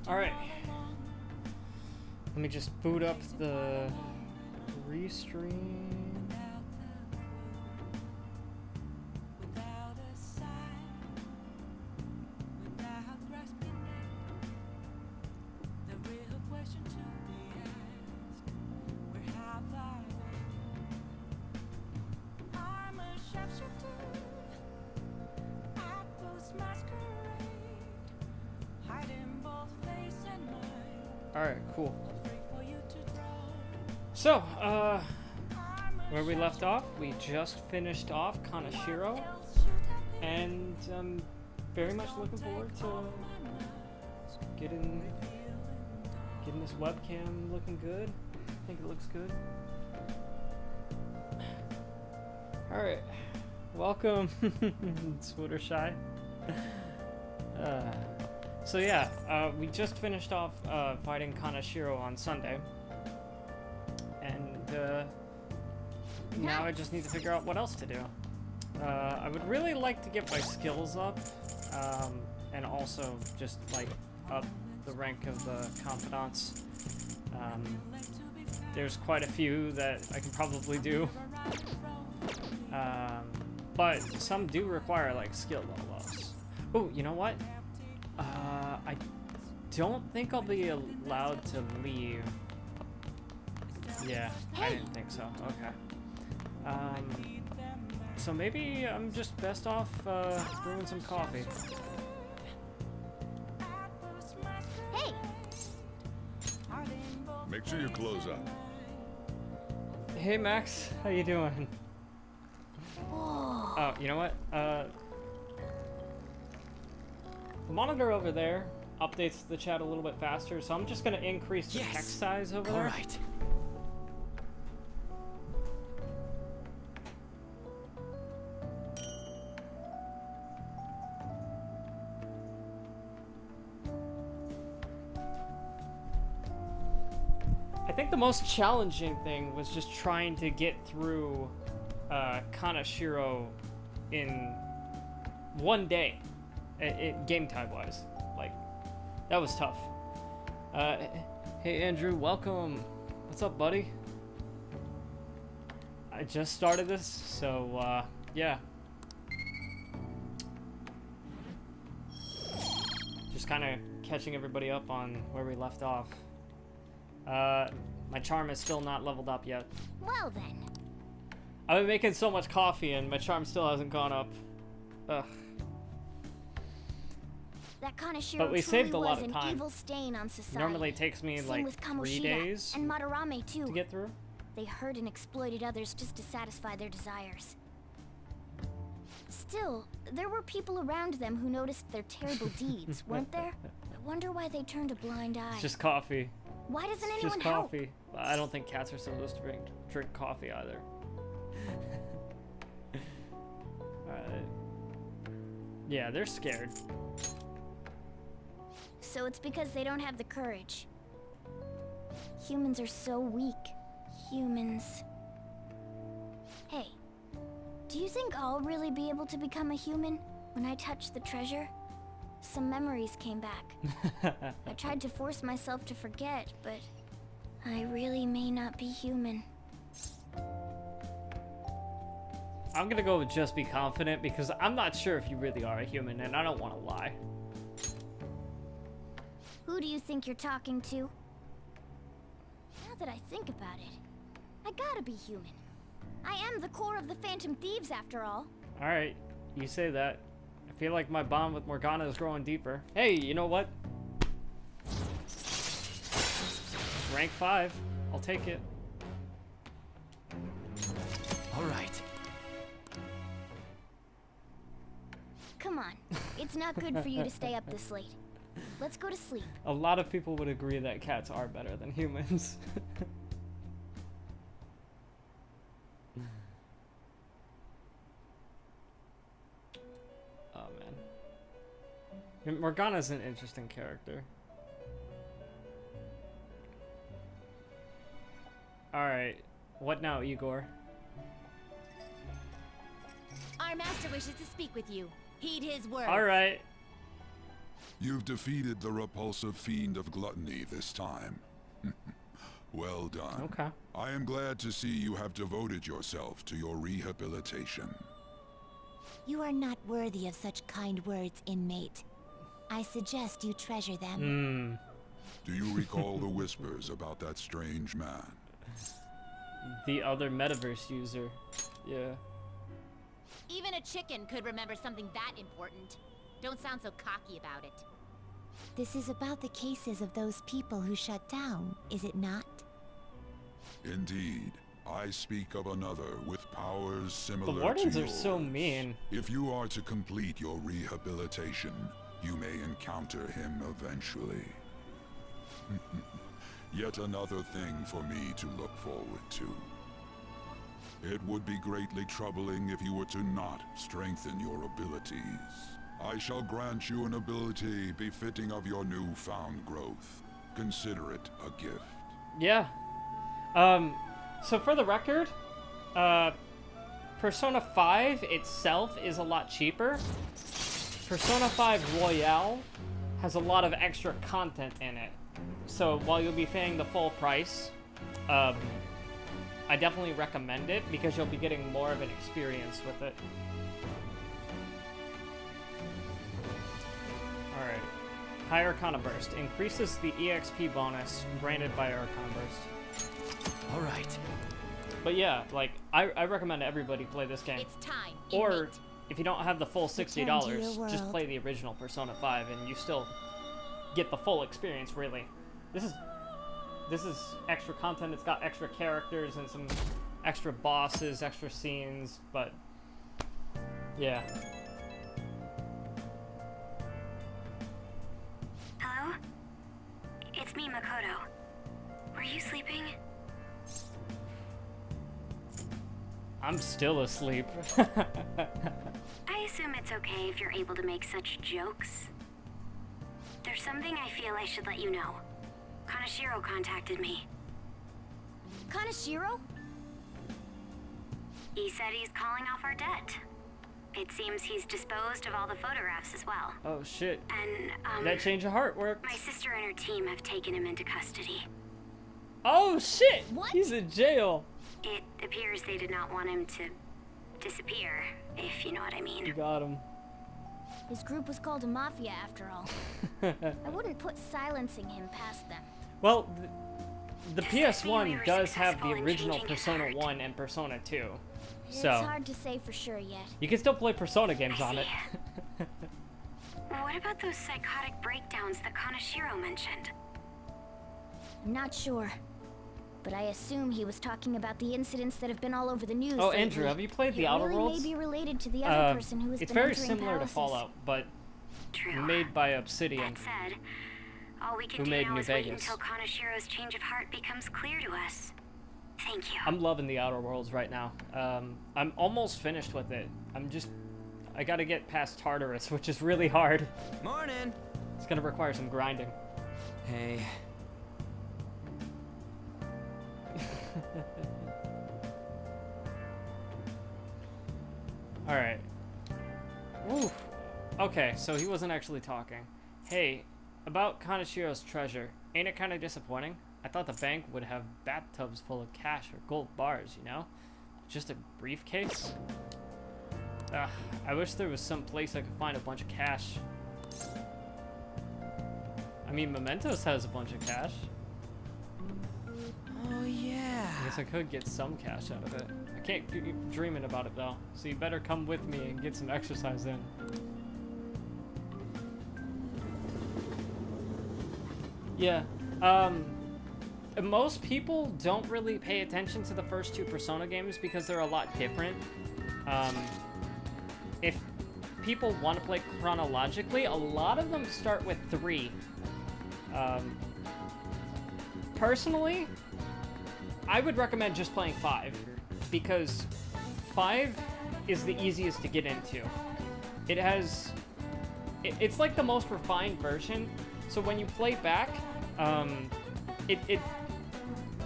Alright. Let me just boot up the restream. Alright, cool. So, where we left off, we just finished off Kanashiro, and I'm very much looking forward to getting this webcam looking good. I think it looks good. Alright, welcome, Swootershy. So yeah, we just finished off fighting Kanashiro on Sunday, and now I just need to figure out what else to do. I would really like to get my skills up, and also just like up the rank of the confidants. There's quite a few that I can probably do, but some do require like skill level ups. Oh, you know what? I don't think I'll be allowed to leave. Yeah, I didn't think so. Okay. So maybe I'm just best off brewing some coffee. Hey! Make sure you close up. Hey Max, how you doing? Oh, Oh, you know what? The monitor over there updates the chat a little bit faster, so I'm just gonna increase the text size over there. All right. I think the most challenging thing was just trying to get through Kanashiro in one day. Game time wise, like that was tough. Hey Andrew, welcome. What's up, buddy? I just started this, so yeah. Just kind of catching everybody up on where we left off. My charm is still not leveled up yet. well then. I've been making so much coffee and my charm still hasn't gone up. Ugh. That Kanashiro But we truly saved a lot was of an time. evil stain on society. Normally it takes me Same like with 3 Kamoshida days and Madarame too. to get through. They hurt and exploited others just to satisfy their desires. Still, there were people around them who noticed their terrible deeds, weren't there? I wonder why they turned a blind eye. It's just coffee. Why doesn't It's anyone just help? coffee. I don't think cats are supposed to drink coffee either. Yeah, they're scared. So it's because they don't have the courage. Humans are so weak. Humans. Hey, do you think I'll really be able to become a human when I touch the treasure? Some memories came back. I tried to force myself to forget, but I really may not be human. I'm gonna go with just be confident because I'm not sure if you really are a human and I don't want to lie. Who do you think you're talking to? Now that I think about it, I gotta be human. I am the core of the Phantom Thieves after all. Alright, you say that. I feel like my bond with Morgana is growing deeper. Hey, you know what? Rank 5. I'll take it. All right. Come on, it's not good for you to stay up this late. Let's go to sleep. A lot of people would agree that cats are better than humans. Oh man. Morgana's an interesting character. Alright, what now, Igor? Our master wishes to speak with you. Heed his words. Alright. You've defeated the repulsive fiend of gluttony this time. Well done. Okay. I am glad to see you have devoted yourself to your rehabilitation. You are not worthy of such kind words, inmate. I suggest you treasure them. Do you recall the whispers about that strange man? The other metaverse user. Yeah. Even a chicken could remember something that important. Don't sound so cocky about it. This is about the cases of those people who shut down, is it not? Indeed. I speak of another with powers similar The wardens to are yours. so mean. If you are to complete your rehabilitation, you may encounter him eventually. Yet another thing for me to look forward to. It would be greatly troubling if you were to not strengthen your abilities. I shall grant you an ability befitting of your newfound growth. Consider it a gift. Yeah. So for the record, Persona 5 itself is a lot cheaper. Persona 5 Royale has a lot of extra content in it. So while you'll be paying the full price, I definitely recommend it because you'll be getting more of an experience with it. Alright. High Arcana Burst. Increases the EXP bonus granted by Arcana Burst. Alright. But yeah, like, I recommend everybody play this game. It's time. Or, inmate. if you don't have the full Return to your $60, just world. play the original Persona 5 and you still get the full experience, really. This is extra content. It's got extra characters and some extra bosses, extra scenes, but yeah. Hello? It's me, Makoto. Were you sleeping? I'm still asleep. I assume it's okay if you're able to make such jokes. There's something I feel I should let you know. Kanashiro contacted me. Kanashiro? He said he's calling off our debt. It seems he's disposed of all the photographs as well. Oh shit. And, That change of heart worked. my sister and her team have taken him into custody. Oh shit! What? He's in jail. It appears they did not want him to disappear, if you know what I You mean. got him. His group was called a mafia after all. I wouldn't put silencing him past them. Well, the Does that mean we PS1 were does have successful the in original changing his Persona heart? 1 and Persona 2. It's So, hard to say for sure yet. you can still play Persona games I on it. see. What about those psychotic breakdowns that Kanashiro mentioned? I'm not sure. But I assume he was talking about the incidents that have been all over the news Oh, lately. Andrew, have you played the It Outer really Worlds? may be related to the other person who has It's been very entering similar to palaces. Fallout, but True. made by Obsidian. That said, all we Who can do made now New is wait Vegas. until Kanashiro's change of heart becomes clear to us. Thank you. I'm loving the Outer Worlds right now. I'm almost finished with it. I gotta get past Tartarus, which is really hard. Morning. It's gonna require some grinding. Hey. Alright. Ooh. Okay, so he wasn't actually talking. Hey, about Kanashiro's treasure, ain't it kinda disappointing? I thought the bank would have bathtubs full of cash or gold bars, you know? Just a briefcase? Ugh, I wish there was some place I could find a bunch of cash. I mean, Mementos has a bunch of cash. Oh yeah. I guess I could get some cash out of it. I can't keep dreaming about it though, so you better come with me and get some exercise in. Yeah, most people don't really pay attention to the first two Persona games because they're a lot different. If people want to play chronologically, a lot of them start with 3. Personally, I would recommend just playing 5, because 5 is the easiest to get into. It has... It's like the most refined version, so when you play back,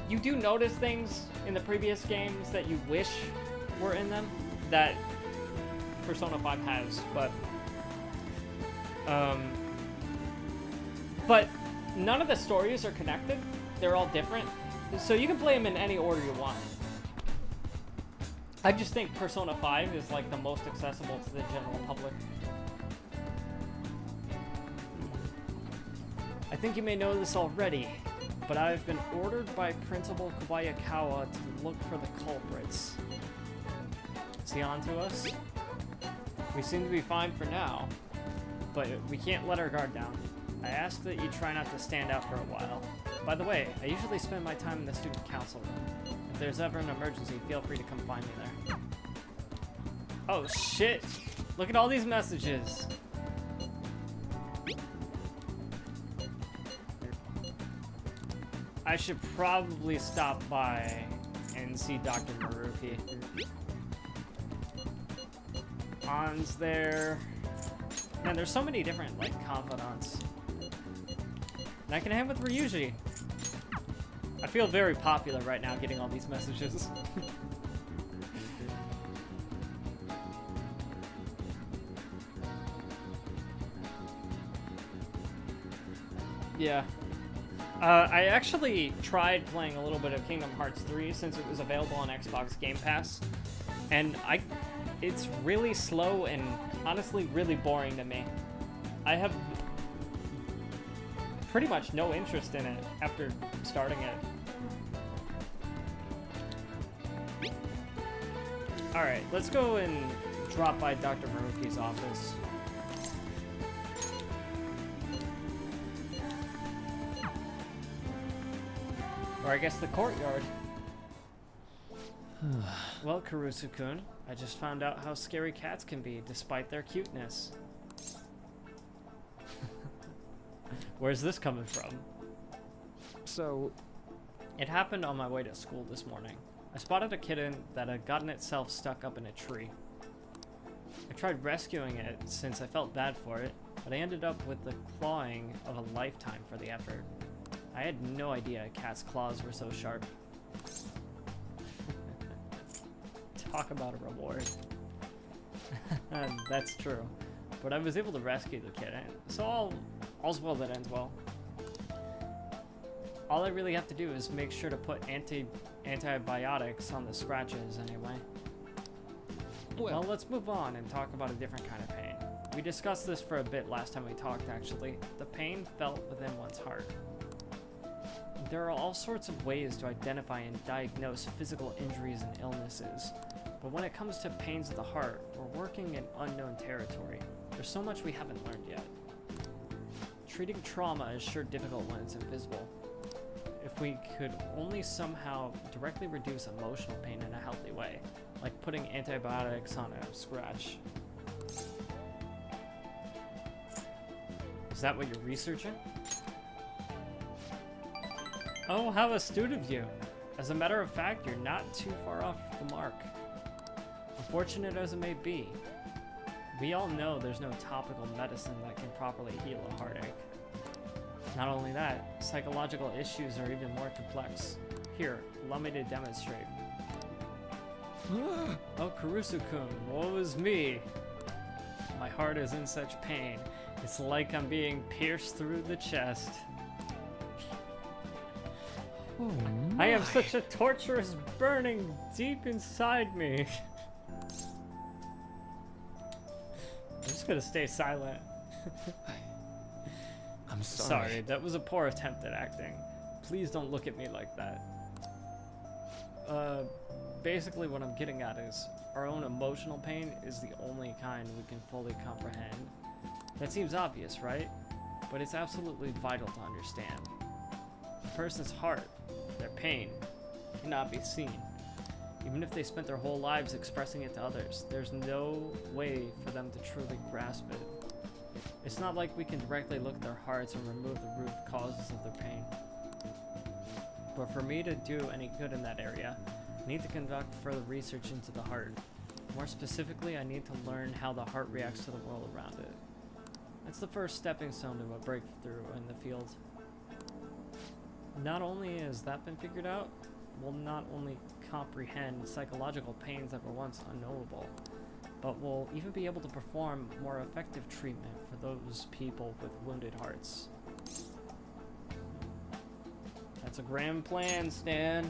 you do notice things in the previous games that you wish were in them, that Persona 5 has, but... But none of the stories are connected. They're all different. So you can play them in any order you want. I just think Persona 5 is like the most accessible to the general public. I think you may know this already, but I've been ordered by Principal Kobayakawa to look for the culprits. Is he on to us? We seem to be fine for now, but we can't let our guard down. I ask that you try not to stand out for a while. By the way, I usually spend my time in the student council room. If there's ever an emergency, feel free to come find me there. Oh shit! Look at all these messages! I should probably stop by and see Dr. Maruki. An's there. Man, there's so many different, like, confidants. And I can hang with Ryuji. I feel very popular right now getting all these messages. Yeah. I actually tried playing a little bit of Kingdom Hearts 3 since it was available on Xbox Game Pass. And it's really slow and honestly really boring to me. I have pretty much no interest in it after starting it. Alright, let's go and drop by Dr. Maruki's office. Or I guess the courtyard. Well, Kurusu-kun, I just found out how scary cats can be despite their cuteness. Where's this coming from? So, it happened on my way to school this morning. I spotted a kitten that had gotten itself stuck up in a tree. I tried rescuing it since I felt bad for it, but I ended up with the clawing of a lifetime for the effort. I had no idea a cat's claws were so sharp. Talk about a reward. That's true. But I was able to rescue the kitten, so all's well that ends well. All I really have to do is make sure to put antibiotics on the scratches anyway. Well, let's move on and talk about a different kind of pain. We discussed this for a bit last time we talked, actually. The pain felt within one's heart. There are all sorts of ways to identify and diagnose physical injuries and illnesses, but when it comes to pains of the heart, we're working in unknown territory. There's so much we haven't learned yet. Treating trauma is sure difficult when it's invisible. If we could only somehow directly reduce emotional pain in a healthy way, like putting antibiotics on a scratch. Is that what you're researching? Oh, how astute of you. As a matter of fact, you're not too far off the mark. Unfortunate as it may be, we all know there's no topical medicine that can properly heal a heartache. Not only that, psychological issues are even more complex. Here, allow me to demonstrate. Oh, Kurusu-kun, woe is me. My heart is in such pain. It's like I'm being pierced through the chest. oh I have such a torturous burning deep inside me. I'm just gonna stay silent. I'm sorry. Sorry, that was a poor attempt at acting. Please don't look at me like that. Basically what I'm getting at is, our own emotional pain is the only kind we can fully comprehend. That seems obvious, right? But it's absolutely vital to understand. A person's heart, their pain, cannot be seen. Even if they spent their whole lives expressing it to others, there's no way for them to truly grasp it. It's not like we can directly look at their hearts and remove the root causes of their pain. But for me to do any good in that area, I need to conduct further research into the heart. More specifically, I need to learn how the heart reacts to the world around it. That's the first stepping stone to a breakthrough in the field. Not only has that been figured out, we'll not only comprehend psychological pains that were once unknowable, but we'll even be able to perform more effective treatment for those people with wounded hearts. It's a grand plan, Stan.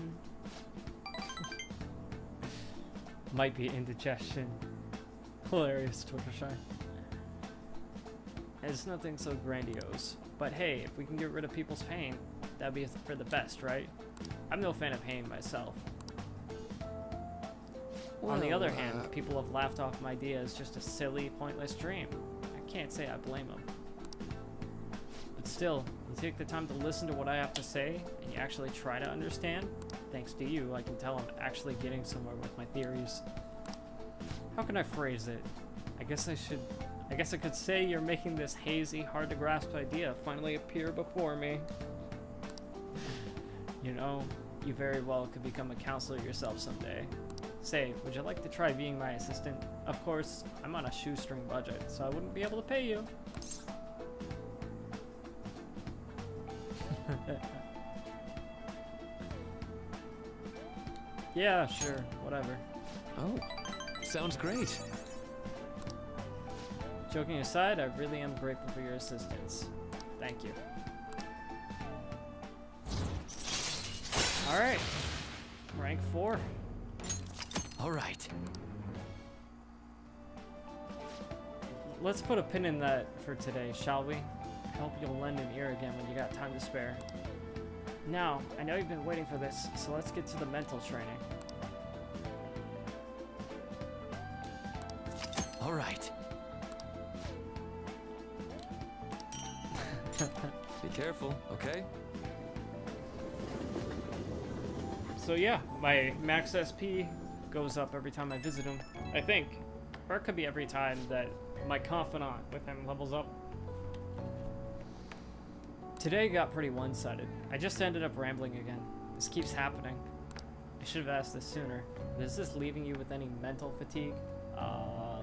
Might be indigestion. Hilarious, Twittershy. It's nothing so grandiose. But hey, if we can get rid of people's pain, that'd be for the best, right? I'm no fan of pain myself. On the other hand, people have laughed off my idea as just a silly, pointless dream. I can't say I blame them. But still, you take the time to listen to what I have to say, and you actually try to understand. Thanks to you, I can tell I'm actually getting somewhere with my theories. How can I phrase it? I guess I could say you're making this hazy, hard to grasp idea finally appear before me. You know, you very well could become a counselor yourself someday. Say, would you like to try being my assistant? Of course, I'm on a shoestring budget, so I wouldn't be able to pay you. Yeah, sure, whatever. Oh, sounds great. Joking aside, I really am grateful for your assistance. Thank you. Alright. Rank 4. All right. Let's put a pin in that for today, shall we? I hope you'll lend an ear again when you got time to spare. Now, I know you've been waiting for this, so let's get to the mental training. All right. Be careful, okay? So yeah, my max SP goes up every time I visit him, I think. Or it could be every time that my confidant with him levels up. Today got pretty one-sided. I just ended up rambling again. This keeps happening. I should have asked this sooner. But is this leaving you with any mental fatigue?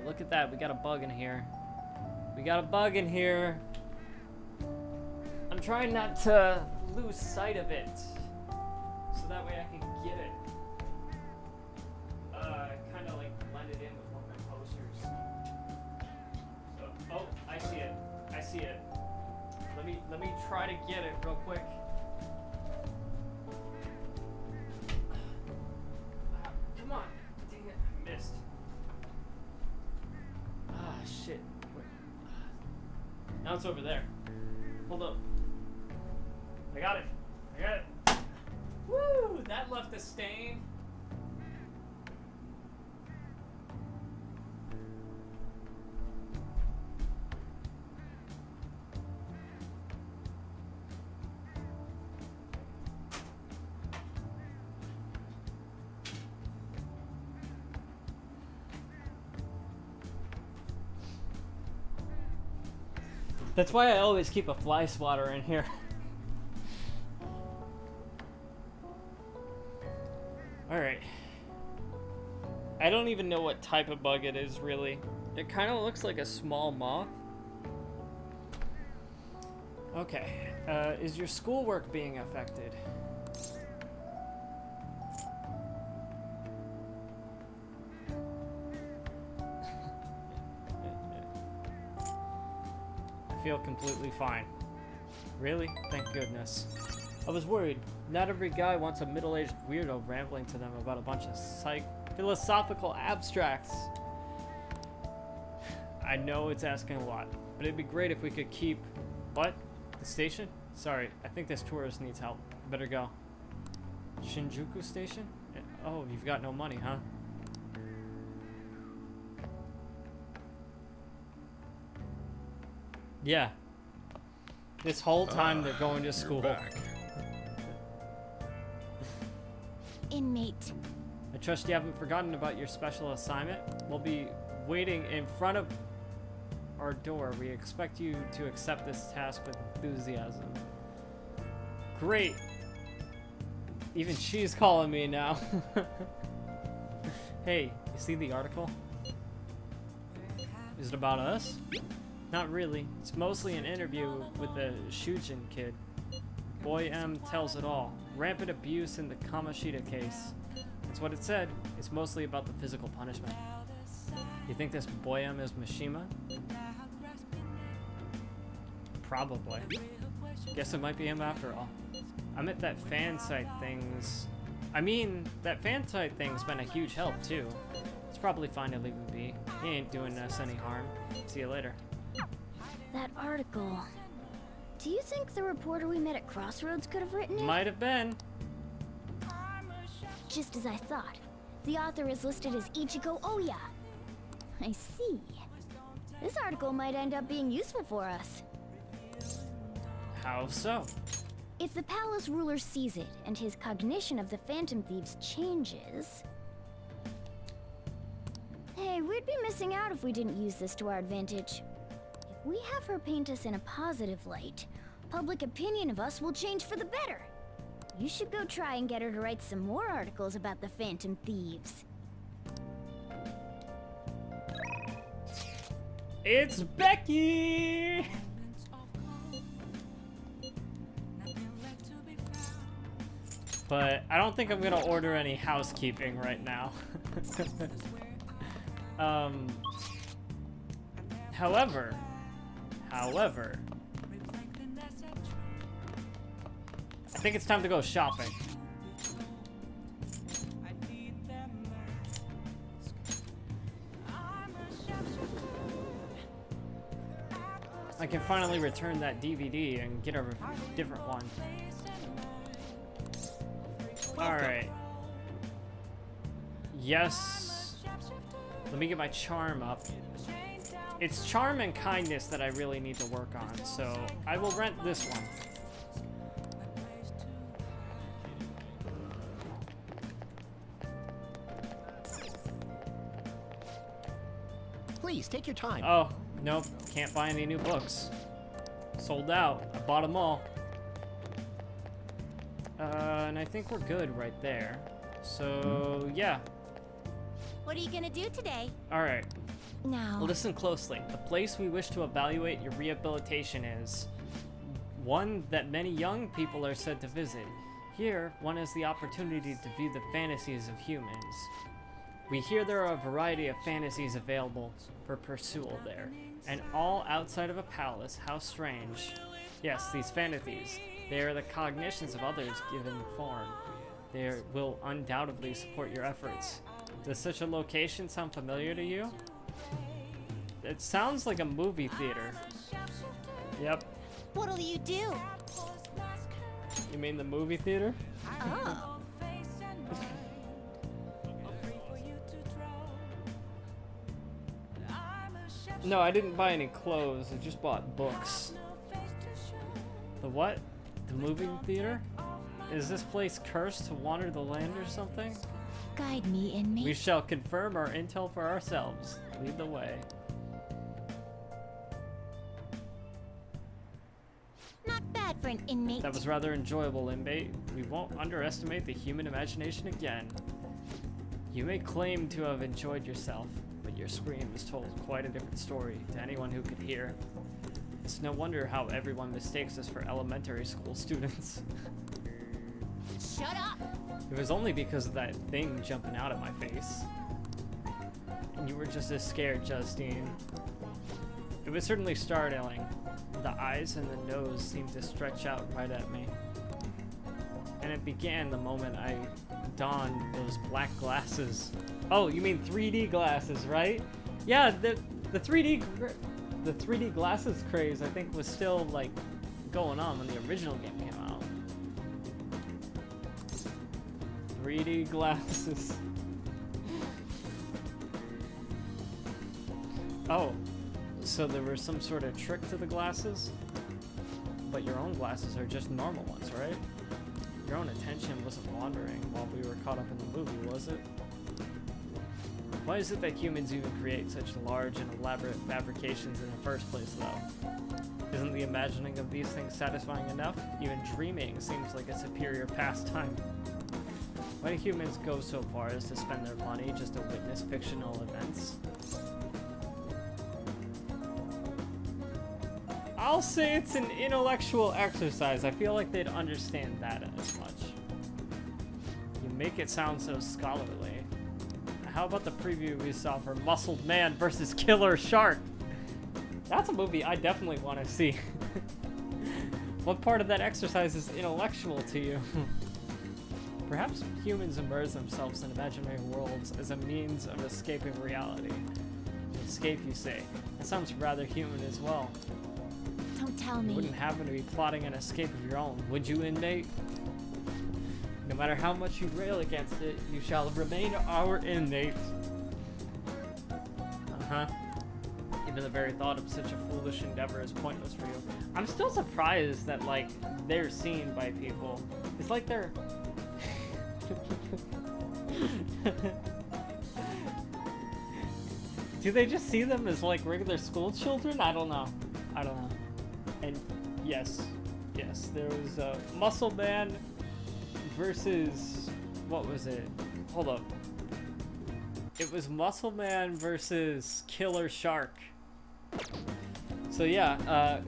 Look at that, we got a bug in here. We got a bug in here. I'm trying not to lose sight of it. So that way I can get it. Kind of like blend it in with one of my posters. So, oh, I see it. I see it. Let me try to get it real quick. Come on. Dang it, I missed. Ah, shit. Wait. Now it's over there. Hold up. I got it. I got it. Woo! That left a stain. That's why I always keep a fly swatter in here. Alright. I don't even know what type of bug it is, really. It kind of looks like a small moth. Okay. Is your schoolwork being affected? I feel completely fine. Really? Thank goodness. I was worried. Not every guy wants a middle-aged weirdo rambling to them about a bunch of philosophical abstracts. I know it's asking a lot, but it'd be great if we could keep... What? The station? Sorry, I think this tourist needs help. Better go. Shinjuku Station? Oh, you've got no money, huh? Yeah. This whole time they're going to school. Inmate. I trust you haven't forgotten about your special assignment. We'll be waiting in front of our door. We expect you to accept this task with enthusiasm. Great. Even she's calling me now. Hey, you see the article? Is it about us? Not really. It's mostly an interview with the Shujin kid. Boy M tells it all. Rampant abuse in the Kamashita case. That's what it said. It's mostly about the physical punishment. You think this Boy M is Mishima? Probably. Guess it might be him after all. I'm at that fan site things. I mean, that fan site thing's been a huge help too. It's probably fine to leave him be. He ain't doing us any harm. See you later. That article. Do you think the reporter we met at Crossroads could have written it? Might have been. Just as I thought. The author is listed as Ichigo Oya. I see. This article might end up being useful for us. How so? If the palace ruler sees it and his cognition of the Phantom Thieves changes... Hey, we'd be missing out if we didn't use this to our advantage. If we have her paint us in a positive light, public opinion of us will change for the better. You should go try and get her to write some more articles about the Phantom Thieves. It's Becky! But I don't think I'm gonna order any housekeeping right now. However, I think it's time to go shopping. I can finally return that DVD and get a different one. Alright. Yes. Let me get my charm up. It's charm and kindness that I really need to work on, so I will rent this one. Please, take your time. Oh, nope. Can't buy any new books. Sold out. I bought them all. And I think we're good right there. So, yeah. What are you gonna do today? Alright. Now. Listen closely. The place we wish to evaluate your rehabilitation is one that many young people are said to visit. Here, one has the opportunity to view the fantasies of humans. We hear there are a variety of fantasies available for pursual there, and all outside of a palace. How strange. Yes, these fantasies. They are the cognitions of others given form. They will undoubtedly support your efforts. Does such a location sound familiar to you? It sounds like a movie theater. Yep. What'll you do? You mean the movie theater? Oh. No, I didn't buy any clothes. I just bought books. The what? The movie theater? Is this place cursed to wander the land or something? Guide me, inmate. We shall confirm our intel for ourselves. Lead the way. Not bad for an inmate. That was rather enjoyable, inmate. We won't underestimate the human imagination again. You may claim to have enjoyed yourself, but your scream has told quite a different story to anyone who could hear. It's no wonder how everyone mistakes us for elementary school students. Shut up! It was only because of that thing jumping out at my face. And you were just as scared, Justine. It was certainly startling. The eyes and the nose seemed to stretch out right at me. And it began the moment I donned those black glasses. Oh, you mean 3D glasses, right? Yeah, the 3D glasses craze, I think, was still like going on when the original game came out. 3D glasses. Oh, so there was some sort of trick to the glasses? But your own glasses are just normal ones, right? Your own attention wasn't wandering while we were caught up in the movie, was it? Why is it that humans even create such large and elaborate fabrications in the first place, though? Isn't the imagining of these things satisfying enough? Even dreaming seems like a superior pastime. Why do humans go so far as to spend their money just to witness fictional events? I'll say it's an intellectual exercise. I feel like they'd understand that as much. You make it sound so scholarly. How about the preview we saw for Muscled Man versus Killer Shark? That's a movie I definitely want to see. What part of that exercise is intellectual to you? Perhaps humans immerse themselves in imaginary worlds as a means of escaping reality. Escape, you say? That sounds rather human as well. Don't tell You me. wouldn't happen to be plotting an escape of your own, would you, inmate? No matter how much you rail against it, you shall remain our inmate. Uh-huh. Even the very thought of such a foolish endeavor is pointless for you. I'm still surprised that, like, they're seen by people. It's like they're... Do they just see them as, like, regular school children? I don't know. I don't know. And yes, there was a Muscle Man versus... What was it? Hold up. It was Muscle Man versus Killer Shark. So yeah,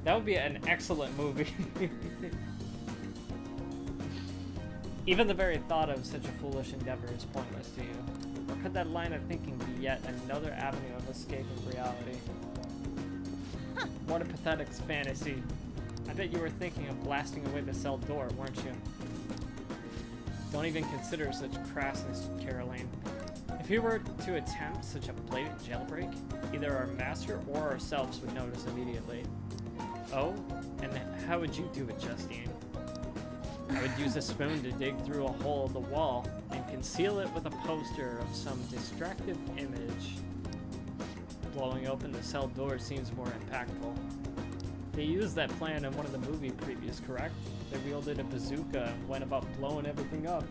that would be an excellent movie. Even the very thought of such a foolish endeavor is pointless to you. Or could that line of thinking be yet another avenue of escaping reality? What a pathetic fantasy. I bet you were thinking of blasting away the cell door, weren't you? Don't even consider such crassness, Caroline. If we were to attempt such a blatant jailbreak, either our master or ourselves would notice immediately. Oh? And how would you do it, Justine? I would use a spoon to dig through a hole in the wall and conceal it with a poster of some distractive image. Blowing open the cell door seems more impactful. They used that plan in one of the movie previews, correct? They wielded a bazooka and went about blowing everything up.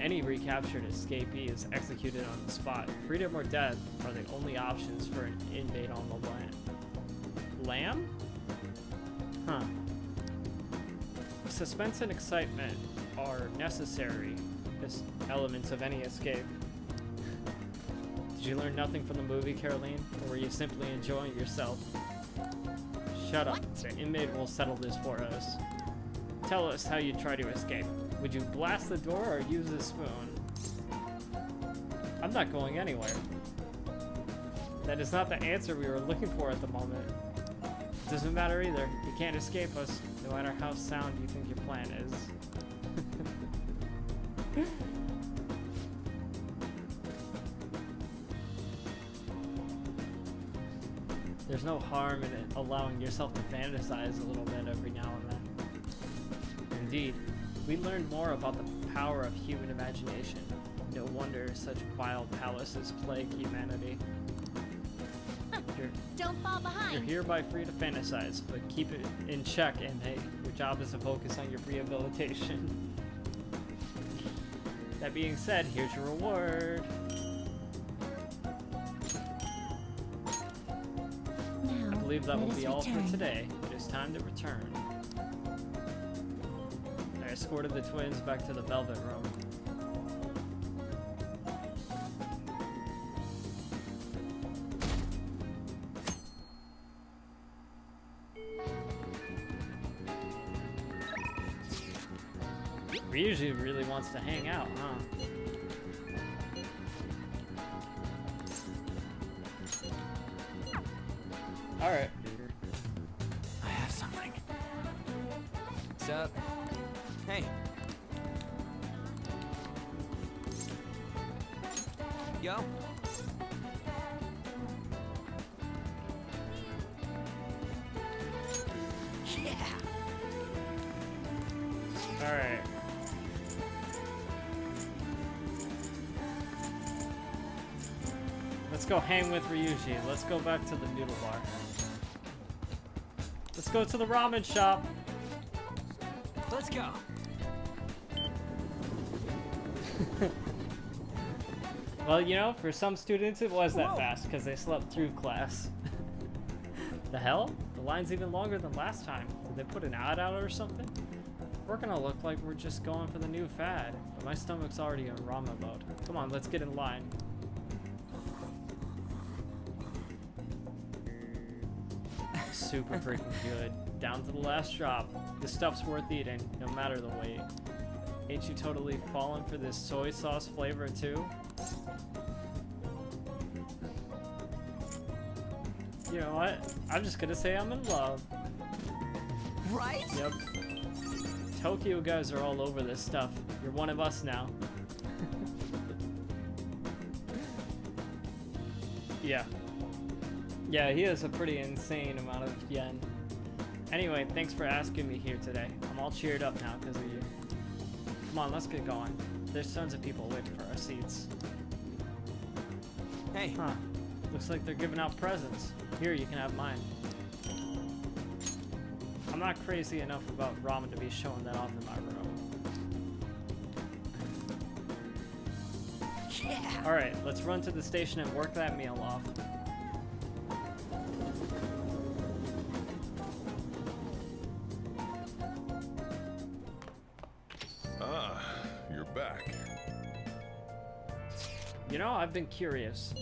Any recaptured escapee is executed on the spot. Freedom or death are the only options for an inmate on the land. Lamb? Huh. Suspense and excitement are necessary as elements of any escape. Did you learn nothing from the movie, Caroline? Or were you simply enjoying yourself? Shut up. The inmate will settle this for us. Tell us how you try to escape. Would you blast the door or use a spoon? I'm not going anywhere. That is not the answer we were looking for at the moment. It doesn't matter either. You can't escape us, no matter how sound you think your plan is. There's no harm in it allowing yourself to fantasize a little bit every now and then. Indeed, we learned more about the power of human imagination. No wonder such vile palaces plague humanity. Don't fall behind. You're hereby free to fantasize, but keep it in check, and hey, your job is to focus on your rehabilitation. That being said, here's your reward. Now, I believe that will let be us all for return. today. It is time to return. I escorted the twins back to the Velvet Room. Ryuji really wants to hang out, huh? Alright. I have something. What's up? Hey. Yo. Yeah. Alright. Let's go hang with Ryuji. Let's go back to the noodle bar. Let's go to the ramen shop. Let's go. Well, you know, for some students it was that fast because they slept through class. The hell? The line's even longer than last time. Did they put an ad out or something? We're gonna look like we're just going for the new fad, but my stomach's already in ramen mode. Come on, let's get in line. Super freaking good. Down to the last drop. This stuff's worth eating, no matter the weight. Ain't you totally fallen for this soy sauce flavor too? You know what? I'm just gonna say I'm in love. Right? Yep. Tokyo guys are all over this stuff. You're one of us now. Yeah. Yeah, he has a pretty insane amount of yen. Anyway, thanks for asking me here today. I'm all cheered up now because of you. Come on, let's get going. There's tons of people waiting for our seats. Hey. Huh. Looks like they're giving out presents. Here, you can have mine. I'm not crazy enough about ramen to be showing that off in my room. Yeah. Alright, let's run to the station and work that meal off. Ah, you're back. You know, I've been curious.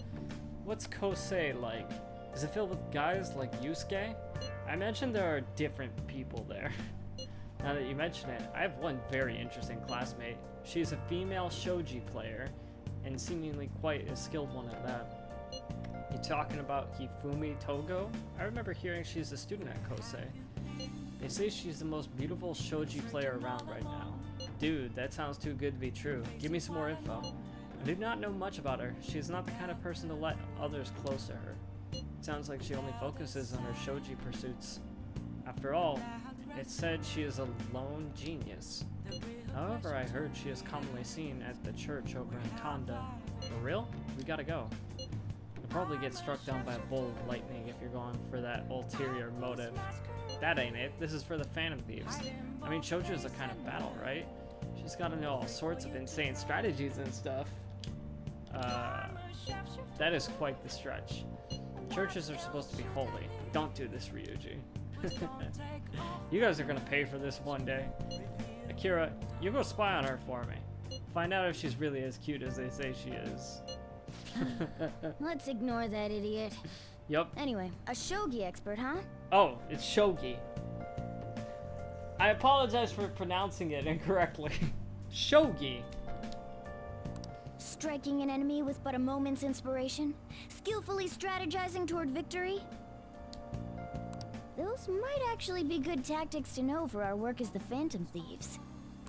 What's Kosei like? Is it filled with guys like Yusuke? I imagine there are different people there. Now that you mention it, I have one very interesting classmate. She's a female shogi player, and seemingly quite a skilled one at that. You talking about Hifumi Togo? I remember hearing she's a student at Kosei. They say she's the most beautiful shogi player around right now. Dude, that sounds too good to be true. Give me some more info. I do not know much about her. She is not the kind of person to let others close to her. Sounds like she only focuses on her shogi pursuits. After all, it's said she is a lone genius. However, I heard she is commonly seen at the church over in Tanda. For real? We gotta go. You'll probably get struck down by a bolt of lightning if you're going for that ulterior motive. That ain't it. This is for the Phantom Thieves. I mean, Shoujo's a kind of battle, right? She's gotta know all sorts of insane strategies and stuff. That is quite the stretch. Churches are supposed to be holy. Don't do this, Ryuji. You guys are gonna pay for this one day. Akira, you go spy on her for me. Find out if she's really as cute as they say she is. Let's ignore that idiot. Yup. Anyway, a shogi expert, huh? Oh, it's shogi. I apologize for pronouncing it incorrectly. Shogi. Striking an enemy with but a moment's inspiration? Skillfully strategizing toward victory? Those might actually be good tactics to know for our work as the Phantom Thieves.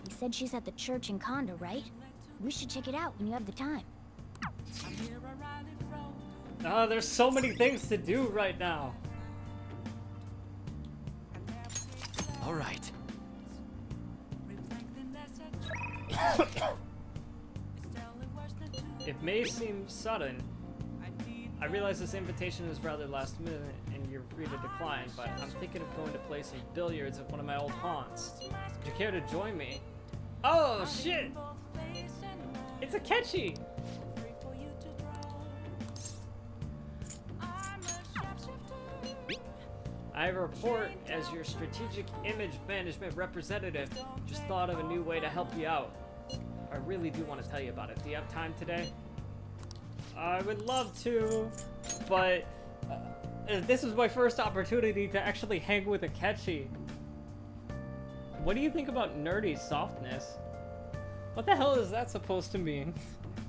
You said she's at the church in Kondo, right? We should check it out when you have the time. Oh, there's so many things to do right now. All right. It may seem sudden. I realize this invitation is rather last minute and you're free to decline, but I'm thinking of going to play some billiards at one of my old haunts. Would you care to join me? Oh, shit! It's a catchy! I report as your strategic image management representative. Just thought of a new way to help you out. I really do want to tell you about it. Do you have time today? I would love to, but this is my first opportunity to actually hang with Akechi. What do you think about nerdy softness? What the hell is that supposed to mean?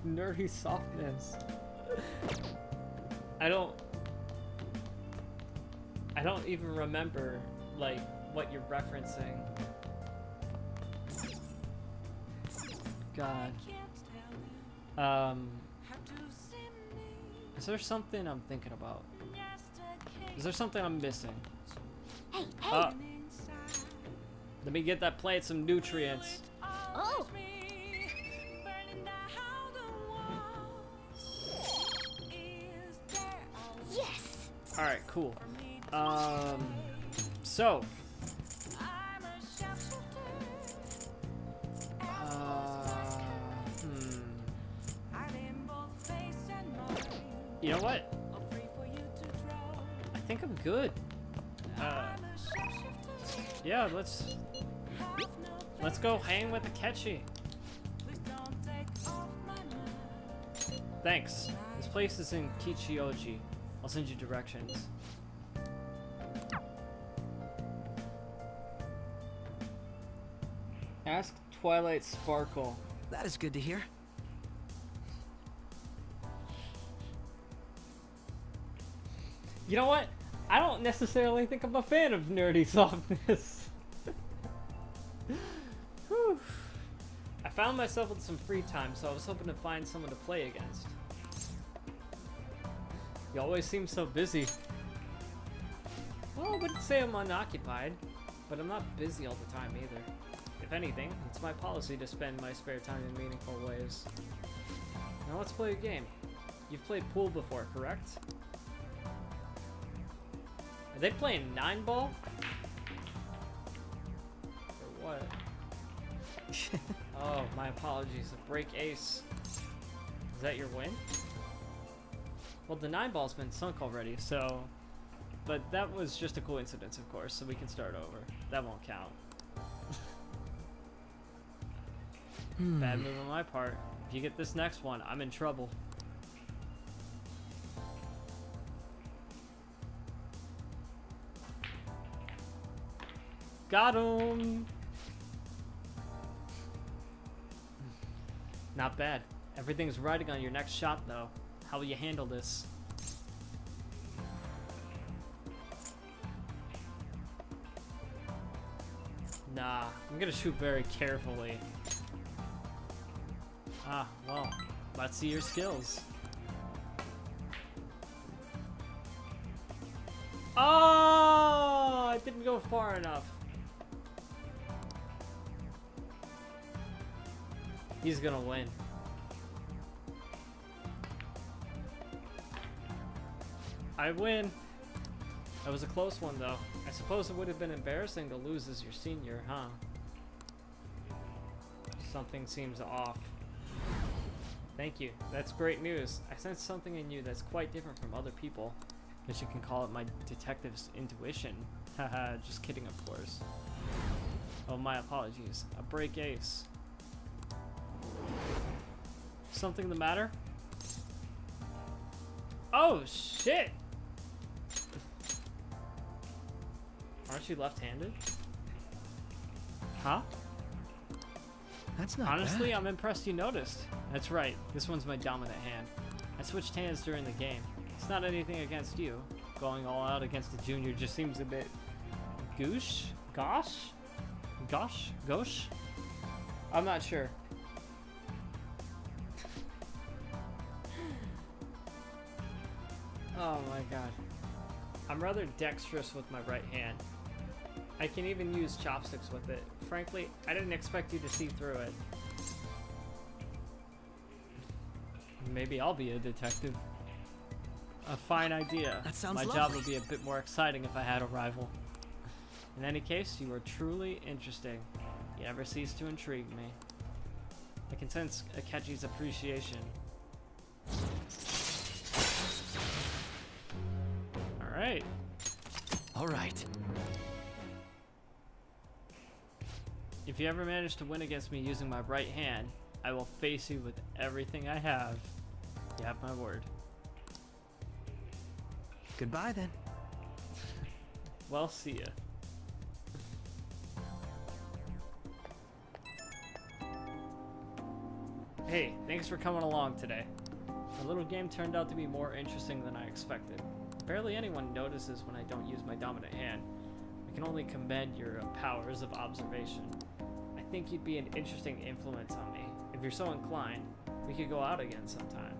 Nerdy softness. I don't even remember, like, what you're referencing. God. Is there something I'm thinking about? Is there something I'm missing? Hey, hey! Let me get that plant some nutrients. Oh! Yes! Alright, cool. So. You know what? I think I'm good. Yeah, let's go hang with Akechi. Thanks. This place is in Kichioji. I'll send you directions. Ask Twilight Sparkle. That is good to hear. You know what? I don't necessarily think I'm a fan of nerdy softness. found myself with some free time, so I was hoping to find someone to play against. You always seem so busy. Well, I wouldn't say I'm unoccupied, but I'm not busy all the time either. If anything, it's my policy to spend my spare time in meaningful ways. Now let's play a game. You've played pool before, correct? Are they playing 9-ball? Or what? Oh, my apologies. A break ace. Is that your win? Well, the 9-ball's been sunk already, so... But that was just a coincidence, of course, so we can start over. That won't count. Bad move on my part. If you get this next one, I'm in trouble. Got him! Not bad. Everything's riding on your next shot, though. How will you handle this? Nah, I'm gonna shoot very carefully. Ah, well, let's see your skills. Oh, I didn't go far enough. He's gonna win. I win. That was a close one, though. I suppose it would have been embarrassing to lose as your senior, huh? Something seems off. Thank you. That's great news. I sense something in you that's quite different from other people. Guess you can call it my detective's intuition. Haha, just kidding, of course. Oh, my apologies. A break ace. Something the matter? Oh, shit! Aren't you left-handed? Huh? That's not Honestly, bad. I'm impressed you noticed. That's right, this one's my dominant hand. I switched hands during the game. It's not anything against you. Going all out against a junior just seems a bit... Goosh? Gosh? Gosh? Gosh? I'm not sure. Oh my god. I'm rather dexterous with my right hand. I can even use chopsticks with it. Frankly, I didn't expect you to see through it. Maybe I'll be a detective. A fine idea. That sounds My lovely. job would be a bit more exciting if I had a rival. In any case, you are truly interesting. You never cease to intrigue me. I can sense Akechi's appreciation. Alright. All right. If you ever manage to win against me using my right hand, I will face you with everything I have. You have my word. Goodbye then. Well, see ya. Hey, thanks for coming along today. The little game turned out to be more interesting than I expected. Barely anyone notices when I don't use my dominant hand. I can only commend your powers of observation. I think you'd be an interesting influence on me. If you're so inclined, we could go out again sometime.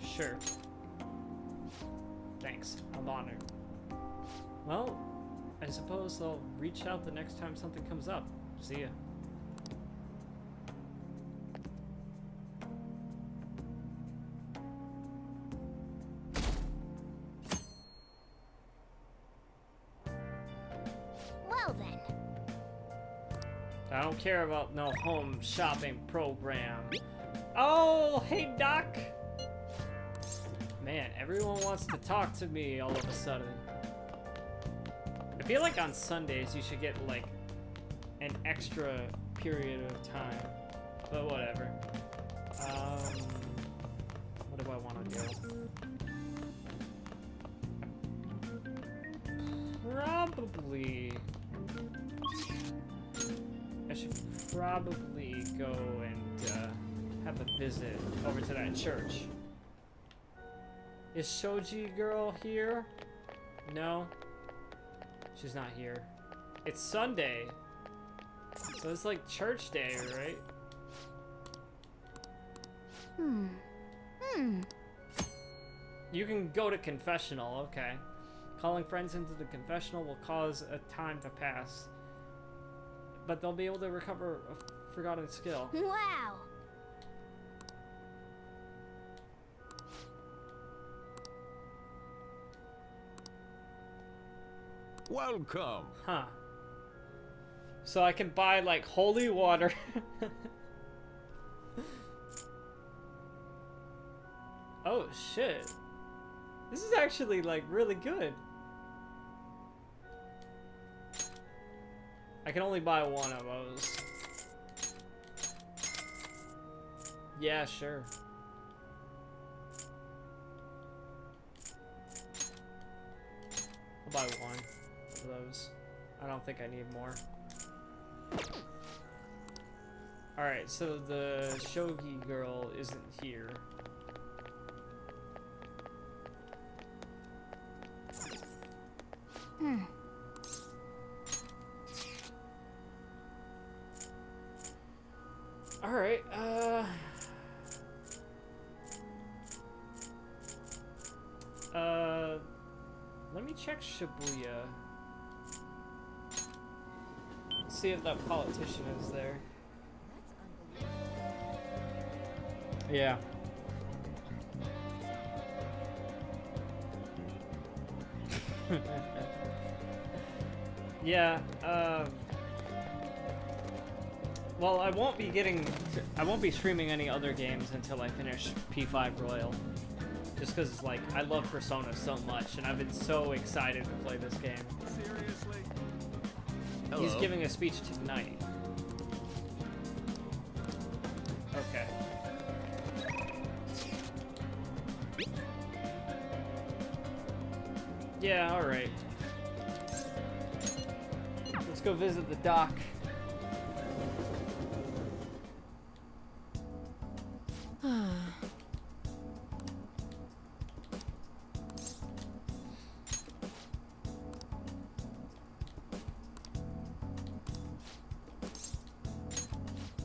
Sure. Thanks. I'm honored. Well, I suppose I'll reach out the next time something comes up. See ya. Well then. I don't care about no home shopping program. Oh, hey Doc! Man, everyone wants to talk to me all of a sudden. I feel like on Sundays you should get like an extra period of time. But whatever. What do I want to do? Probably... I should probably go and have a visit over to that church. Is Shoji girl here? No? She's not here. It's Sunday. So it's like church day, right? You can go to confessional, okay. Calling friends into the confessional will cause a time to pass. But they'll be able to recover a forgotten skill. Wow. Welcome. Huh. So I can buy, like, holy water. Oh, shit. This is actually, like, really good. I can only buy one of those. Yeah, sure. I'll buy one of those. I don't think I need more. Alright, so the shogi girl isn't here. Alright, let me check Shibuya. See if that politician is there. Yeah. Yeah, well, I won't be streaming any other games until I finish P5 Royal. Just because, like, I love Persona so much, and I've been so excited to play this game. Seriously? He's giving a speech tonight. Okay. Yeah, alright. Let's go visit the doc.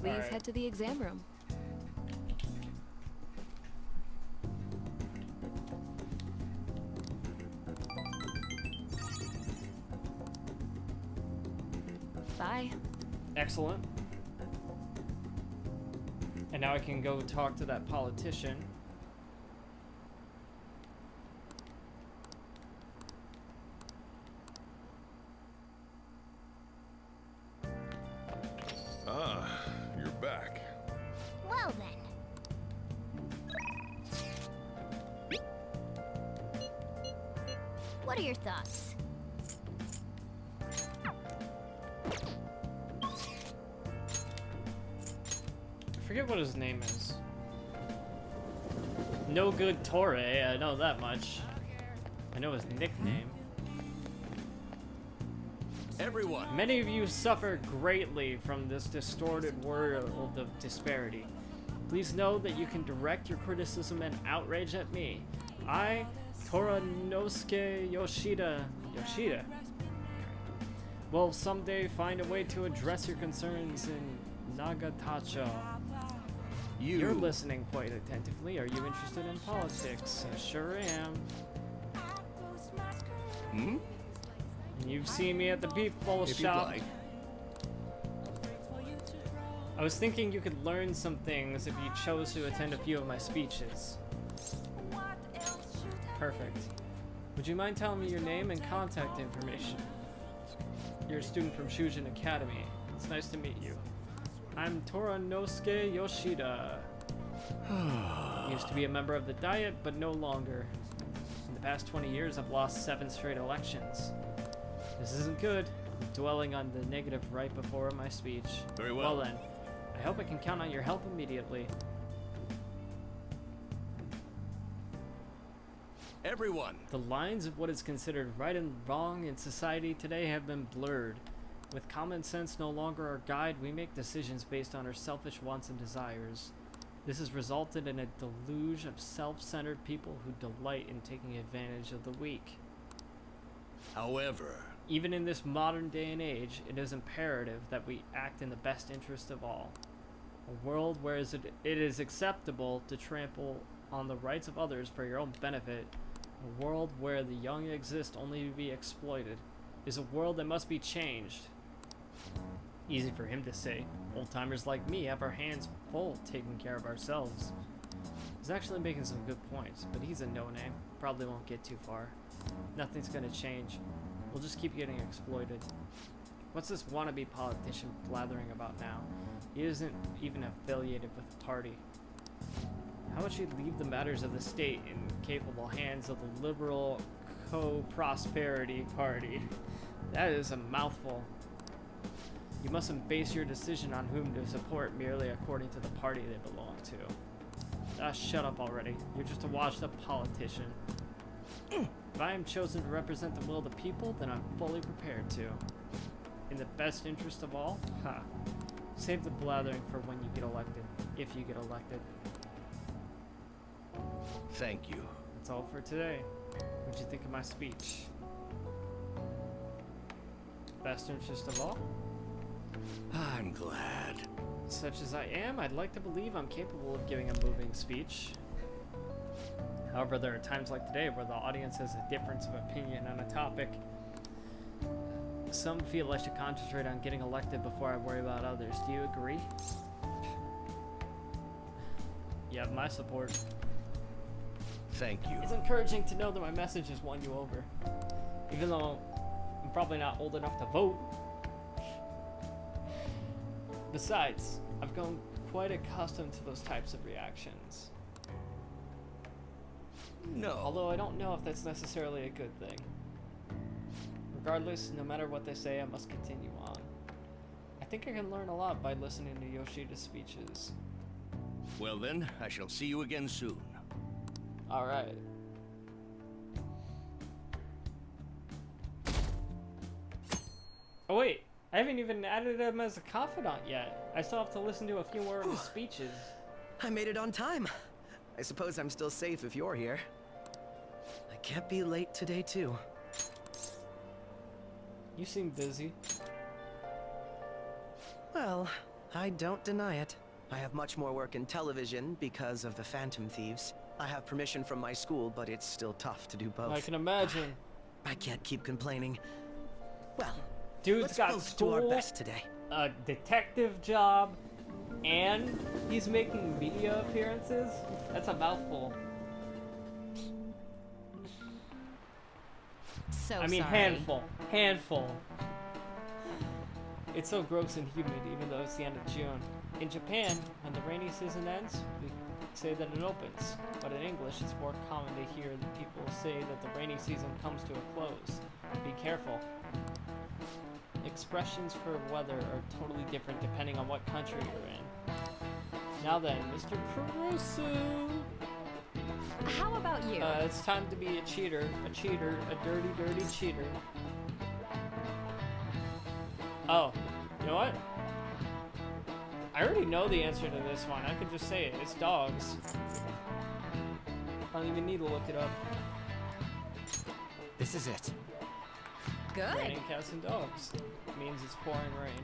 Please head to the exam room. Bye. Excellent. And now I can go talk to that politician. Ah, you're back. Well then. What are your thoughts? I forget what his name is. No Good Torre, I know that much. I know his nickname. Everyone. Many of you suffer greatly from this distorted world of disparity. Please know that you can direct your criticism and outrage at me. I, Toranosuke Yoshida, will someday find a way to address your concerns in Nagatacho. You're listening quite attentively. Are you interested in politics? I sure am. Hmm? You've seen me at the Beefball If shop. you'd like. I was thinking you could learn some things if you chose to attend a few of my speeches. Perfect. Would you mind telling me your name and contact information? You're a student from Shujin Academy. It's nice to meet you. I'm Toranosuke Yoshida. Used to be a member of the Diet, but no longer. In the past 20 years, I've lost 7 straight elections. This isn't good. I'm dwelling on the negative right before my speech. Very well. Well then, I hope I can count on your help immediately. Everyone. The lines of what is considered right and wrong in society today have been blurred. With common sense no longer our guide, we make decisions based on our selfish wants and desires. This has resulted in a deluge of self-centered people who delight in taking advantage of the weak. However, Even in this modern day and age, it is imperative that we act in the best interest of all. A world where it is acceptable to trample on the rights of others for your own benefit, a world where the young exist only to be exploited, is a world that must be changed. Easy for him to say. Old-timers like me have our hands full taking care of ourselves. He's actually making some good points, but he's a no-name. Probably won't get too far. Nothing's gonna change. We'll just keep getting exploited. What's this wannabe politician blathering about now? He isn't even affiliated with the party. How would she leave the matters of the state in capable hands of the liberal co-prosperity party? That is a mouthful. You mustn't base your decision on whom to support merely according to the party they belong to. Ah, shut up already. You're just a washed-up politician. If I am chosen to represent the will of the people, then I'm fully prepared to. In the best interest of all? Ha. Save the blathering for when you get elected. If you get elected. Thank you. That's all for today. What'd you think of my speech? Best interest of all? I'm glad. Such as I am, I'd like to believe I'm capable of giving a moving speech. However, there are times like today where the audience has a difference of opinion on a topic. Some feel I should concentrate on getting elected before I worry about others. Do you agree? You have my support. Thank you. It's encouraging to know that my message has won you over. Even though I'm probably not old enough to vote. Besides, I've grown quite accustomed to those types of reactions. No. Although I don't know if that's necessarily a good thing. Regardless, no matter what they say, I must continue on. I think I can learn a lot by listening to Yoshida's speeches. Well then, I shall see you again soon. Alright. Oh wait, I haven't even added him as a confidant yet. I still have to listen to a few more of his speeches. I made it on time. I suppose I'm still safe if you're here. I can't be late today, too. You seem busy. Well, I don't deny it. I have much more work in television because of the Phantom Thieves. I have permission from my school, but it's still tough to do both. I can imagine. I can't keep complaining. Well, Dude's let's got both do our school, best today. a detective job, and he's making media appearances? That's a mouthful. So I mean, sorry. handful. It's so gross and humid, even though it's the end of June. In Japan, when the rainy season ends, we say that it opens. But in English, it's more common to hear that people say that the rainy season comes to a close. Be careful. Expressions for weather are totally different depending on what country you're in. Now then, Mr. Perusu! How about you? It's time to be a cheater, a dirty, dirty cheater. Oh, you know what? I already know the answer to this one. I could just say it. It's dogs. I don't even need to look it up. This is it. Good. Raining cats and dogs. It means it's pouring rain.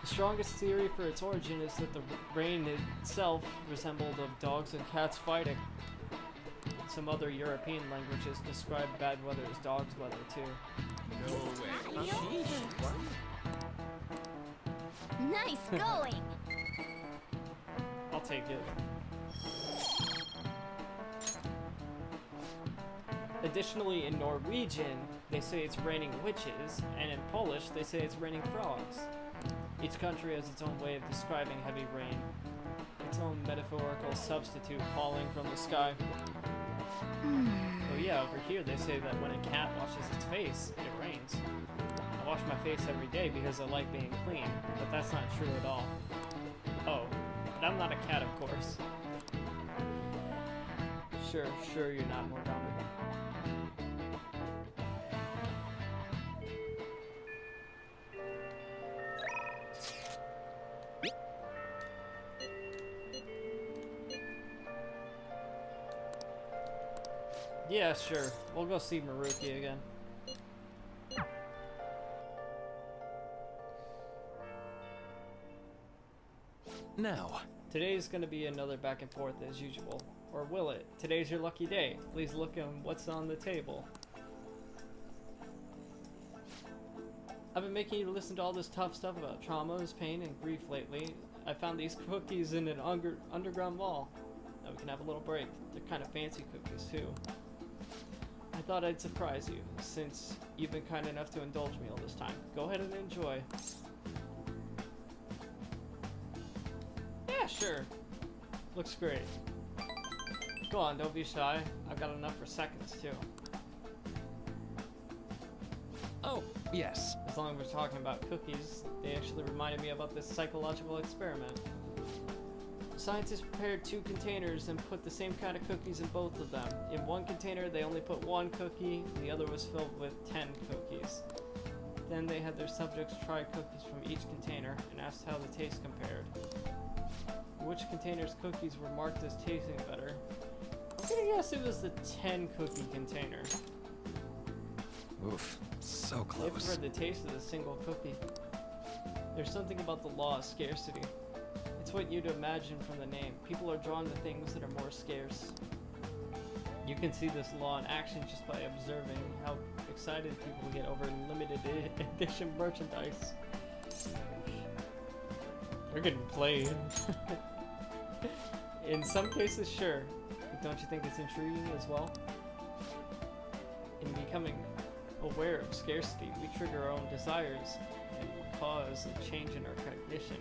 The strongest theory for its origin is that the rain itself resembled of dogs and cats fighting. Some other European languages describe bad weather as dogs' weather too. No way. Nice going! I'll take it. Additionally, in Norwegian, they say it's raining witches, and in Polish, they say it's raining frogs. Each country has its own way of describing heavy rain, its own metaphorical substitute falling from the sky. Oh yeah, over here they say that when a cat washes its face, it rains. I wash my face every day because I like being clean, but that's not true at all. Oh, but I'm not a cat, of course. Sure you're not, Morgana. Yeah, sure. We'll go see Maruki again. now? Today's gonna be another back and forth as usual. Or will it? Today's your lucky day. Please look at what's on the table. I've been making you listen to all this tough stuff about traumas, pain, and grief lately. I found these cookies in an underground mall. Now we can have a little break. They're kind of fancy cookies too. I thought I'd surprise you, since you've been kind enough to indulge me all this time. Go ahead and enjoy. Yeah, sure. Looks great. Go on, don't be shy. I've got enough for seconds too. Oh, yes. As long as we're talking about cookies, they actually reminded me about this psychological experiment. Scientists prepared 2 containers and put the same kind of cookies in both of them. In one container, they only put 1 cookie, the other was filled with 10 cookies. Then they had their subjects try cookies from each container and asked how the taste compared. Which container's cookies were marked as tasting better? I'm gonna guess it was the 10 cookie container. Oof, so They close. preferred the taste of the single cookie. There's something about the law of scarcity. It's what you'd imagine from the name. People are drawn to things that are more scarce. You can see this law in action just by observing how excited people get over limited edition merchandise. They're getting played. In some cases, sure. But don't you think it's intriguing as well? In becoming aware of scarcity, we trigger our own desires and cause a change in our cognition.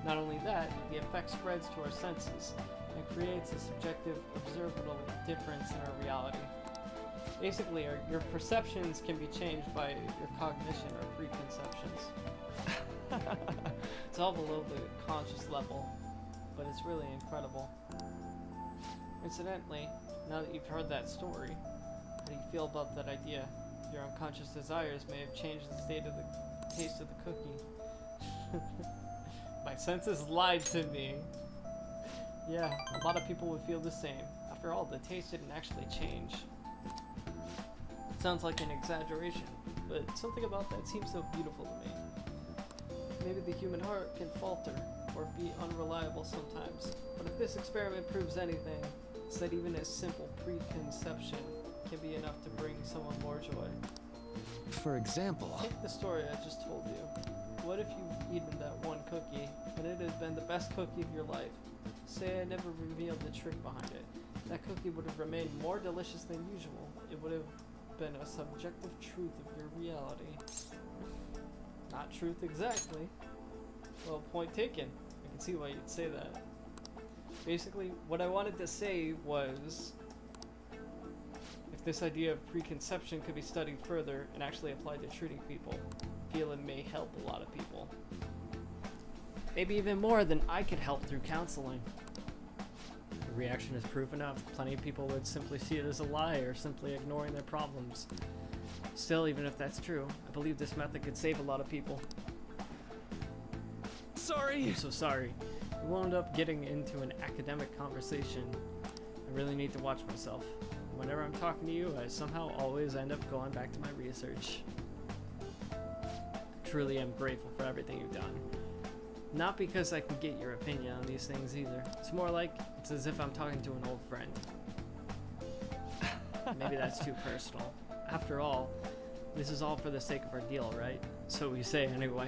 Not only that, the effect spreads to our senses and creates a subjective, observable difference in our reality. Basically, your perceptions can be changed by your cognition or preconceptions. It's all below the conscious level, but it's really incredible. Incidentally, now that you've heard that story, how do you feel about that idea? Your unconscious desires may have changed the state of the taste of the cookie. My senses lied to me. Yeah, a lot of people would feel the same. After all, the taste didn't actually change. It sounds like an exaggeration, but something about that seems so beautiful to me. Maybe the human heart can falter or be unreliable sometimes, but if this experiment proves anything, it's that even a simple preconception can be enough to bring someone more joy. For example, Take the story I just told you. What if you've eaten that one cookie, and it had been the best cookie of your life? Say I never revealed the trick behind it. That cookie would have remained more delicious than usual. It would have been a subjective truth of your reality. Not truth exactly. Well, point taken. I can see why you'd say that. Basically, what I wanted to say was, if this idea of preconception could be studied further and actually applied to treating people, I feel it may help a lot of people. Maybe even more than I could help through counseling. The reaction is proof enough. Plenty of people would simply see it as a lie or simply ignoring their problems. Still, even if that's true, I believe this method could save a lot of people. sorry. I'm so sorry. We wound up getting into an academic conversation. I really need to watch myself. Whenever I'm talking to you, I somehow always end up going back to my research. Truly am grateful for everything you've done. Not because I can get your opinion on these things either. It's more like it's as if I'm talking to an old friend. Maybe that's too personal. After all, this is all for the sake of our deal, right? So we say anyway.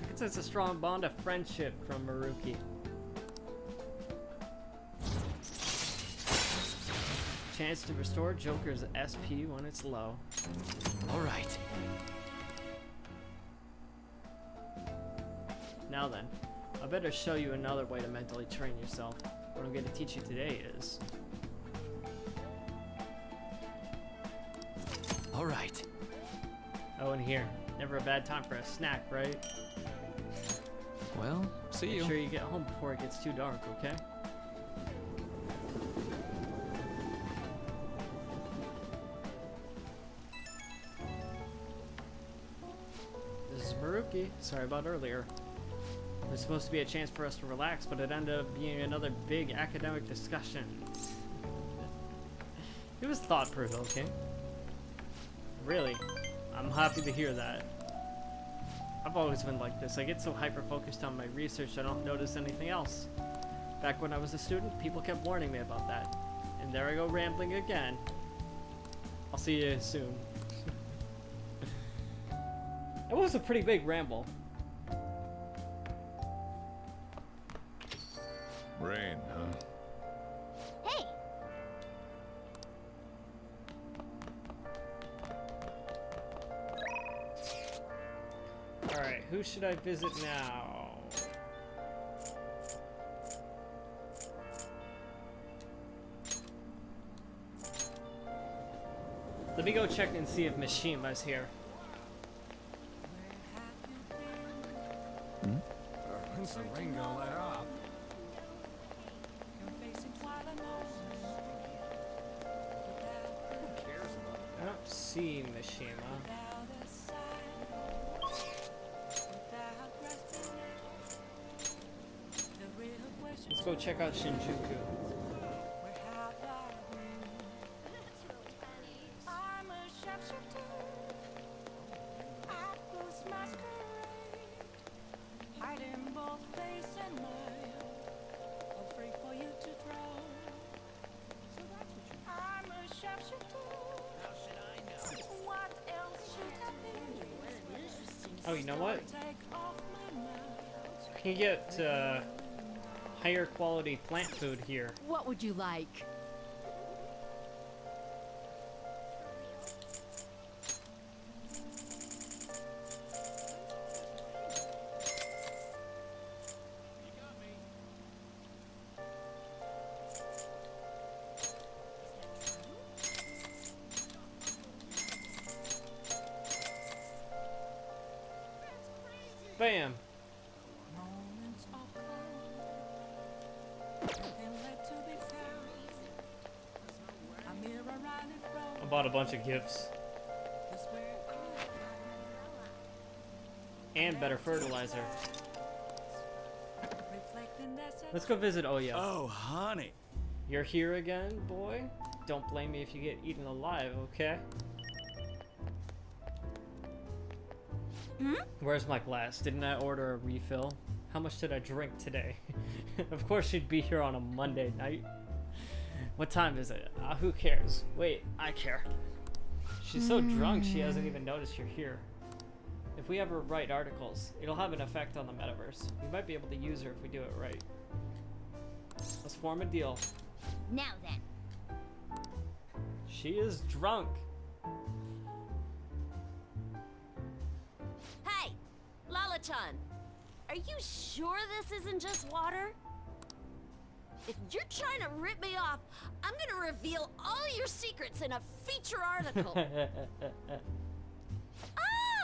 I can sense a strong bond of friendship from Maruki. Chance to restore Joker's SP when it's low. All right. Now then, I better show you another way to mentally train yourself. What I'm going to teach you today is... All right. Oh, and here. Never a bad time for a snack, right? Well, see Make you. sure you get home before it gets too dark, okay? This is Maruki. Sorry about earlier. There's supposed to be a chance for us to relax, but it ended up being another big academic discussion. It was thought-provoking. Really, I'm happy to hear that. I've always been like this. I get so hyper-focused on my research I don't notice anything else. Back when I was a student, people kept warning me about that. And there I go rambling again. I'll see you soon. It was a pretty big ramble. Rain, huh? Hey! Alright, who should I visit now? Let me go check and see if Mishima's here. When's the rain gonna let up? I don't see Mishima. Let's go check out Shinjuku. Oh, you know what? Can you get higher quality plant food here? What would you like? Bam! I bought a bunch of gifts. And better fertilizer. Let's go visit Oya. Oh, honey. You're here again, boy? Don't blame me if you get eaten alive, okay? Where's my glass? Didn't I order a refill? How much did I drink today? Of course she'd be here on a Monday night. What time is it? Who cares? Wait, I care. She's so drunk she hasn't even noticed you're here. If we ever write articles, it'll have an effect on the metaverse. We might be able to use her if we do it right. Let's form a deal. Now then. She is drunk. Hey, Lala-chan, are you sure this isn't just water? If you're trying to rip me off, I'm gonna reveal all your secrets in a feature article.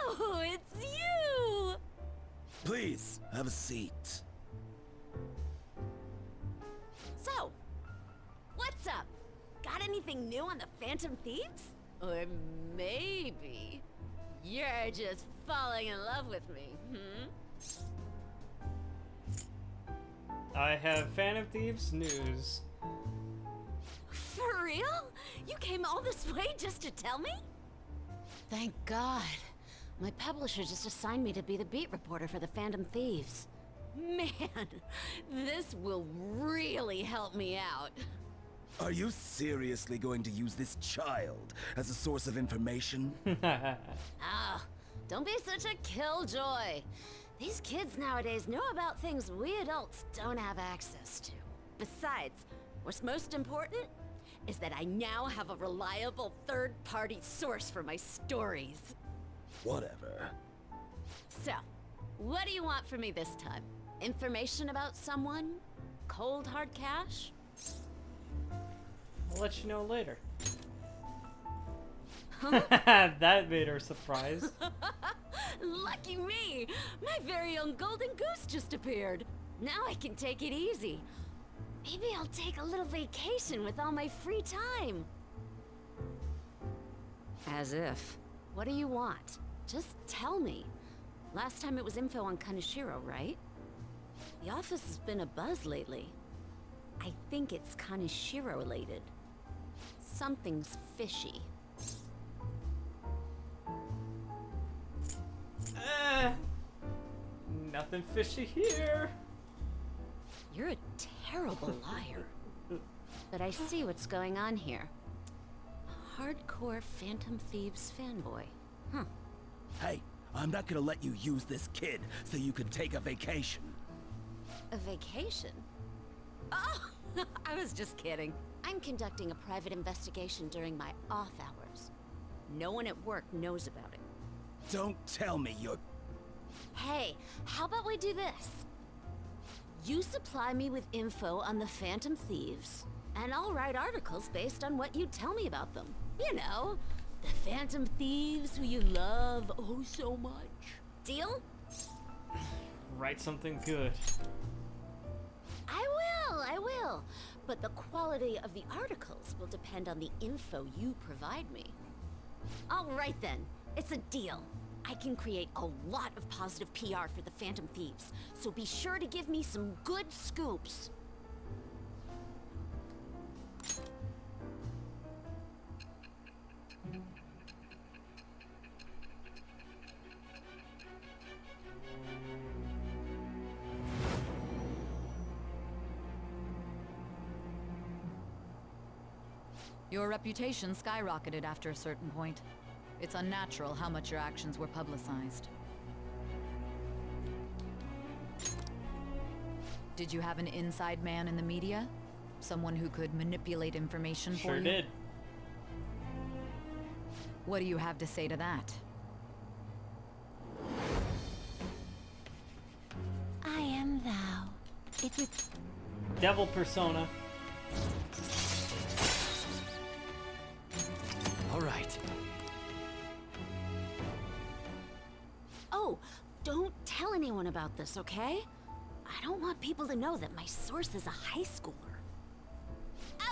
Oh, it's you! Please, have a seat. So, what's up? Got anything new on the Phantom Thieves? Or maybe you're just falling in love with me, I have Phantom Thieves news. For real? You came all this way just to tell me? Thank God. My publisher just assigned me to be the beat reporter for the Phantom Thieves. Man, this will really help me out. Are you seriously going to use this child as a source of information? Ah, don't be such a killjoy. These kids nowadays know about things we adults don't have access to. Besides, what's most important is that I now have a reliable third-party source for my stories. Whatever. So, what do you want from me this time? Information about someone? Cold hard cash? I'll let you know later. That made her surprised. Lucky me! My very own golden goose just appeared. Now I can take it easy. Maybe I'll take a little vacation with all my free time. As if. What do you want? Just tell me. Last time it was info on Kaneshiro, right? The office has been a buzz lately. I think it's Kaneshiro related. Something's fishy. nothing fishy here. You're a terrible liar. But I see what's going on here. Hardcore Phantom Thieves fanboy. Huh. Hey, I'm not gonna let you use this kid so you can take a vacation. A vacation? Oh, I was just kidding. I'm conducting a private investigation during my off hours. No one at work knows about it. Don't tell me you're... Hey, how about we do this? You supply me with info on the Phantom Thieves, and I'll write articles based on what you tell me about them. You know, the Phantom Thieves who you love oh so much. Deal? Write something good. I will. But the quality of the articles will depend on the info you provide me. All right then, it's a deal. I can create a lot of positive PR for the Phantom Thieves, so be sure to give me some good scoops. Your reputation skyrocketed after a certain point. It's unnatural how much your actions were publicized. Did you have an inside man in the media? Someone who could manipulate information for Sure you? did. What do you have to say to that? I am thou. It's a Devil persona. All right. Oh, don't tell anyone about this, okay? I don't want people to know that my source is a high schooler.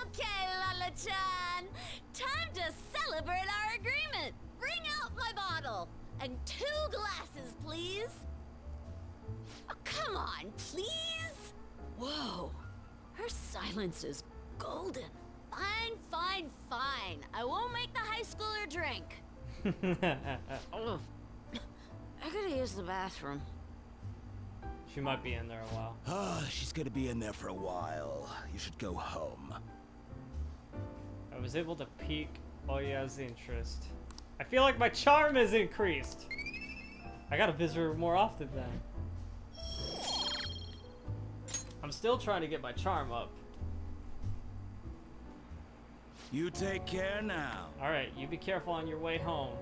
Okay, Lala-chan! Time to celebrate our agreement! Bring out my bottle! And 2 glasses, please! Oh, come on, please! Whoa! Her silence is golden. Fine, fine, fine. I won't make the high schooler drink. Oh, I gotta use the bathroom. She might be in there a while. Ah, she's gonna be in there for a while. You should go home. I was able to pique Oya's interest. I feel like my charm has increased. I gotta visit her more often then. I'm still trying to get my charm up. You take care now. Alright, you be careful on your way home.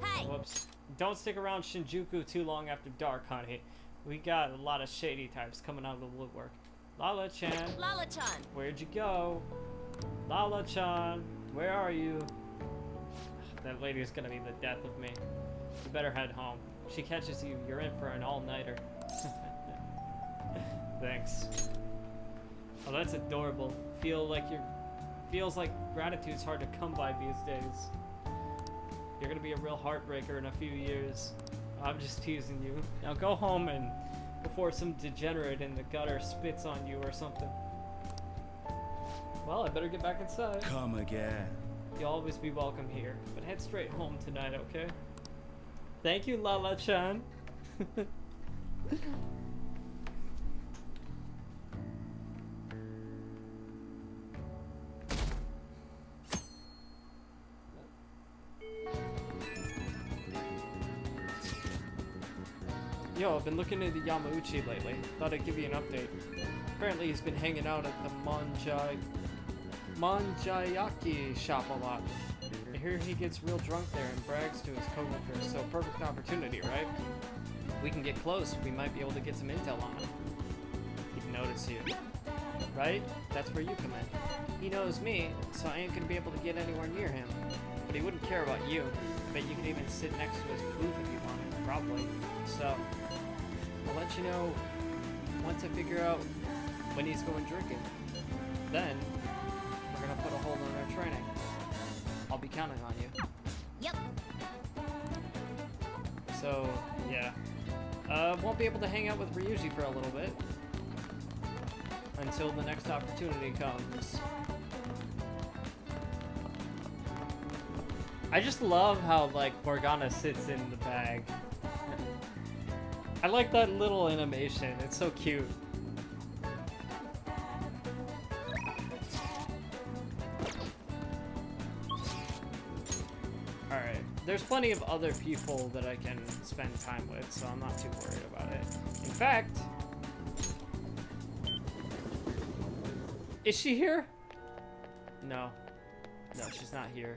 Hey! Whoops. Don't stick around Shinjuku too long after dark, honey. We got a lot of shady types coming out of the woodwork. Lala-chan. Lala-chan! Where'd you go? Lala-chan, where are you? That lady is gonna be the death of me. You better head home. If she catches you, you're in for an all-nighter. Thanks. Oh, that's adorable. Feels like gratitude's hard to come by these days. You're gonna be a real heartbreaker in a few years. I'm just teasing you. Now go home and before some degenerate in the gutter spits on you or something. Well, I better get back inside. Come again. You'll always be welcome here, but head straight home tonight, okay? Thank you, Lala-chan. Yo, I've been looking into Yamauchi lately. Thought I'd give you an update. Apparently he's been hanging out at the Manjayaki shop a lot. I hear he gets real drunk there and brags to his coworkers, so perfect opportunity, right? If we can get close, we might be able to get some intel on him. He'd notice you. Right? That's where you come in. He knows me, so I ain't gonna be able to get anywhere near him. But he wouldn't care about you. Bet you could even sit next to his booth if you wanted, probably. So, I'll let you know once I figure out when he's going drinking. Then, we're gonna put a hold on our training. I'll be counting on you. Yep. So, yeah. Won't be able to hang out with Ryuji for a little bit. Until the next opportunity comes. I just love how, like, Morgana sits in the bag. I like that little animation. It's so cute. Alright, there's plenty of other people that I can spend time with, so I'm not too worried about it. In fact... Is she here? No. No, she's not here.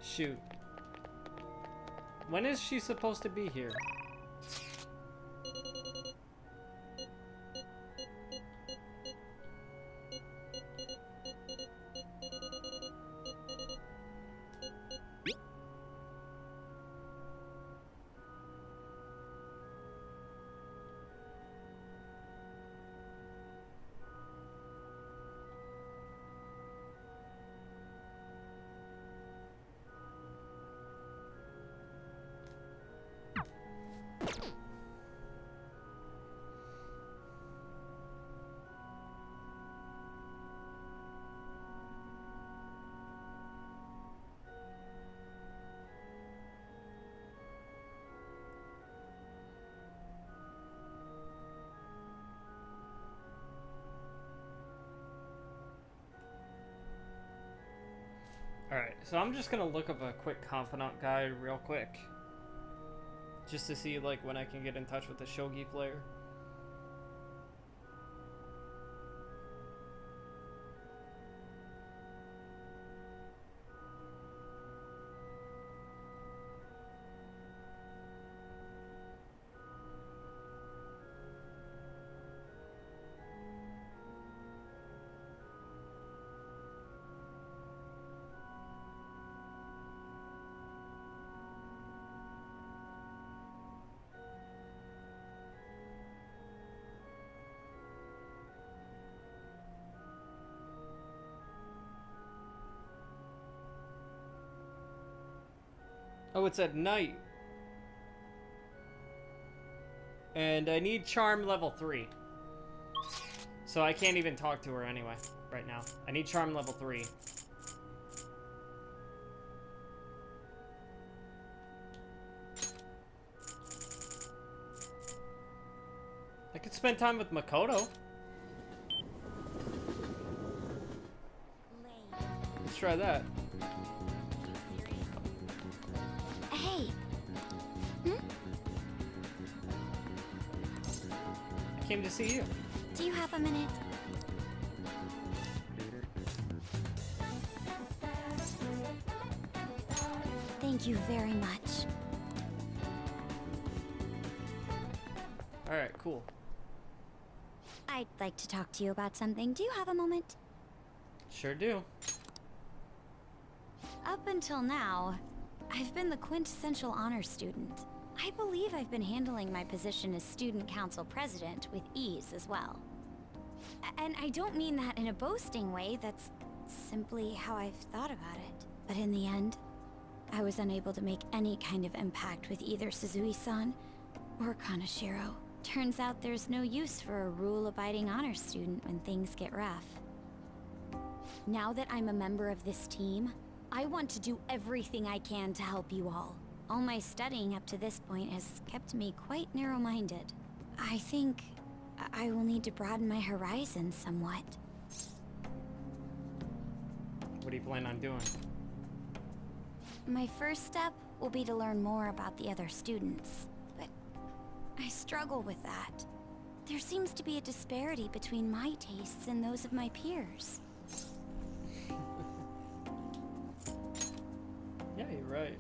Shoot. When is she supposed to be here? Alright, so I'm just gonna look up a quick confidant guide real quick. Just to see, like, when I can get in touch with the shogi player. Oh, it's at night. And I need charm level 3. So I can't even talk to her anyway, right now. I need charm level 3. I could spend time with Makoto. Let's try that. Hey. I came to see you. Do you have a minute? Thank you very much. Alright, cool. I'd like to talk to you about something. Do you have a moment? Sure do. Up until now, I've been the quintessential honor student. I believe I've been handling my position as student council president with ease as well. And I don't mean that in a boasting way, that's simply how I've thought about it. But in the end, I was unable to make any kind of impact with either Suzui-san or Kaneshiro. Turns out there's no use for a rule-abiding honor student when things get rough. Now that I'm a member of this team, I want to do everything I can to help you all. All my studying up to this point has kept me quite narrow-minded. I think I will need to broaden my horizons somewhat. What do you plan on doing? My first step will be to learn more about the other students, but I struggle with that. There seems to be a disparity between my tastes and those of my peers. Yeah, you're right.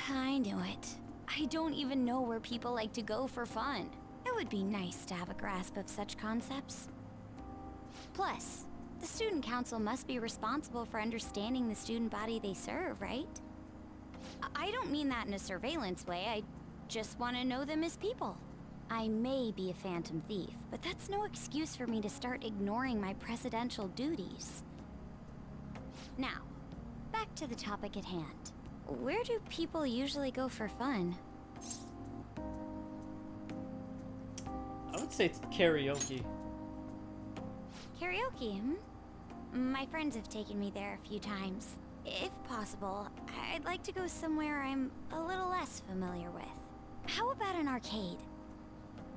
I knew it. I don't even know where people like to go for fun. It would be nice to have a grasp of such concepts. Plus, the student council must be responsible for understanding the student body they serve, right? I don't mean that in a surveillance way, I just want to know them as people. I may be a phantom thief, but that's no excuse for me to start ignoring my presidential duties. Now, back to the topic at hand. Where do people usually go for fun? I would say it's karaoke. Karaoke, My friends have taken me there a few times. If possible, I'd like to go somewhere I'm a little less familiar with. How about an arcade?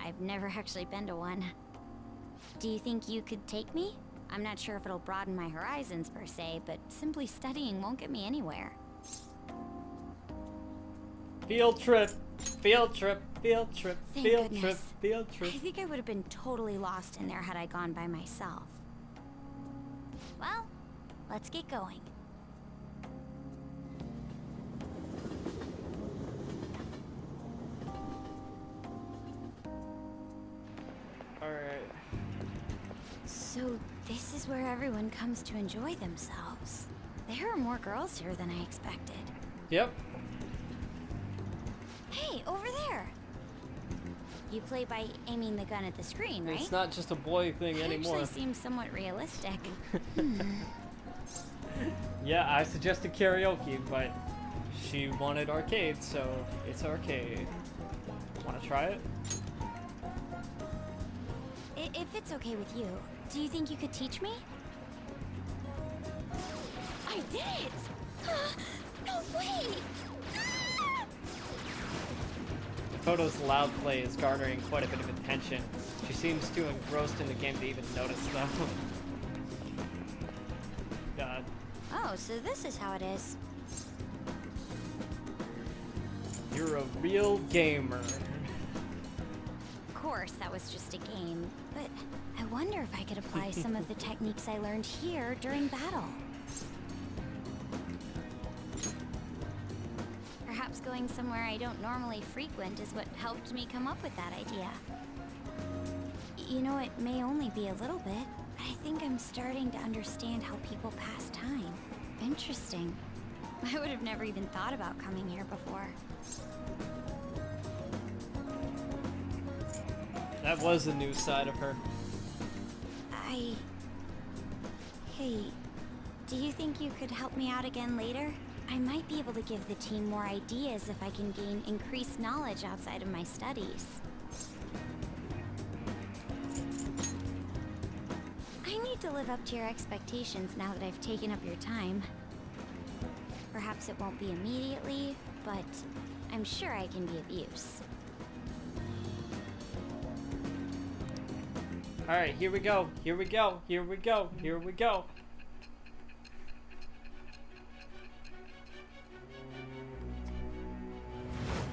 I've never actually been to one. Do you think you could take me? I'm not sure if it'll broaden my horizons per se, but simply studying won't get me anywhere. Field trip. Field trip. Field trip. Thank Field trip. goodness. Field trip. I think I would have been totally lost in there had I gone by myself. Well, let's get going. Alright. So this is where everyone comes to enjoy themselves. There are more girls here than I expected. Yep. Hey, over there! You play by aiming the gun at the screen, right? It's not just a boy thing That anymore. actually seems somewhat realistic. Yeah, I suggested karaoke, but she wanted arcade, so it's arcade. Wanna try it? If it's okay with you, do you think you could teach me? I did it! No way! Ah! Toto's loud play is garnering quite a bit of attention. She seems too engrossed in the game to even notice, though. God. Oh, so this is how it is. You're a real gamer. Of course, that was just a game, but I wonder if I could apply some of the techniques I learned here during battle. Perhaps going somewhere I don't normally frequent is what helped me come up with that idea. You know, it may only be a little bit, but I think I'm starting to understand how people pass time. Interesting. I would have never even thought about coming here before. That was a new side of her. Hey, do you think you could help me out again later? I might be able to give the team more ideas if I can gain increased knowledge outside of my studies. I need to live up to your expectations now that I've taken up your time. Perhaps it won't be immediately, but I'm sure I can be of use. Alright, here we go. Here we go. Here we go. Here we go.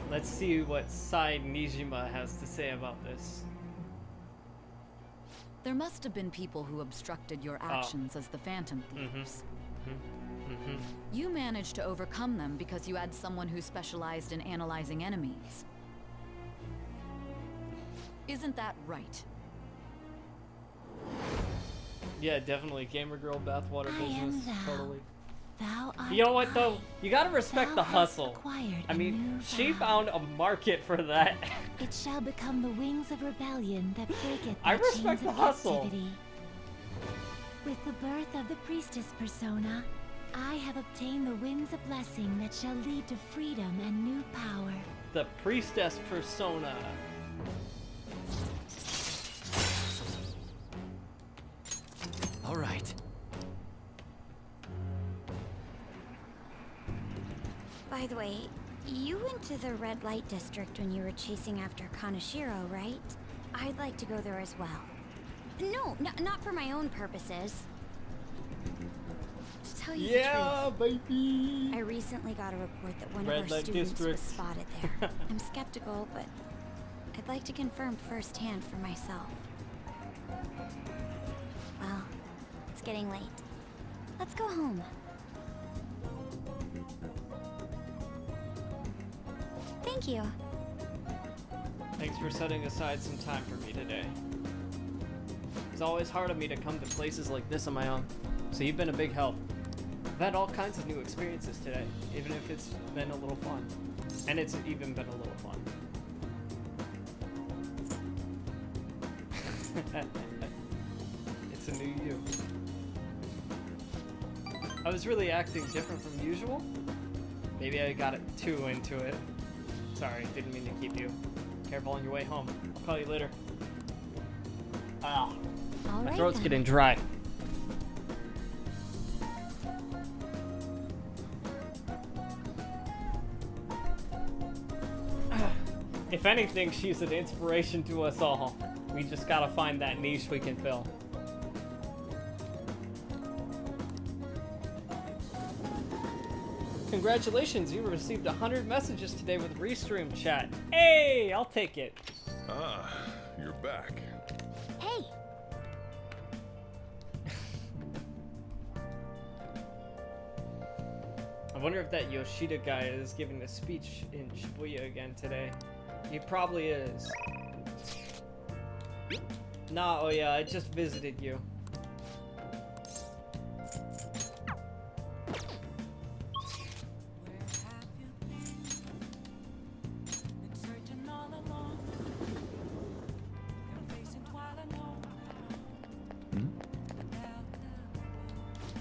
Let's see what side Nijima has to say about this. There must have been people who obstructed your actions as the Phantom Thieves. You managed to overcome them because you had someone who specialized in analyzing enemies. Isn't that right? Yeah, definitely. Gamer girl bathwater business. Totally. Thou art You know what though? You gotta respect Thou the hast hustle. acquired I a mean, new she vow. found a market for that. It shall become the wings of rebellion that breaketh I thy respect chains the of hustle. captivity. With the birth of the priestess persona, I have obtained the winds of blessing that shall lead to freedom and new power. The priestess persona. All right. By the way, you went to the red light district when you were chasing after Kaneshiro, right? I'd like to go there as well. No, not for my own purposes. To tell you the truth, Baby. I recently got a report that one Red of our light students district. was spotted there. I'm skeptical, but I'd like to confirm firsthand for myself. Well, it's getting late. Let's go home. Thank you. Thanks for setting aside some time for me today. It's always hard on me to come to places like this on my own, so you've been a big help. I've had all kinds of new experiences today, even if it's been a little fun. And it's even been a little fun. It's a new you. I was really acting different from usual. Maybe I got it too into it. Sorry, didn't mean to keep you. Careful on your way home. I'll call you later. Ah, All my right, throat's then. getting dry. If anything, she's an inspiration to us all. We just gotta find that niche we can fill. Congratulations, you received 100 messages today with Restream chat. Hey, I'll take it. Ah, you're back. Hey, I wonder if that Yoshida guy is giving a speech in Shibuya again today. He probably is. Nah, oh yeah, I just visited you.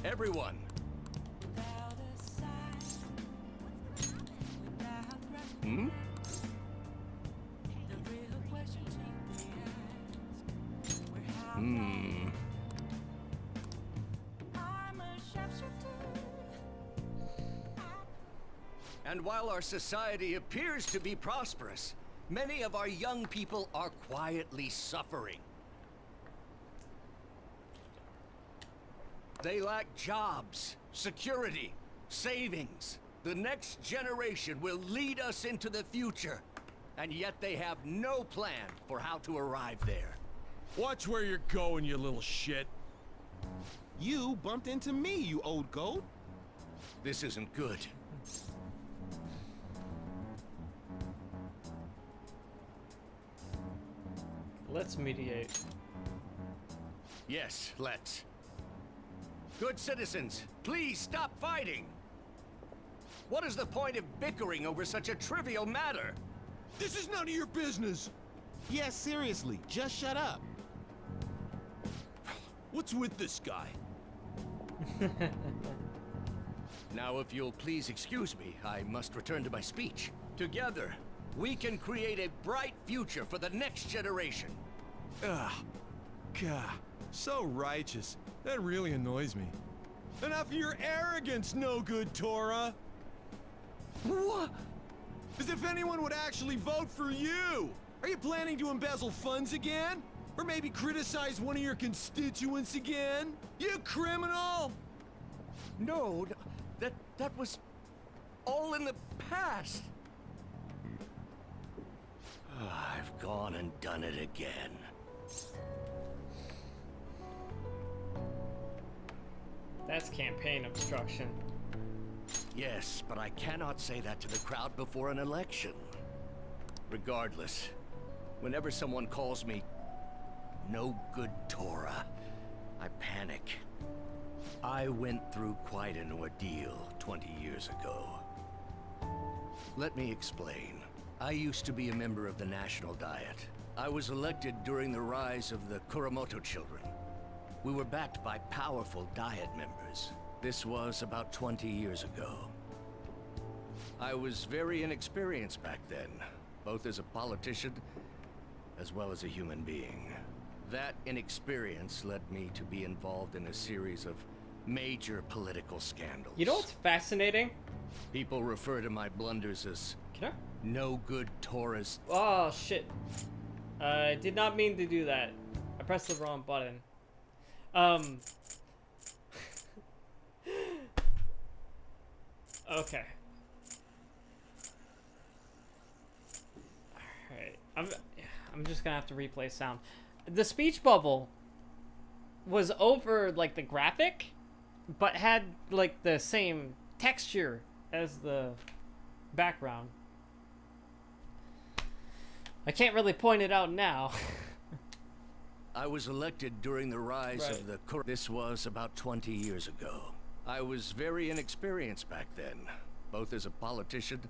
Everyone, And while our society appears to be prosperous, many of our young people are quietly suffering. They lack jobs, security, savings. The next generation will lead us into the future, and yet they have no plan for how to arrive there. Watch where you're going, you little shit. You bumped into me, you old goat. This isn't good. Let's mediate. Yes, let's. Good citizens, please stop fighting! What is the point of bickering over such a trivial matter? This is none of your business. Yeah, seriously, just shut up. What's with this guy? Now, if you'll please excuse me, I must return to my speech. Together, we can create a bright future for the next generation. Ugh. God, so righteous. That really annoys me. Enough of your arrogance, no good Torah! What? As if anyone would actually vote for you! Are you planning to embezzle funds again? Or maybe criticize one of your constituents again? You criminal! No, that was all in the past. I've gone and done it again. That's campaign obstruction. Yes, but I cannot say that to the crowd before an election. Regardless, whenever someone calls me no good Torah, I panic. I went through quite an ordeal 20 years ago. Let me explain. I used to be a member of the National Diet. I was elected during the rise of the Kuramoto children. We were backed by powerful Diet members. This was about 20 years ago. I was very inexperienced back then, both as a politician as well as a human being. That inexperience led me to be involved in a series of major political scandals. You know what's fascinating? People refer to my blunders as Can I? no good Torahs. Oh shit. I did not mean to do that. I pressed the wrong button. Okay. Alright. I'm just gonna have to replay sound. The speech bubble was over like the graphic, but had like the same texture as the background. I can't really point it out now. I was elected during the rise of the This was about 20 years ago. I was very inexperienced back then, both as a politician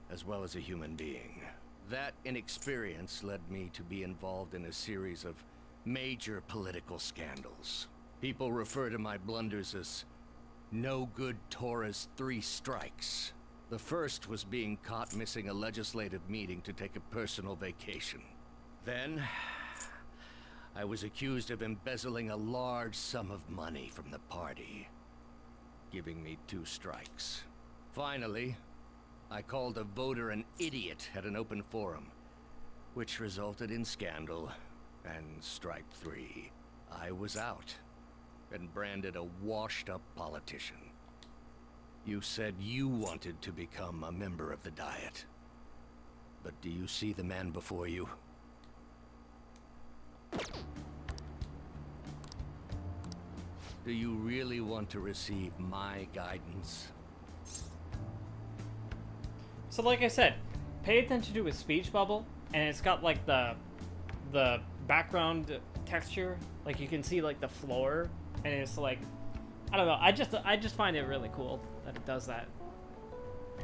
as well as a human being. That inexperience led me to be involved in a series of major political scandals. People refer to my blunders as no good Torah's 3 strikes. The first was being caught missing a legislative meeting to take a personal vacation. Then, I was accused of embezzling a large sum of money from the party, giving me 2 strikes. Finally, I called a voter an idiot at an open forum, which resulted in scandal and strike 3. I was out and branded a washed-up politician. You said you wanted to become a member of the Diet. But do you see the man before you? Do you really want to receive my guidance? So like I said, pay attention to his speech bubble, and it's got like the background texture, like you can see like the floor, and it's like, I don't know, I just find it really cool that it does that.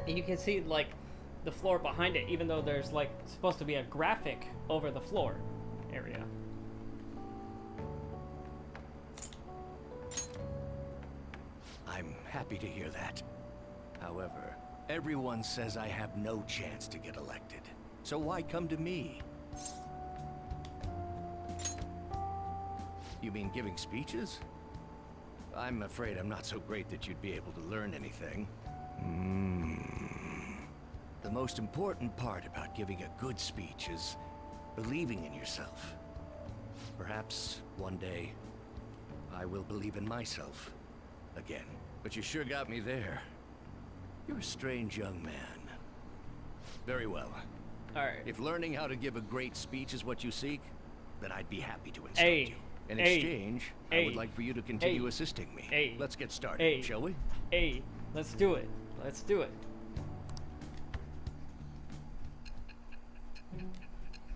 And you can see like the floor behind it, even though there's like supposed to be a graphic over the floor area. I'm happy to hear that. However, everyone says I have no chance to get elected. So why come to me? You mean giving speeches? I'm afraid I'm not so great that you'd be able to learn anything. The most important part about giving a good speech is believing in yourself. Perhaps one day I will believe in myself again. But you sure got me there. You're a strange young man. Very well. Alright. If learning how to give a great speech is what you seek, then I'd be happy to instruct you. In exchange, I would like for you to continue assisting me. Let's get started, shall we? Let's do it. Let's do it.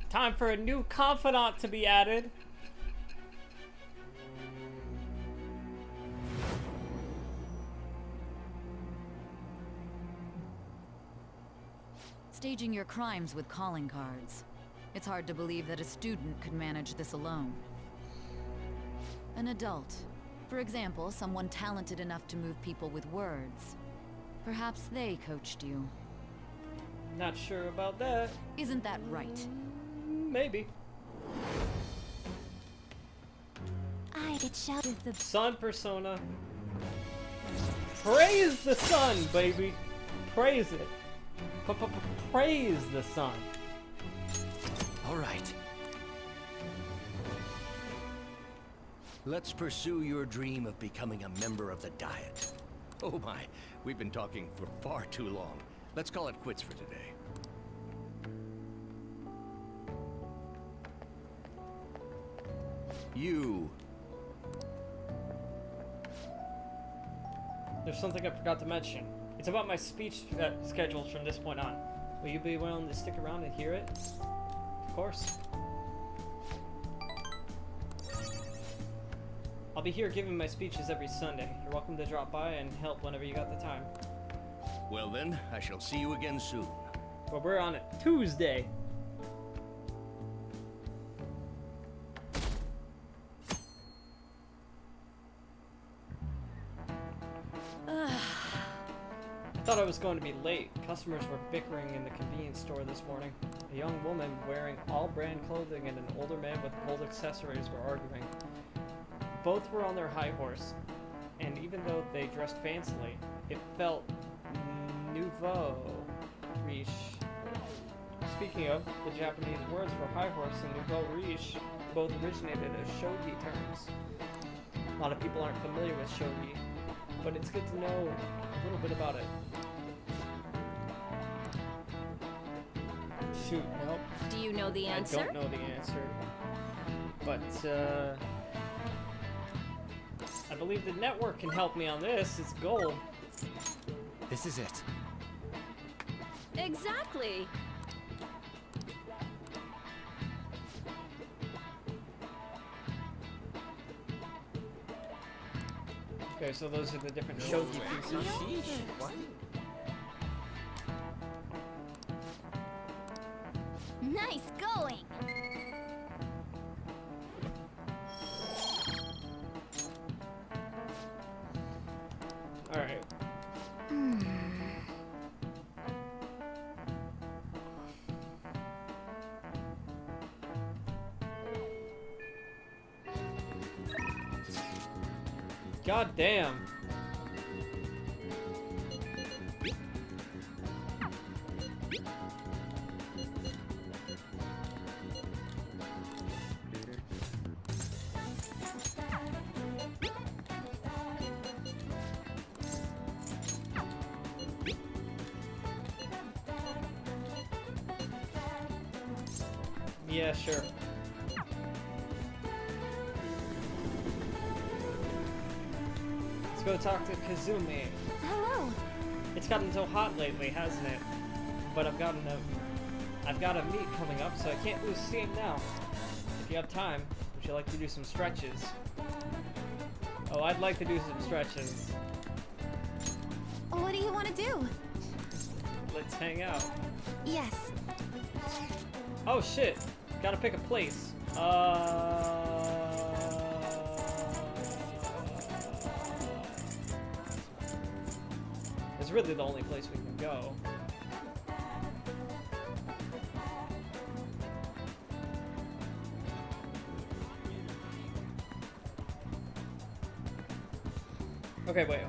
Time for a new confidant to be added. Staging your crimes with calling cards. It's hard to believe that a student could manage this alone. An adult. For example, someone talented enough to move people with words. Perhaps they coached you. Not sure about that. Isn't that right? Maybe. I get shot with the Sun persona. Praise the sun, baby. Praise it. Praise the sun. All right. Let's pursue your dream of becoming a member of the Diet. Oh my, we've been talking for far too long. Let's call it quits for today. You. There's something I forgot to mention. It's about my speech schedules from this point on. Will you be willing to stick around and hear it? Of course. I'll be here giving my speeches every Sunday. You're welcome to drop by and help whenever you got the time. Well then, I shall see you again soon. But we're on a Tuesday. I thought I was going to be late. Customers were bickering in the convenience store this morning. A young woman wearing all brand clothing and an older man with gold accessories were arguing. Both were on their high horse, and even though they dressed fancily, it felt nouveau riche. Speaking of, the Japanese words for high horse and nouveau riche both originated as shogi terms. A lot of people aren't familiar with shogi, but it's good to know a little bit about it. Shoot, nope. Do you know the answer? I don't know the answer. But, I believe the network can help me on this. It's gold. This is it. Exactly. Okay, so those are the different shogi pieces. nice going. All right. God damn. Yeah, sure. Let's go talk to Kazumi. Hello. It's gotten so hot lately, hasn't it? But I've got a meet coming up, so I can't lose steam now. If you have time, would you like to do some stretches? Oh, I'd like to do some stretches. What do you want to do? Let's hang out. Yes. Oh shit! Gotta pick a place. It's really the only place we can go. Okay, wait.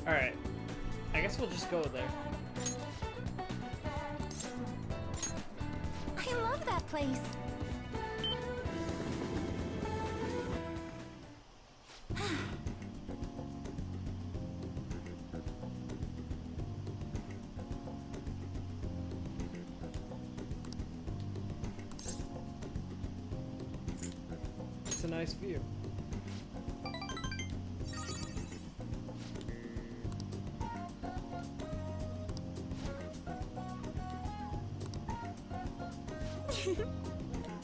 Alright. I guess we'll just go there. I love that place. It's a nice view.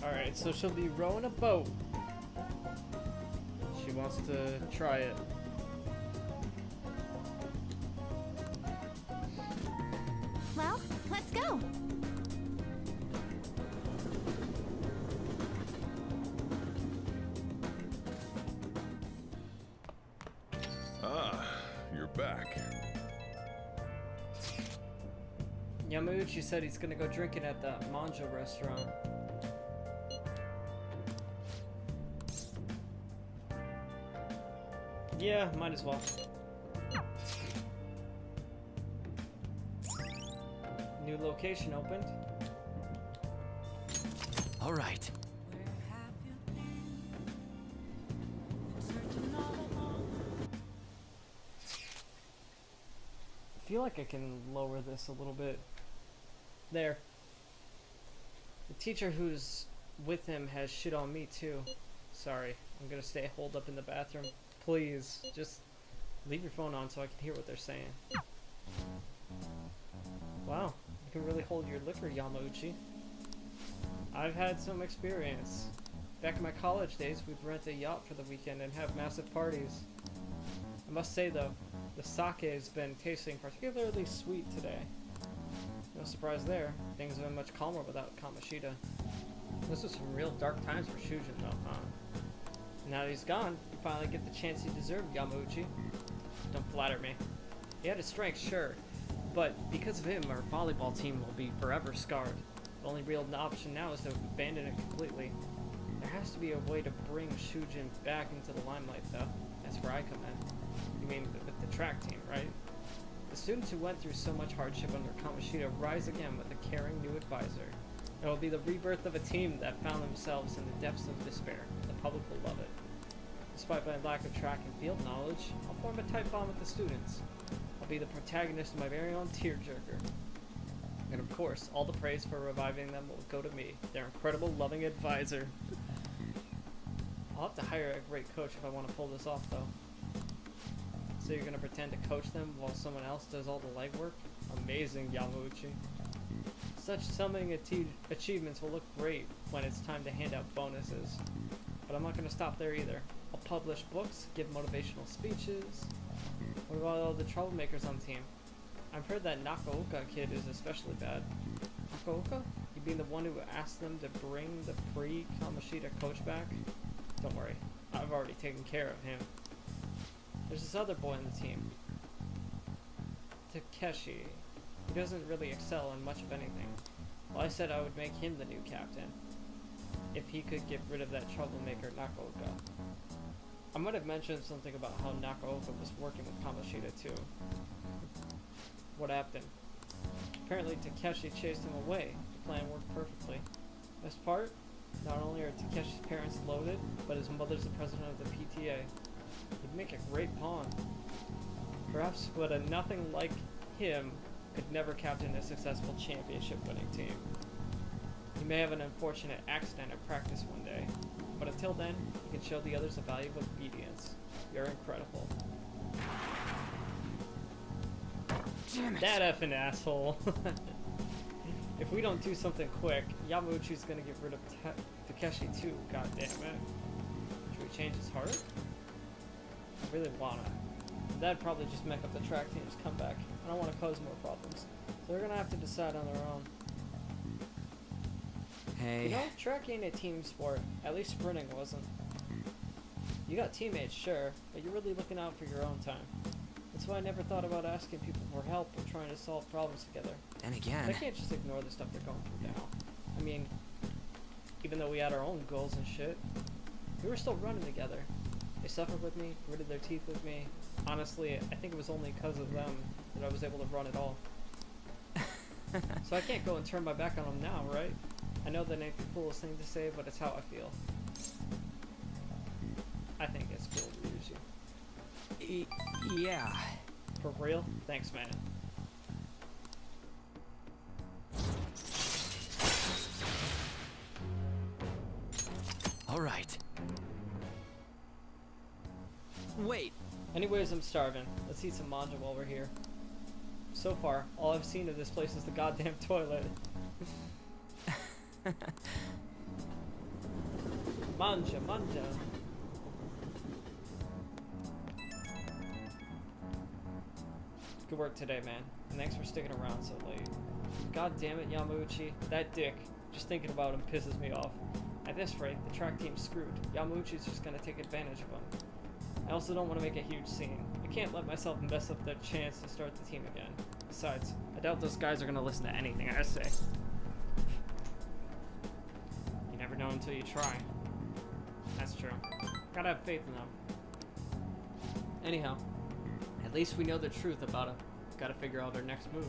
Alright, so she'll be rowing a boat. She wants to try it. Well, let's go. Ah, you're back. Yamauchi said he's gonna go drinking at that Manjo restaurant. Yeah, might as well. New location opened. All right. I feel like I can lower this a little bit. There. The teacher who's with him has shit on me too. Sorry, I'm gonna stay holed up in the bathroom. Please, just leave your phone on so I can hear what they're saying. Wow, you can really hold your liquor, Yamauchi. I've had some experience. Back in my college days, we'd rent a yacht for the weekend and have massive parties. I must say though, the sake has been tasting particularly sweet today. No surprise there, things have been much calmer without Kamoshida. This was some real dark times for Shujin though, huh? Now that he's gone, you finally get the chance you deserve, Yamauchi. Don't flatter me. He had his strengths, sure, but because of him, our volleyball team will be forever scarred. The only real option now is to abandon it completely. There has to be a way to bring Shujin back into the limelight, though. That's where I come in. You mean with the track team, right? The students who went through so much hardship under Kamoshida rise again with a caring new advisor. It will be the rebirth of a team that found themselves in the depths of despair. The public will love it. Despite my lack of track and field knowledge, I'll form a tight bond with the students. I'll be the protagonist of my very own tearjerker. And of course, all the praise for reviving them will go to me, their incredible, loving advisor. I'll have to hire a great coach if I want to pull this off, though. So you're gonna pretend to coach them while someone else does all the legwork? Amazing, Yamauchi. Such summoning achievements will look great when it's time to hand out bonuses. But I'm not gonna stop there either. I'll publish books, give motivational speeches. What about all the troublemakers on the team? I've heard that Nakaoka kid is especially bad. Nakaoka? He You being the one who asked them to bring the pre-Kamoshida coach back? Don't worry, I've already taken care of him. There's this other boy on the team, Takeshi. He doesn't really excel in much of anything. Well, I said I would make him the new captain, if he could get rid of that troublemaker Nakaoka. I might have mentioned something about how Nakaoka was working with Kamoshida too. What happened? Apparently Takeshi chased him away. The plan worked perfectly. Best part? Not only are Takeshi's parents loaded, but his mother's the president of the PTA. He'd make a great pawn. Perhaps, but a nothing like him could never captain a successful championship-winning team. He may have an unfortunate accident at practice one day, but until then, he can show the others the value of obedience. You're incredible. Damn it. That effing asshole. If we don't do something quick, Yamauchi's gonna get rid of Takeshi too, god damn it. Should we change his heart? I really wanna. That'd probably just make up the track team's comeback. I don't want to cause more problems. So they're gonna have to decide on their own. Hey. You know, track ain't a team sport. At least sprinting wasn't. You got teammates, sure, but you're really looking out for your own time. That's why I never thought about asking people for help or trying to solve problems together. And again. I can't just ignore the stuff they're going through now. I mean, even though we had our own goals and shit, we were still running together. They suffered with me, gritted their teeth with me. Honestly, I think it was only because of them that I was able to run at all. So I can't go and turn my back on them now, right? I know that ain't the coolest thing to say, but it's how I feel. I think it's cool to use you. Yeah. For real? Thanks, man. All right. Wait. Anyways, I'm starving. Let's eat some manja while we're here. So far, all I've seen of this place is the goddamn toilet. Manja, manja. Good work today, man. And thanks for sticking around so late. God damn it, Yamauchi. That dick. Just thinking about him pisses me off. At this rate, the track team's screwed. Yamauchi's just gonna take advantage of him. I also don't want to make a huge scene. I can't let myself mess up their chance to start the team again. Besides, I doubt those guys are gonna listen to anything I say. You never know until you try. That's true. Gotta have faith in them. Anyhow, at least we know the truth about him. Gotta figure out our next move.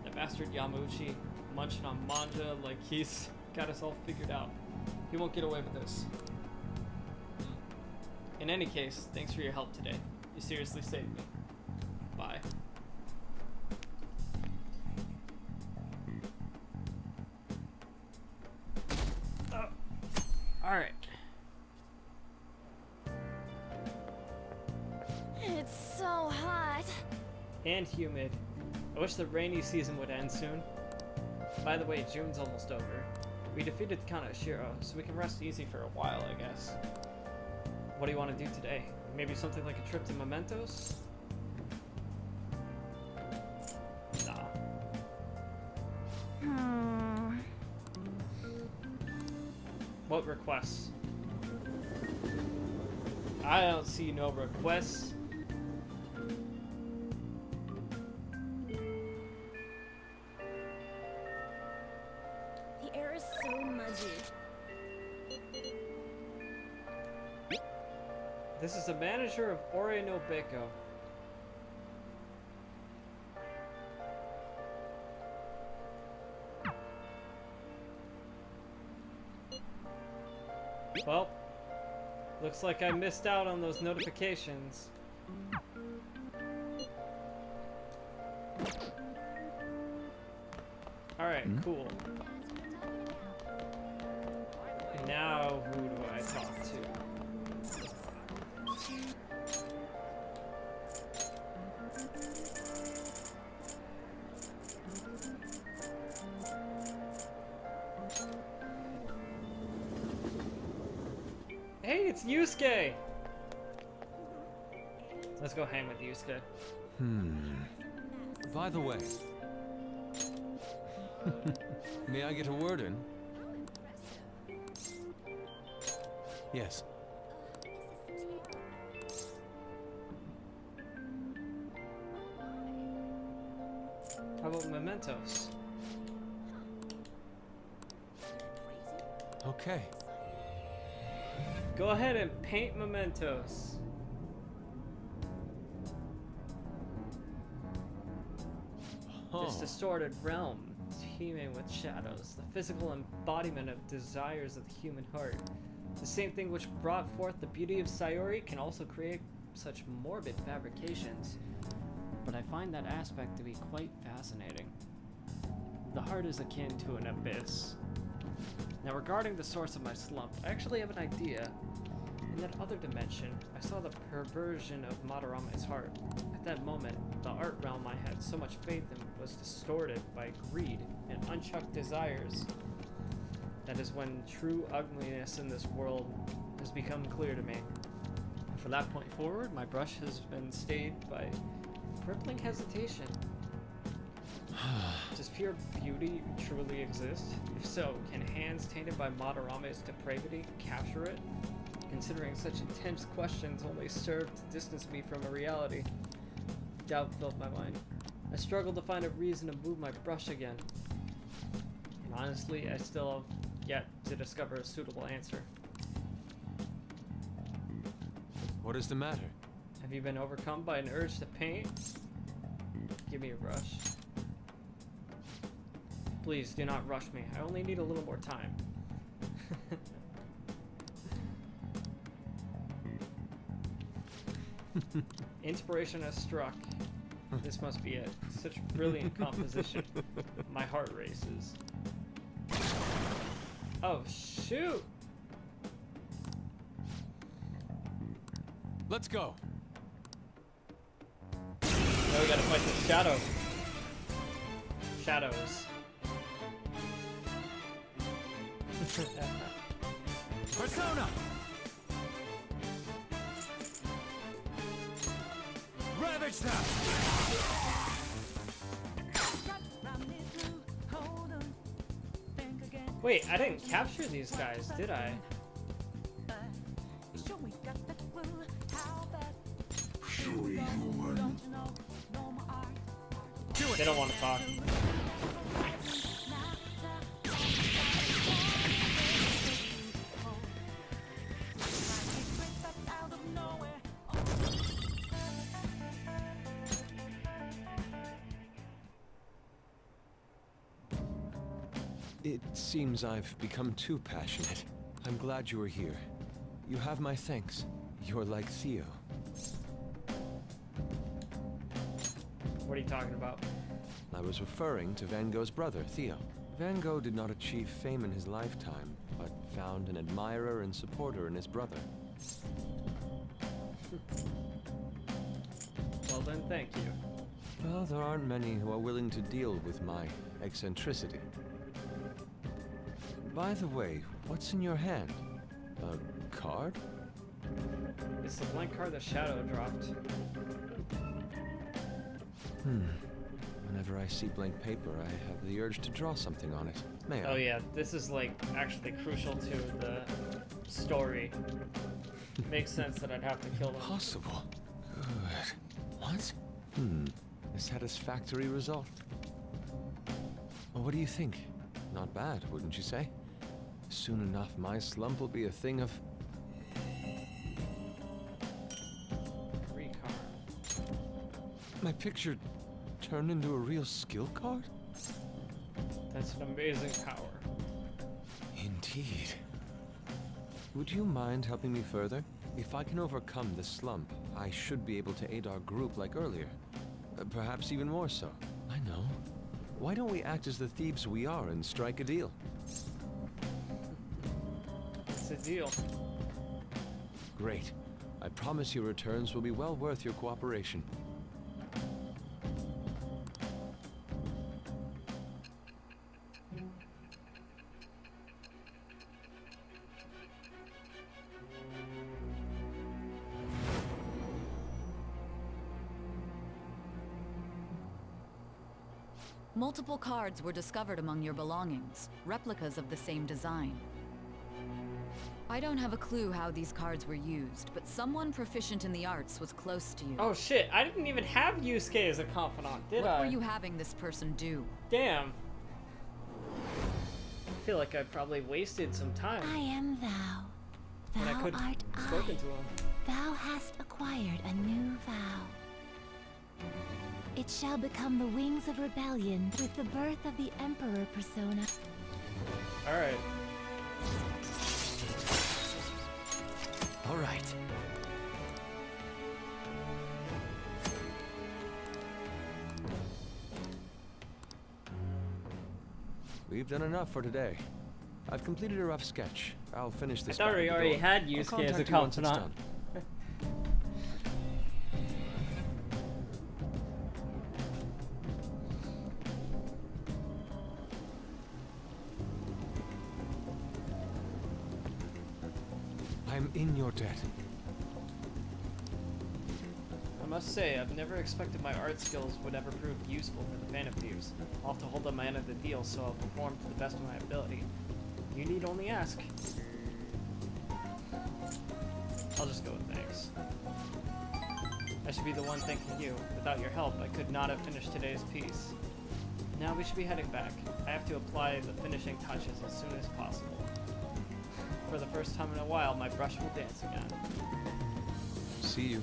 That bastard Yamauchi munching on manja like he's got us all figured out. He won't get away with this. In any case, thanks for your help today. You seriously saved me. Bye. Alright. It's so hot. And humid. I wish the rainy season would end soon. By the way, June's almost over. We defeated Kaneshiro, so we can rest easy for a while, I guess. What do you want to do today? Maybe something like a trip to Mementos? Nah. What requests? I don't see no requests. The air is so muggy. This is the manager of Ore no Beko. Well, looks like I missed out on those notifications. Alright, cool. Now, who do I talk to? Hey, it's Yusuke! Let's go hang with Yusuke. By the way, May I get a word in? Yes. How about mementos? Okay. Go ahead and paint mementos. This distorted realm, teeming with shadows, the physical embodiment of desires of the human heart. The same thing which brought forth the beauty of Sayori can also create such morbid fabrications. But I find that aspect to be quite fascinating. The heart is akin to an abyss. Now regarding the source of my slump, I actually have an idea. In that other dimension, I saw the perversion of Madarame's heart. At that moment, the art realm I had so much faith in was distorted by greed and unchecked desires. That is when true ugliness in this world has become clear to me. And from that point forward, my brush has been stayed by crippling hesitation. Does pure beauty truly exist? If so, can hands tainted by Madarame's depravity capture it? Considering such intense questions only serve to distance me from a reality. Doubt filled my mind. I struggled to find a reason to move my brush again. And honestly, I still have yet to discover a suitable answer. What is the matter? Have you been overcome by an urge to paint? Give me your brush. Please do not rush me. I only need a little more time. Inspiration has struck. This must be it. Such brilliant composition. My heart races. Oh, shoot! Let's go. Now we gotta fight the shadow. Shadows. Persona! Ravage them! Wait, I didn't capture these guys, did I? They don't want to talk. It seems I've become too passionate. I'm glad you were here. You have my thanks. You're like Theo. What are you talking about? I was referring to Van Gogh's brother, Theo. Van Gogh did not achieve fame in his lifetime, but found an admirer and supporter in his brother. Well then, thank you. Well, there aren't many who are willing to deal with my eccentricity. By the way, what's in your hand? A card? It's the blank card the shadow dropped. Whenever I see blank paper, I have the urge to draw something on it. May I? Oh yeah, this is like actually crucial to the story. Makes sense that I'd have to kill them. Impossible. Good. What? A satisfactory result. Well, what do you think? Not bad, wouldn't you say? Soon enough, my slump will be a thing of... Recon. My picture turned into a real skill card? That's an amazing power. Indeed. Would you mind helping me further? If I can overcome the slump, I should be able to aid our group like earlier. Perhaps even more so. I know. Why don't we act as the thieves we are and strike a deal? It's a deal. Great. I promise your returns will be well worth your cooperation. Multiple cards were discovered among your belongings, replicas of the same design. I don't have a clue how these cards were used, but someone proficient in the arts was close to you. Oh shit, I didn't even have Yusuke as a confidant, did I? What were you having this person do? Damn. I feel like I probably wasted some time I am thou. when I Thou could art have spoken I. to him. Thou hast acquired a new vow. It shall become the wings of rebellion with the birth of the Emperor persona. Alright. All right. We've done enough for today. I've completed a rough sketch. I'll finish I this. thought back we at the already door. had I'll Yusuke as a contact you once it's confidant. done. I'm in your debt. I must say, I've never expected my art skills would ever prove useful for the Phantom Thieves. I'll have to hold up my end of the deal, so I'll perform to the best of my ability. You need only ask. I'll just go with thanks. I should be the one thanking you. Without your help, I could not have finished today's piece. Now we should be heading back. I have to apply the finishing touches as soon as possible. For the first time in a while, my brush will dance again. See you.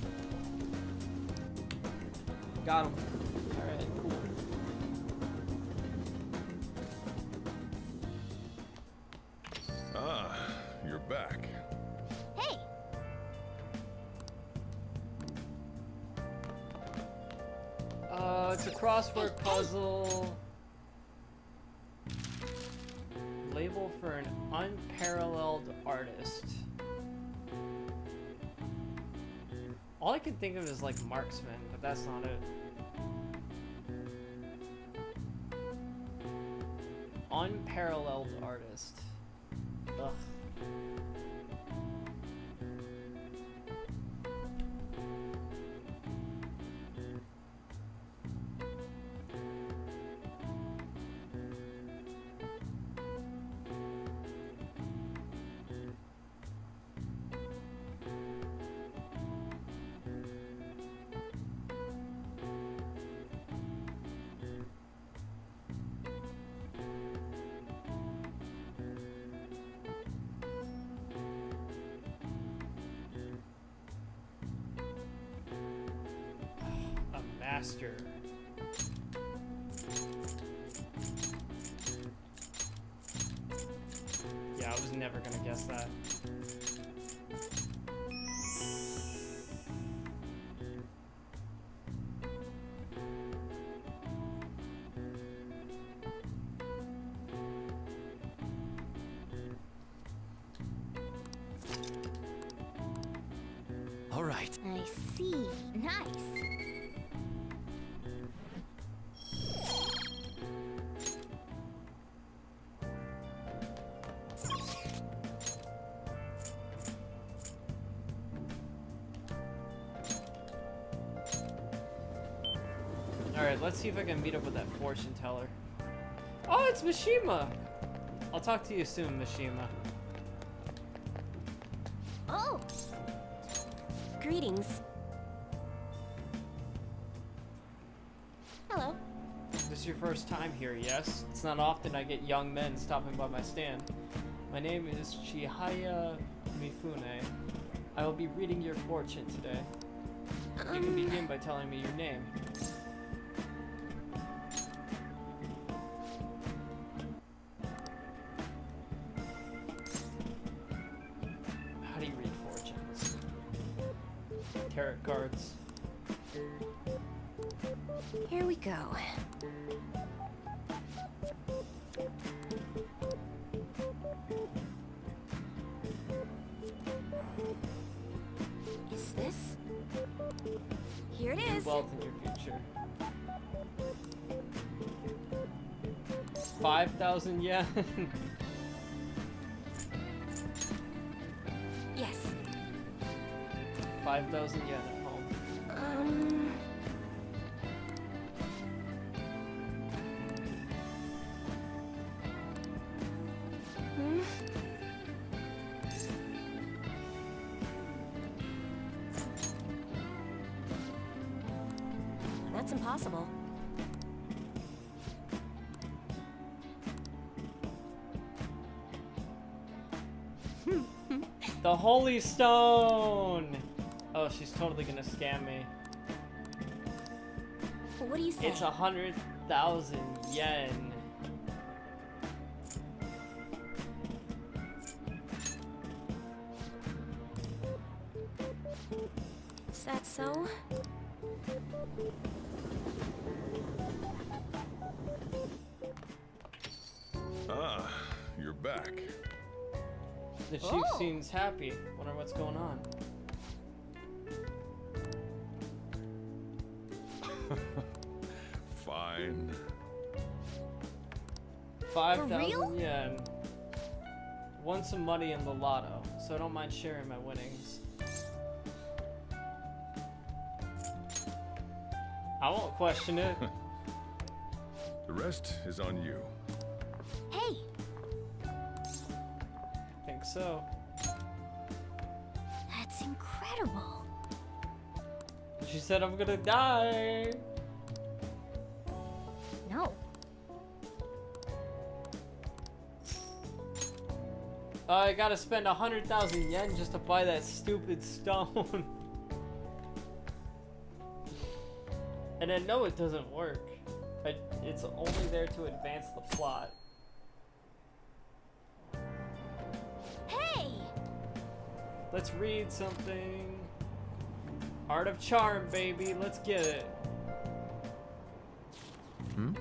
Got him. Alright, cool. Ah, you're back. Hey! It's a crossword puzzle. Label for an unparalleled artist. All I can think of is like marksman, but that's not it. Unparalleled artist. Ugh. Master. Yeah, I was never gonna guess that. All right. I see. Nice. Alright, let's see if I can meet up with that fortune teller. Oh, it's Mishima! I'll talk to you soon, Mishima. Oh! Greetings. Hello. This is your first time here, yes? It's not often I get young men stopping by my stand. My name is Chihaya Mifune. I will be reading your fortune today. You can begin by telling me your name. How do you read fortunes? Tarot cards. Here we go. Is this? Here it is. Wealth in your future. 5,000 yen. Yes. 5,000 yen at home. That's impossible. The Holy Stone! Oh, she's totally gonna scam me. What do you say? It's 100,000 yen. Is that so? Ah, you're back. The chief seems happy. Wonder what's going on. Fine. 5,000 yen. Won some money in the lotto, so I don't mind sharing my winnings. I won't question it. The rest is on you. Hey, Think so. that's incredible. She said I'm gonna die. No. I gotta spend 100,000 yen just to buy that stupid stone. And I know it doesn't work. It's only there to advance the plot. Hey! Let's read something. Art of Charm, baby. Let's get it. Hmm?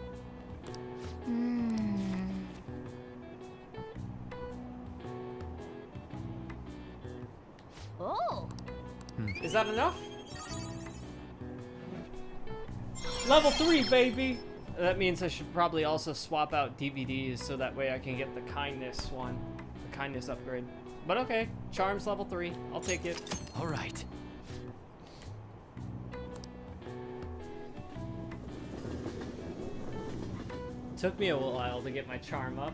Oh! Is that enough? Level 3, baby! That means I should probably also swap out DVDs so that way I can get the kindness one. The kindness upgrade. But okay, Charm's level 3. I'll take it. All right. Took me a while to get my charm up.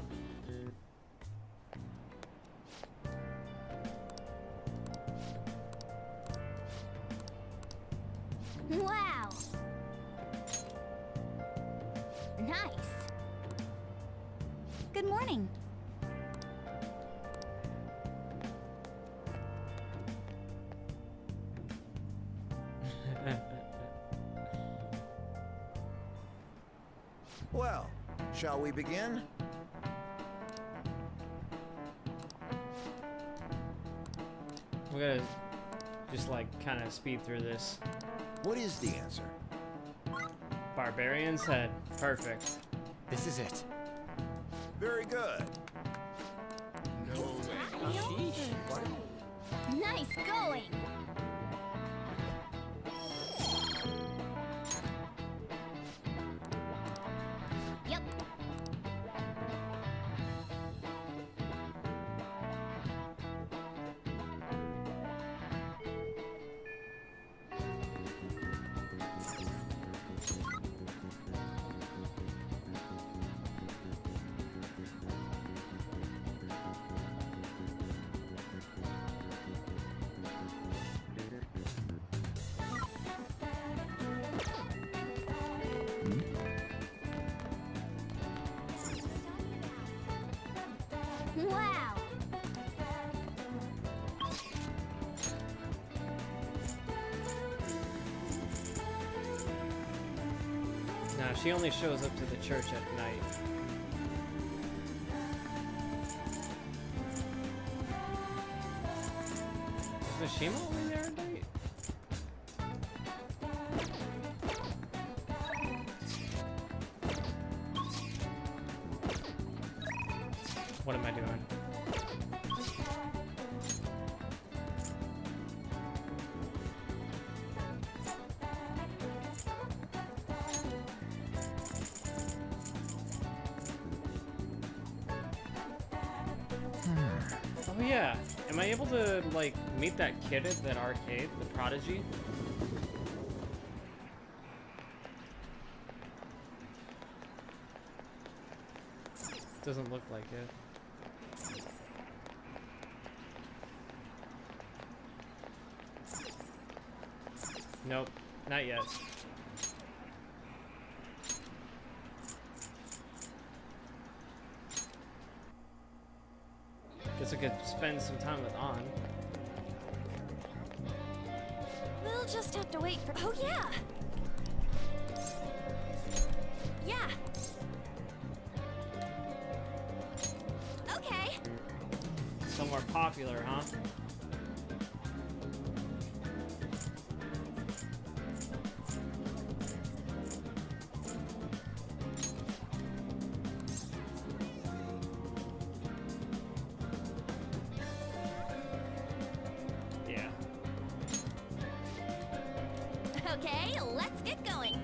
Wow! Nice. Good morning. Well, shall we begin? We're gonna just like kind of speed through this. What is the answer? Barbarian's head. Perfect. This is it. Very good. Nice going! Yep. Wow! Nah, she only shows up to the church at night. Is Mishima only there at night? What am I doing? Oh yeah, am I able to like meet that kid at that arcade, the Prodigy? Doesn't look like it. Nope, not yet. Guess I could spend some time with An. We'll just have to wait for. Oh, yeah! Yeah! Okay! Somewhere popular, huh? Yeah. Okay, let's get going.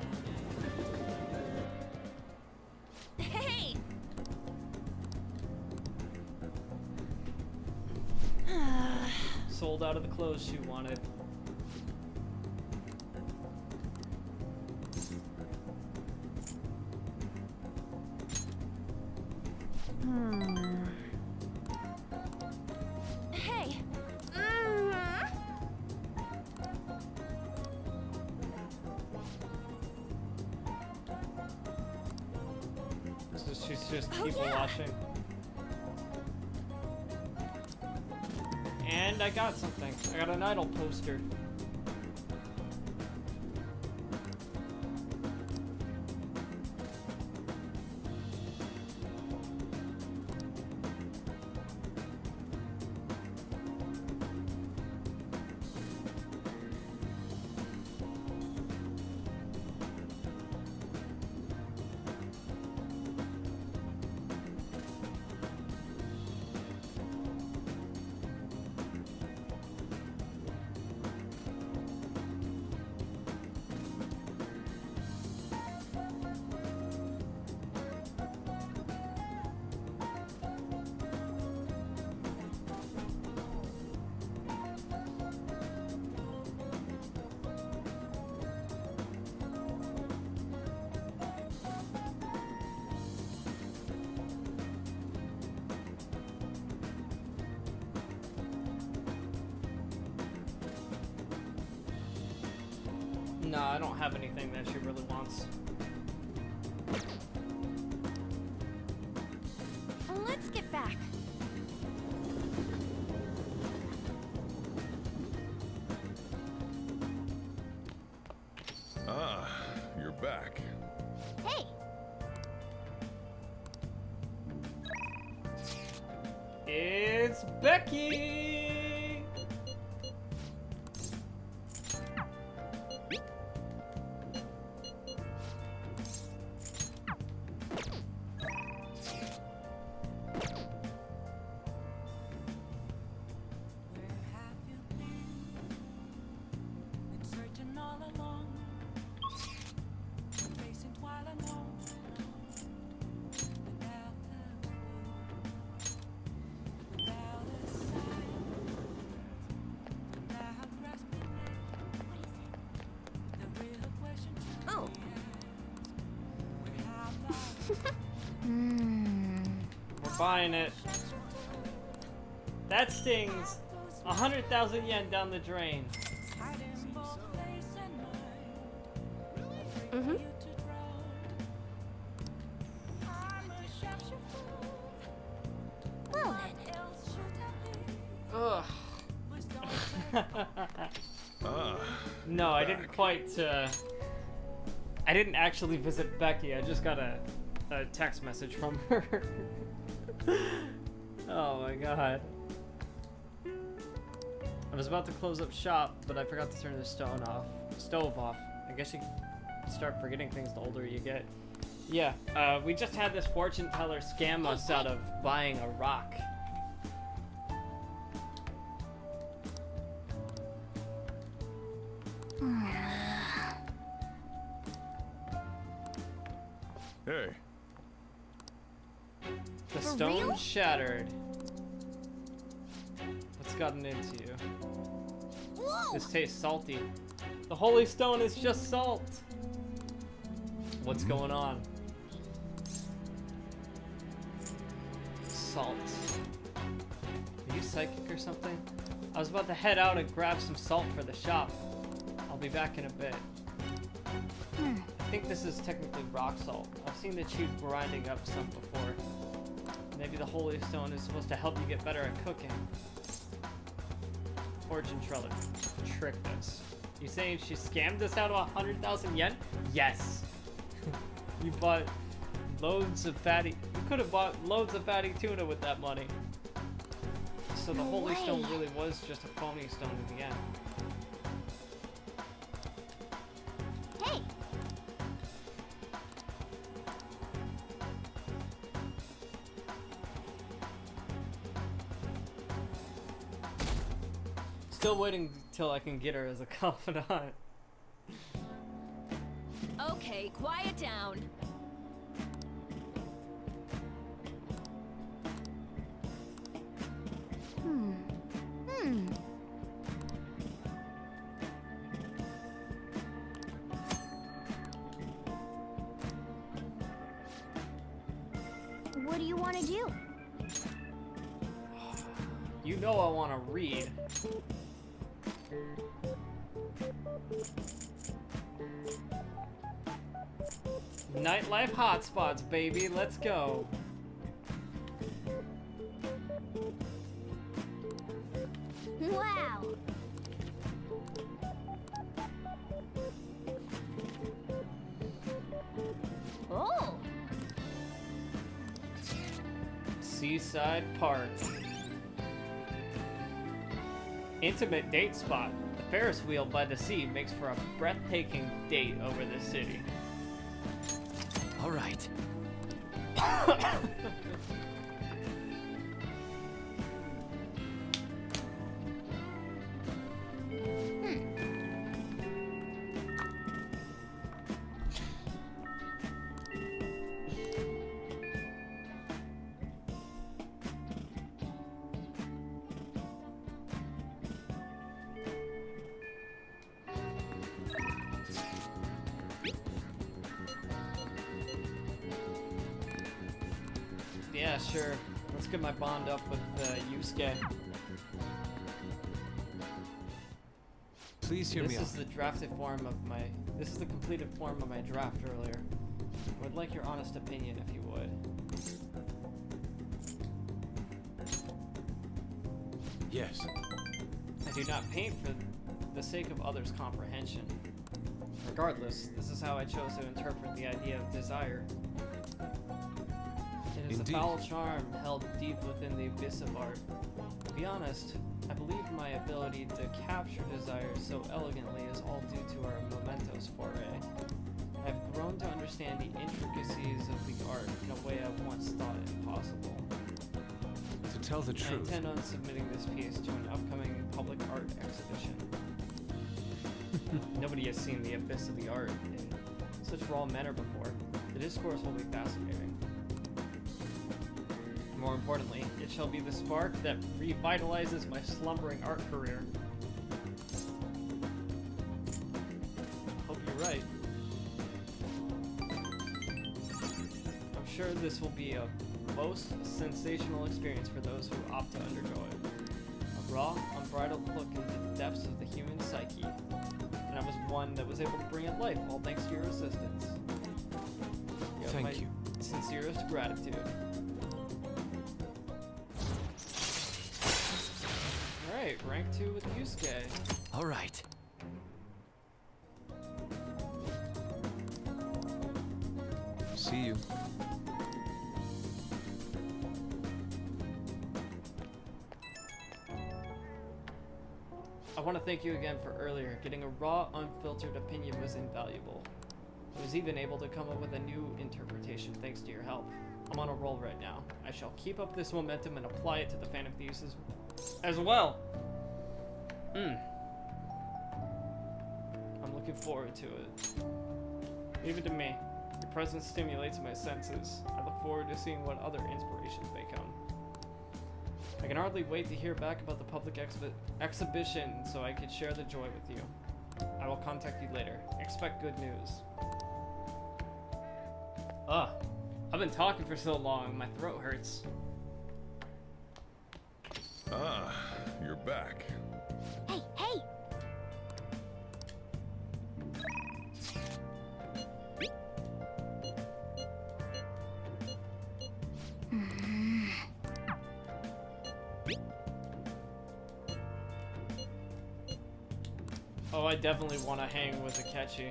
Hey! Sold out of the clothes she wanted. Hey! She's just Oh, people yeah. watching. And I got something. I got an idol poster. No, I don't have anything that she really wants. Let's get back. Ah, you're back. Hey! It's Becky! Oh. We're buying it. That stings. 100,000 yen down the drain. Mm-hmm. Well then. Ugh. Ah. No, I didn't quite, I didn't actually visit Becky. I just got a text message from her. Oh my god. I was about to close up shop, but I forgot to turn the stove off. I guess you start forgetting things the older you get. Yeah, we just had this fortune teller scam us out of buying a rock. Hey. The For stone real? shattered. What's gotten into you? Whoa! This tastes salty. The holy stone is just salt. What's going on? Salt. Are you psychic or something? I was about to head out and grab some salt for the shop. I'll be back in a bit. I think this is technically rock salt. I've seen the chew grinding up some before. Maybe the Holy Stone is supposed to help you get better at cooking. Fortune teller tricked us. You saying she scammed us out of 100,000 yen? Yes. You bought loads of fatty. You could have bought loads of fatty tuna with that money. So the No Holy Stone way. really was just a phony stone in the end. Hey! Still waiting till I can get her as a confidant. Okay, quiet down. What do you want to do? You know I want to read. Nightlife hotspots, baby. Let's go. Wow! Oh! Seaside Park. Intimate date spot. The Ferris wheel by the sea makes for a breathtaking date over the city. All right. Yeah, sure. Let's get my bond up with Yusuke. Please hear me This out. is the drafted form of my. This is the completed form of my draft earlier. I would like your honest opinion, if you would. Yes. I do not paint for the sake of others' comprehension. Regardless, this is how I chose to interpret the idea of desire. It is Indeed. a foul charm held deep within the abyss of art. To be honest, I believe my ability to capture desire so elegantly is all due to our mementos foray. I've grown to understand the intricacies of the art in a way I once thought impossible. To tell the I truth, intend on submitting this piece to an upcoming public art exhibition. Nobody has seen the abyss of the art in such raw manner before. The discourse will be fascinating. More importantly, it shall be the spark that revitalizes my slumbering art career. Hope you're right. I'm sure this will be a most sensational experience for those who opt to undergo it. A raw, unbridled look into the depths of the human psyche. And I was one that was able to bring it life, all thanks to your assistance. You have Thank my you. sincerest gratitude. Alright, rank 2 with Yusuke. All right. see you. I want to thank you again for earlier. Getting a raw, unfiltered opinion was invaluable. I was even able to come up with a new interpretation thanks to your help. I'm on a roll right now. I shall keep up this momentum and apply it to the Phantom Thieves as well. I'm looking forward to it. Leave it to me. Your presence stimulates my senses. I look forward to seeing what other inspirations may come. I can hardly wait to hear back about the public exhibition so I could share the joy with you. I will contact you later. Expect good news. Ugh. I've been talking for so long, my throat hurts. Ah, you're back. Hey, hey! I definitely want to hang with Akechi.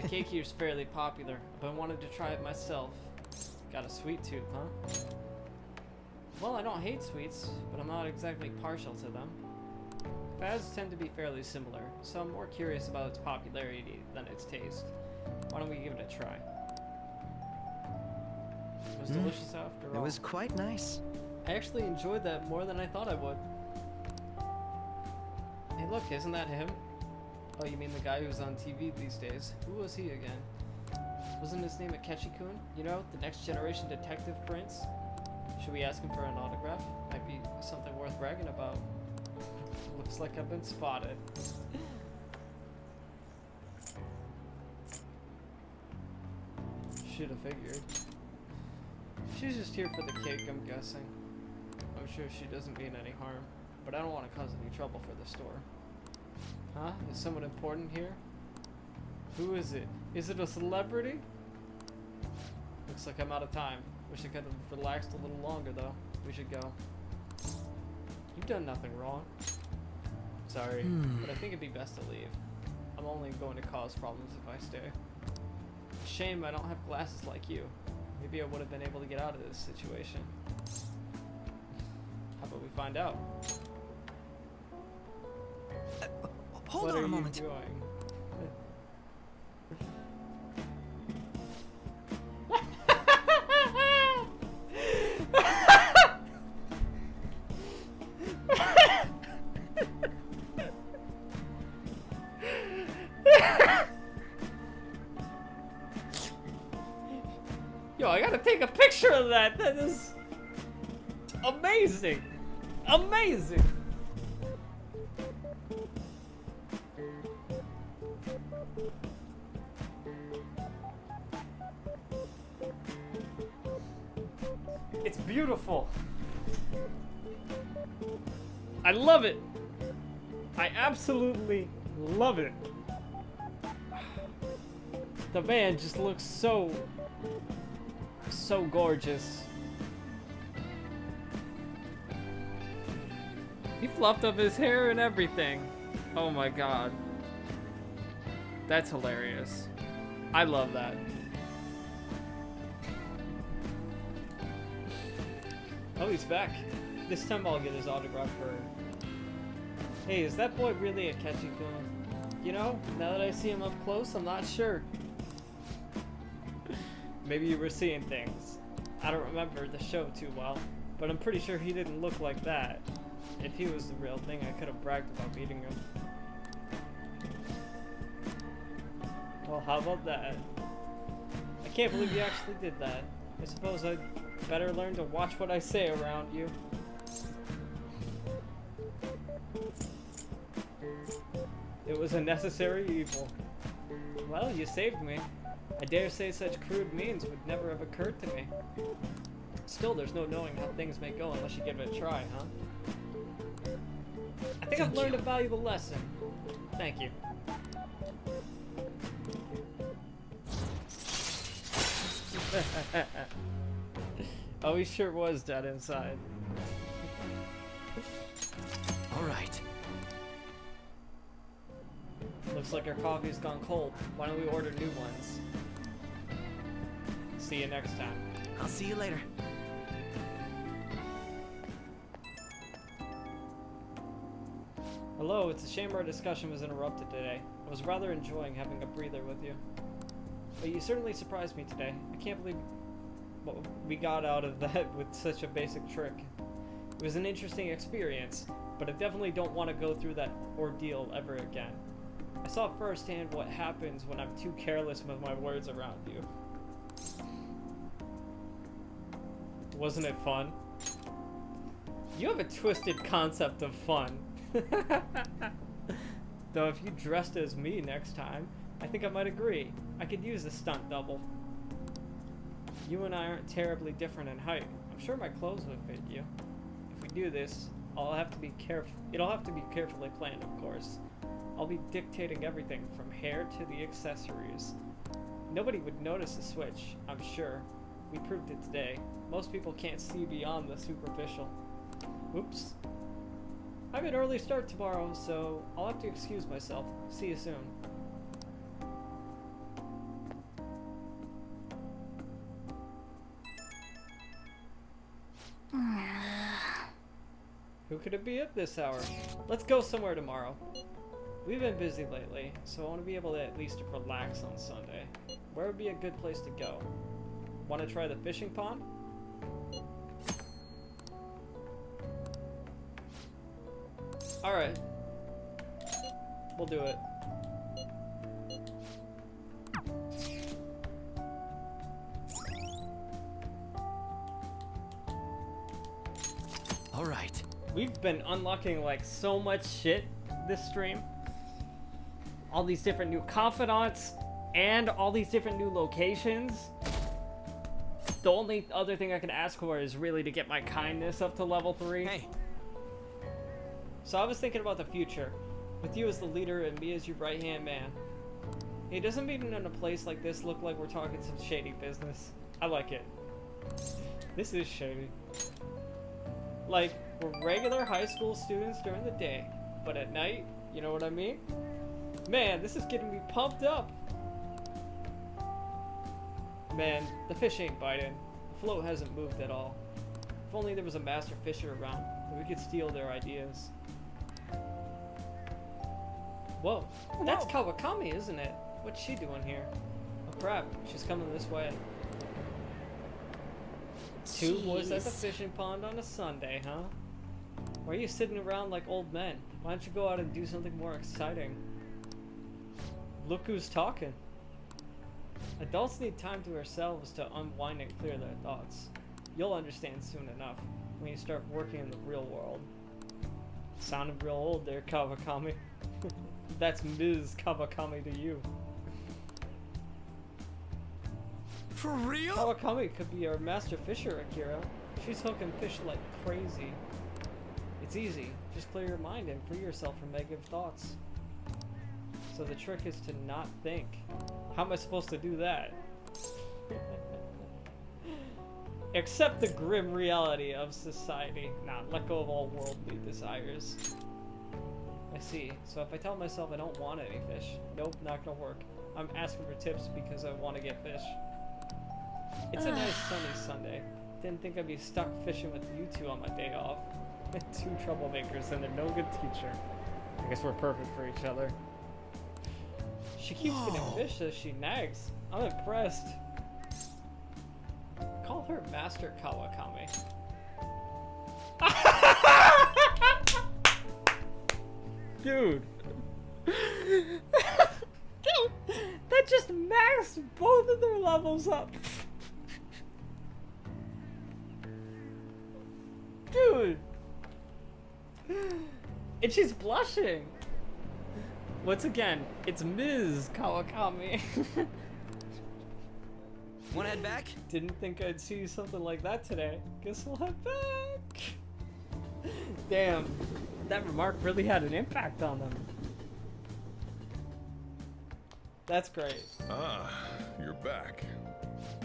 The cake here is fairly popular, but I wanted to try it myself. Got a sweet tooth, huh? Well, I don't hate sweets, but I'm not exactly partial to them. Fads tend to be fairly similar, so I'm more curious about its popularity than its taste. Why don't we give it a try? It was delicious after all. It was quite nice. I actually enjoyed that more than I thought I would. Hey look, isn't that him? Oh, you mean the guy who's on TV these days? Who was he again? Wasn't his name Akechi-kun? You know, the next generation detective prince? Should we ask him for an autograph? Might be something worth bragging about. Looks like I've been spotted. Should have figured. She's just here for the cake, I'm guessing. I'm sure she doesn't mean any harm, but I don't want to cause any trouble for the store. Huh? Is someone important here? Who is it? Is it a celebrity? Looks like I'm out of time. Wish I could have relaxed a little longer, though. We should go. You've done nothing wrong. Sorry, but I think it'd be best to leave. I'm only going to cause problems if I stay. Shame I don't have glasses like you. Maybe I would have been able to get out of this situation. How about we find out? Hold on a moment. What are you doing? Yo, I gotta take a picture of that. That is amazing. Amazing. It's beautiful. I love it. I absolutely love it. The man just looks so gorgeous. He fluffed up his hair and everything. Oh my god. That's hilarious. I love that. Oh, he's back. This time I'll get his autograph for... Hey, is that boy really Akechi-kun? You know, now that I see him up close, I'm not sure. Maybe you were seeing things. I don't remember the show too well, but I'm pretty sure he didn't look like that. If he was the real thing, I could have bragged about meeting him. Well, how about that? I can't believe you actually did that. I suppose I'd better learn to watch what I say around you. It was a necessary evil. Well, you saved me. I dare say such crude means would never have occurred to me. Still, there's no knowing how things may go unless you give it a try, huh? I think I've learned a valuable lesson. Thank you. Oh, he sure was dead inside. All right. Looks like our coffee's gone cold. Why don't we order new ones? See you next time. I'll see you later. Hello, it's a shame our discussion was interrupted today. I was rather enjoying having a breather with you. But you certainly surprised me today. I can't believe what we got out of that with such a basic trick. It was an interesting experience, but I definitely don't want to go through that ordeal ever again. I saw firsthand what happens when I'm too careless with my words around you. Wasn't it fun? You have a twisted concept of fun. Though if you dressed as me next time, I think I might agree. I could use a stunt double. You and I aren't terribly different in height. I'm sure my clothes would fit you. If we do this, it'll have to be carefully planned, of course. I'll be dictating everything from hair to the accessories. Nobody would notice the switch, I'm sure. We proved it today. Most people can't see beyond the superficial. Oops. I have an early start tomorrow, so I'll have to excuse myself. See you soon. Who could it be at this hour? Let's go somewhere tomorrow. We've been busy lately, so I want to be able to at least relax on Sunday. Where would be a good place to go? Want to try the fishing pond? Alright. We'll do it. Alright. We've been unlocking like so much shit this stream. All these different new confidants and all these different new locations. The only other thing I can ask for is really to get my kindness up to level 3. Hey. So I was thinking about the future, with you as the leader and me as your right-hand man. Hey, doesn't being in a place like this look like we're talking some shady business? I like it. This is shady. Like, we're regular high school students during the day, but at night, you know what I mean? Man, this is getting me pumped up. Man, the fish ain't biting. The float hasn't moved at all. If only there was a master fisher around, then we could steal their ideas. Whoa, that's Kawakami, isn't it? What's she doing here? Oh crap, she's coming this way. Two boys at the fishing pond on a Sunday, huh? Why are you sitting around like old men? Why don't you go out and do something more exciting? Look who's talking. Adults need time to ourselves to unwind and clear their thoughts. You'll understand soon enough when you start working in the real world. Sounded real old there, Kawakami. That's Ms. Kawakami to you. For real? Kawakami could be our master fisher, Akira. She's hooking fish like crazy. It's easy. Just clear your mind and free yourself from negative thoughts. So the trick is to not think. How am I supposed to do that? Accept the grim reality of society. Nah, let go of all worldly desires. I see. So if I tell myself I don't want any fish, nope, not gonna work. I'm asking for tips because I want to get fish. It's a nice sunny Sunday. Didn't think I'd be stuck fishing with you two on my day off. Two troublemakers and a no good teacher. I guess we're perfect for each other. She keeps getting fish as she nags. I'm impressed. Call her Master Kawakami. Dude. Dude, that just maxed both of their levels up. Dude. And she's blushing. Once again, it's Ms. Kawakami. Wanna head back? Didn't think I'd see something like that today. Guess we'll head back. Damn, that remark really had an impact on them. That's great. Ah, you're back.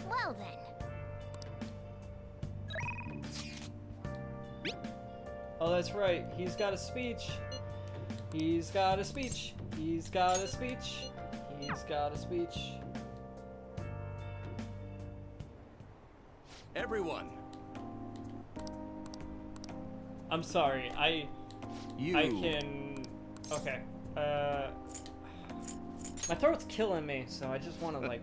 Well then. Oh, that's right. He's got a speech. He's got a speech. He's got a speech. He's got a speech. Everyone. I'm sorry. I You. can. Okay. My throat's killing me, so I just want to like.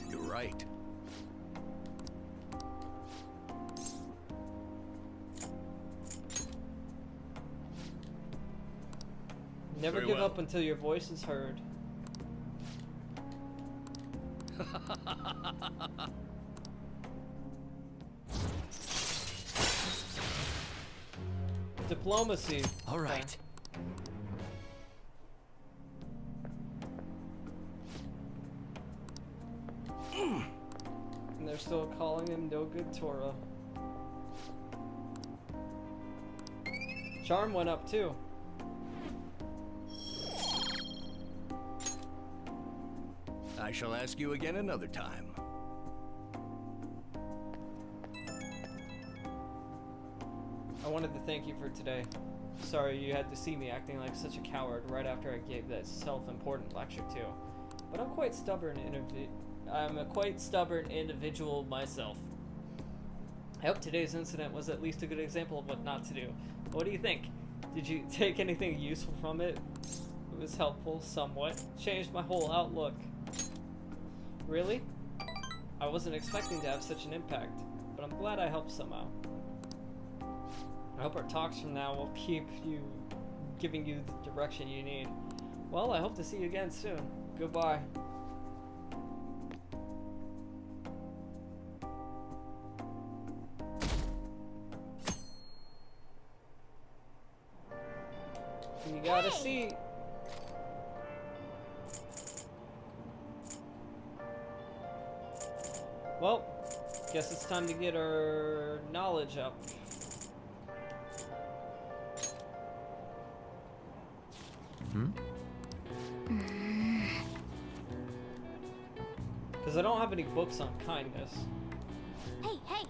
You're right. Never Very give well. up until your voice is heard. Diplomacy. All right. And they're still calling him no good Torah. Charm went up too. I shall ask you again another time. I wanted to thank you for today. Sorry you had to see me acting like such a coward right after I gave that self-important lecture too. But I'm a quite stubborn individual myself. I hope today's incident was at least a good example of what not to do. What do you think? Did you take anything useful from it? It was helpful, somewhat. Changed my whole outlook. Really? I wasn't expecting to have such an impact, but I'm glad I helped somehow. I hope our talks from now will keep you, giving you the direction you need. Well, I hope to see you again soon. Goodbye. You gotta see. Well, guess it's time to get our knowledge up. Because I don't have any books on kindness. Hey, hey!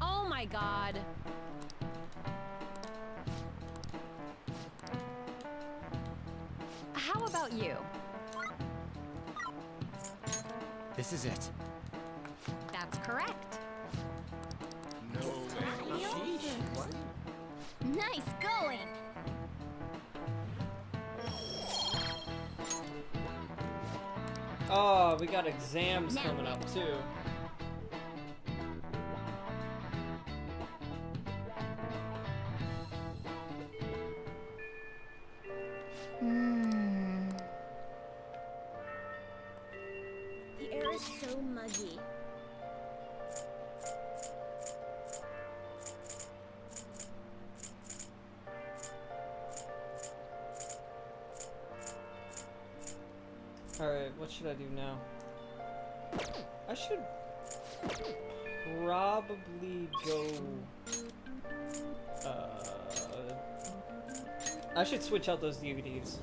Oh my god. How about you? This is it. That's correct. Nice going! Oh, we got exams coming up too. The air is so muggy. Alright, what should I do now? I should probably go... I should switch out those DVDs.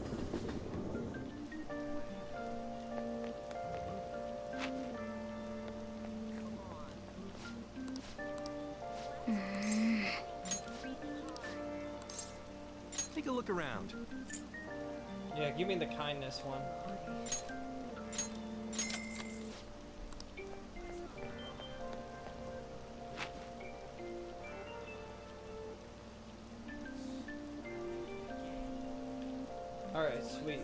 Take a look around. Yeah, give me the kindness one. Alright, sweet.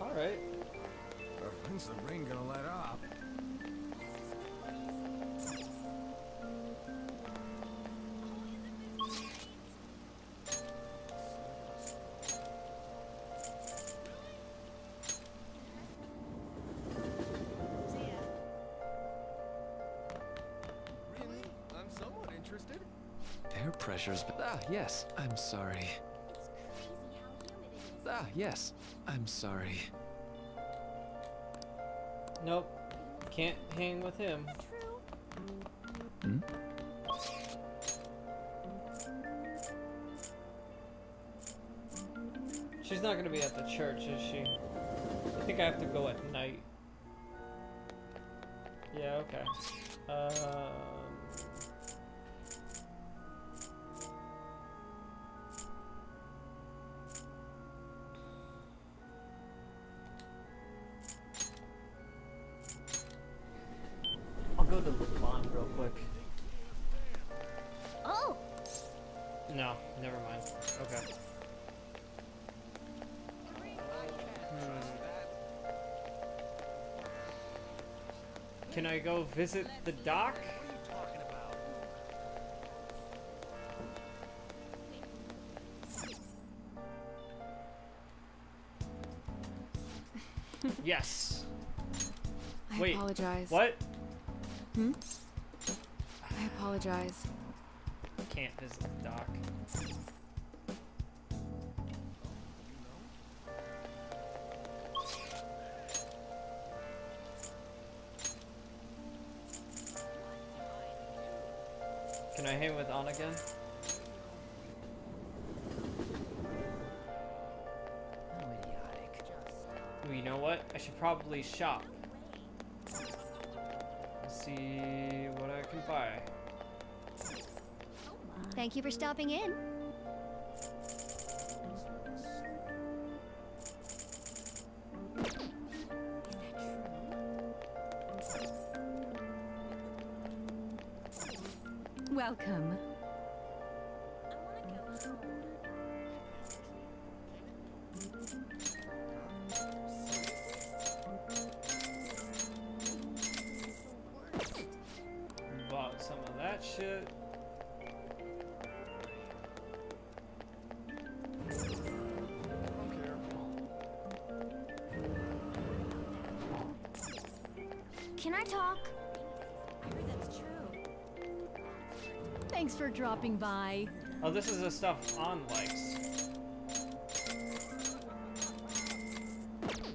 Alright. When's the rain gonna let up? Really? I'm somewhat interested. Air pressures, but yes, I'm sorry. Yes, I'm sorry. Nope. Can't hang with him. Hmm? She's not gonna be at the church, is she? I think I have to go at night. Yeah, okay. I'll go to the pond real quick. Oh! No, never mind. Okay. Can I go visit the dock? Yes. I Wait. apologize. What? I apologize. can't visit the dock. Can I hang with Anna again? How idiotic. Ooh, you know what? I should probably shop. Let's see what I can buy. Thank you for stopping in. Welcome. Bought some of that shit. Can I talk? I heard that's true. Thanks for dropping by. Oh, this is the stuff On likes.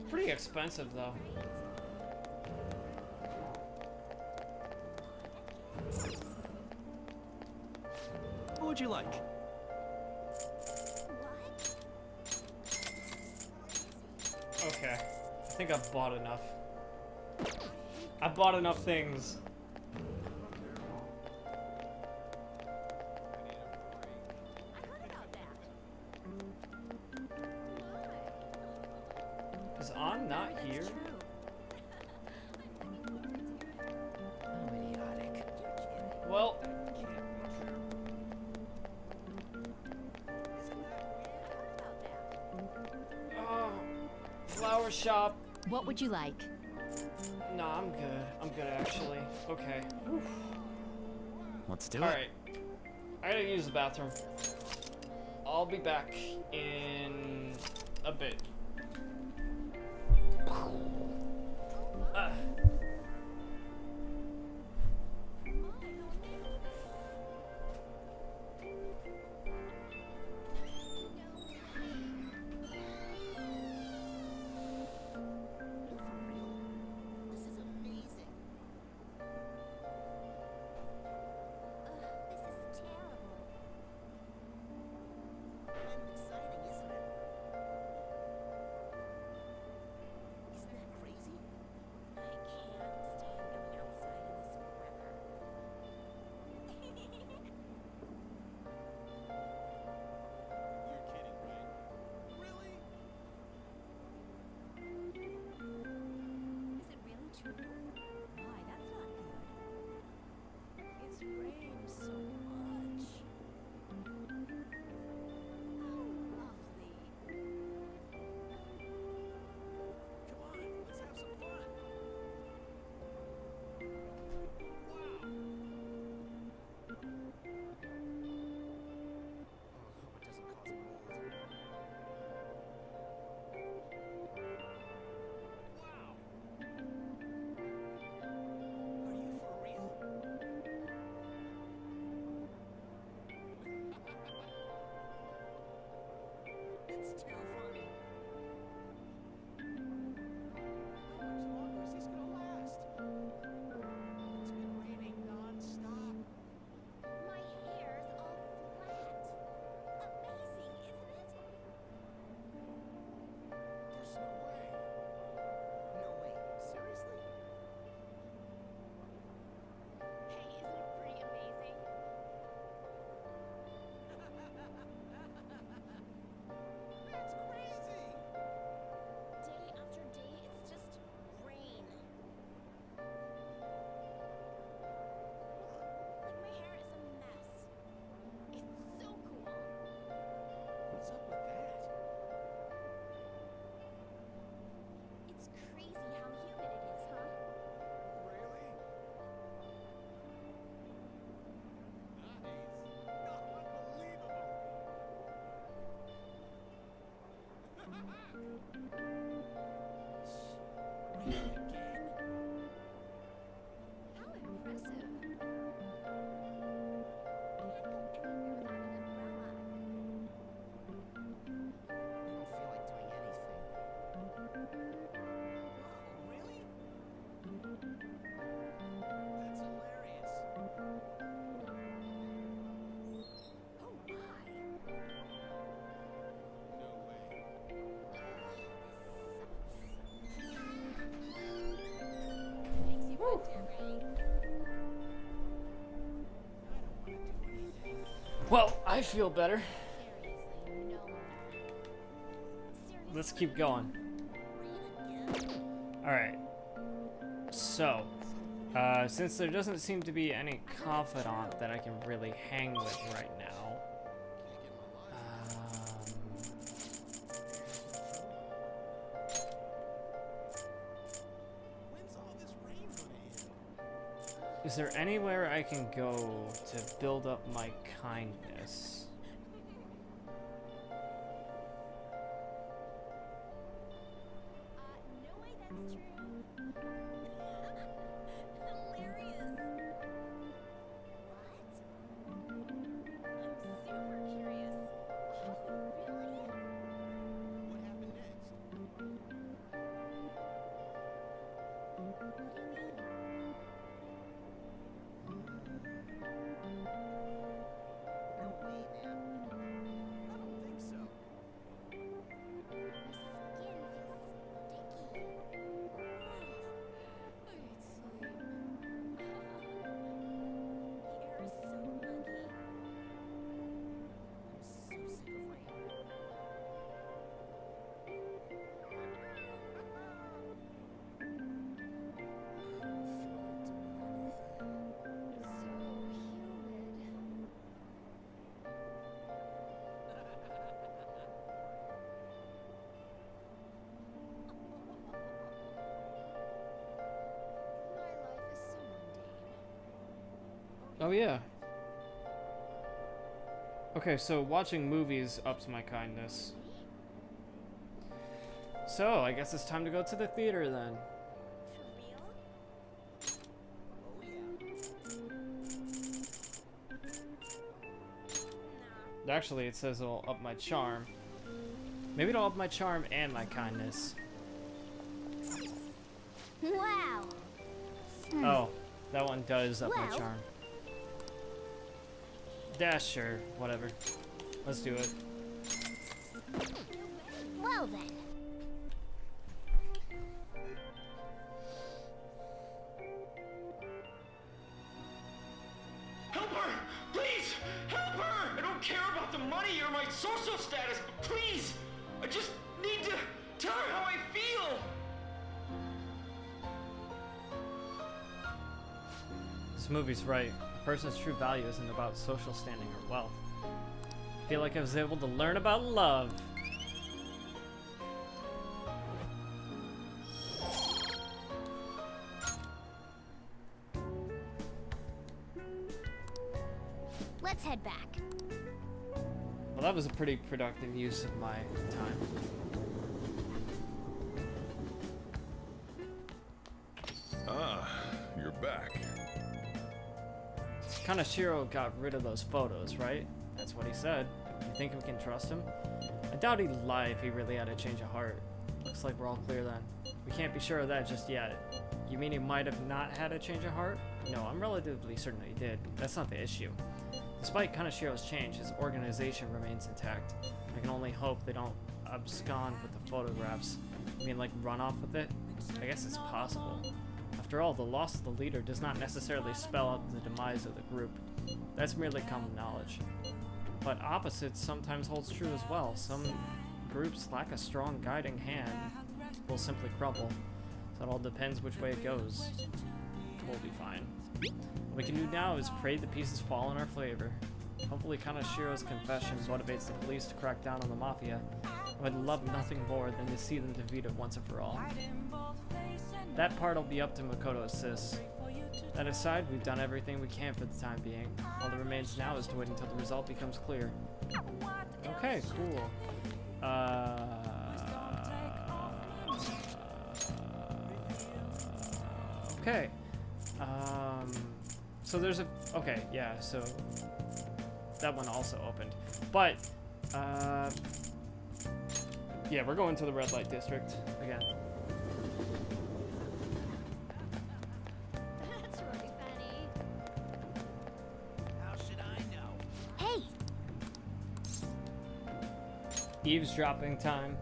Pretty expensive though. What would you like? Okay. I think I've bought enough. I bought enough things. Is On not here? How idiotic. Well, flower shop. What would you like? No, I'm good. I'm good actually. Okay. Let's do it. Alright. I gotta use the bathroom. I'll be back in a bit. Ah. That's Well, I feel better. Let's keep going. Alright. So, since there doesn't seem to be any confidant that I can really hang with right now, is there anywhere I can go to build up my kindness? Oh yeah. Okay, so watching movies ups my kindness. So, I guess it's time to go to the theater then. Actually, it says it'll up my charm. Maybe it'll up my charm and my kindness. Wow. Oh, that one does up my Well. charm. Yeah, sure, whatever. Let's do it. Well then. Help her! Please! Help her! I don't care about the money or my social status, but please! I just need to tell her how I feel! This movie's right. A person's true value isn't about social standing or wealth. I feel like I was able to learn about love. Let's head back. Well, that was a pretty productive use of my time. Ah, you're back. Kaneshiro got rid of those photos, right? That's what he said. You think we can trust him? I doubt he'd lie if he really had a change of heart. Looks like we're all clear then. We can't be sure of that just yet. You mean he might have not had a change of heart? No, I'm relatively certain that he did. That's not the issue. Despite Kaneshiro's change, his organization remains intact. I can only hope they don't abscond with the photographs. I mean, like, run off with it? I guess it's possible. After all, the loss of the leader does not necessarily spell out the demise of the group. That's merely common knowledge. But opposite sometimes holds true as well. Some groups lack a strong guiding hand, will simply crumble. So it all depends which way it goes. We'll be fine. What we can do now is pray the pieces fall in our favor. Hopefully Kaneshiro's confession motivates the police to crack down on the Mafia. I would love nothing more than to see them defeated once and for all. That part will be up to Makoto Sis. That aside, we've done everything we can for the time being. All that remains now is to wait until the result becomes clear. Okay, cool. Okay. So there's a... Okay, yeah, so... That one also opened. But, yeah, we're going to the red light district again. That's really funny. How should I know? Hey, Eavesdropping time.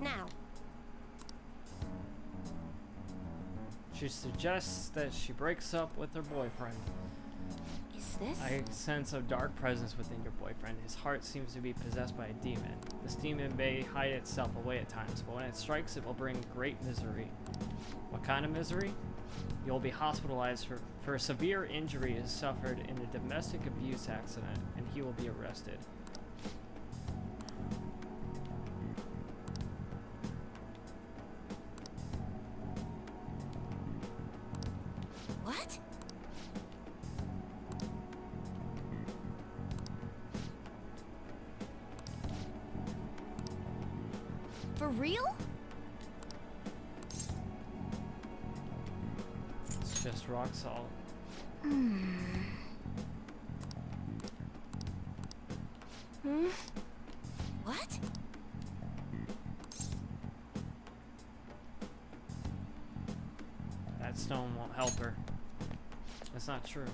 Now. She suggests that she breaks up with her boyfriend. Is this? I sense a dark presence within your boyfriend. His heart seems to be possessed by a demon. This demon may hide itself away at times, but when it strikes, it will bring great misery. What kind of misery? You'll be hospitalized for a severe injury is suffered in a domestic abuse accident, and he will be arrested. What? For real? It's just rock salt. What? That stone won't help her. That's not true.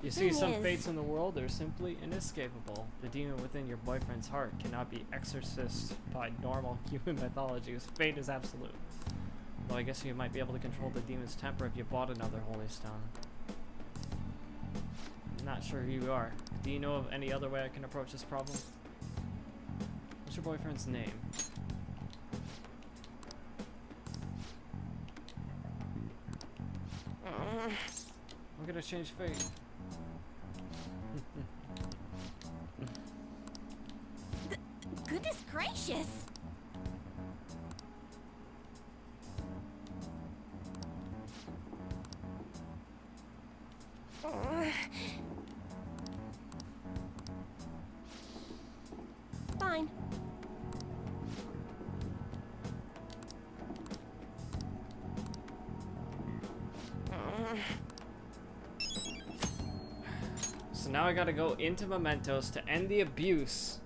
You see, some fates in the world are simply inescapable. The demon within your boyfriend's heart cannot be exorcised by normal human mythology. His fate is absolute. Though I guess you might be able to control the demon's temper if you bought another holy stone. I'm not sure who you are. Do you know of any other way I can approach this problem? What's your boyfriend's name? I'm gonna change fate. Goodness gracious! Fine. So now I gotta go into Mementos to end the abuse.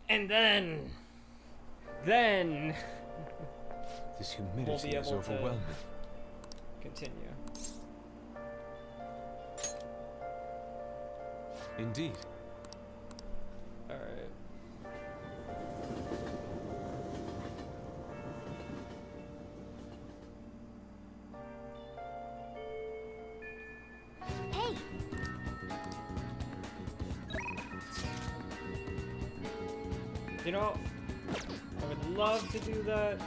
And then This we'll humidity be is able to overwhelming. continue. Indeed. Alright. Hey! You know, I would love to do that.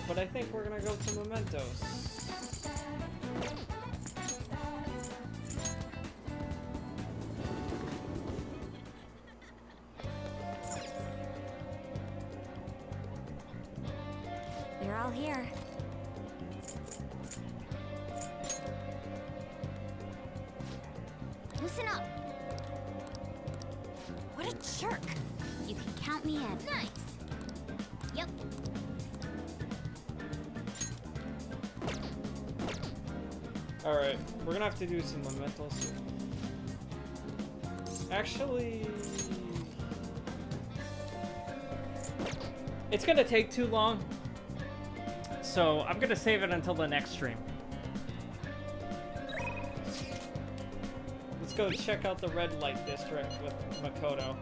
But I think we're gonna go to Mementos. You're all here. Listen up! What a jerk! You can count me in. Nice! Yep. Alright, we're gonna have to do some Mementos. Actually, it's gonna take too long, so I'm gonna save it until the next stream. Let's go check out the red light district with Makoto.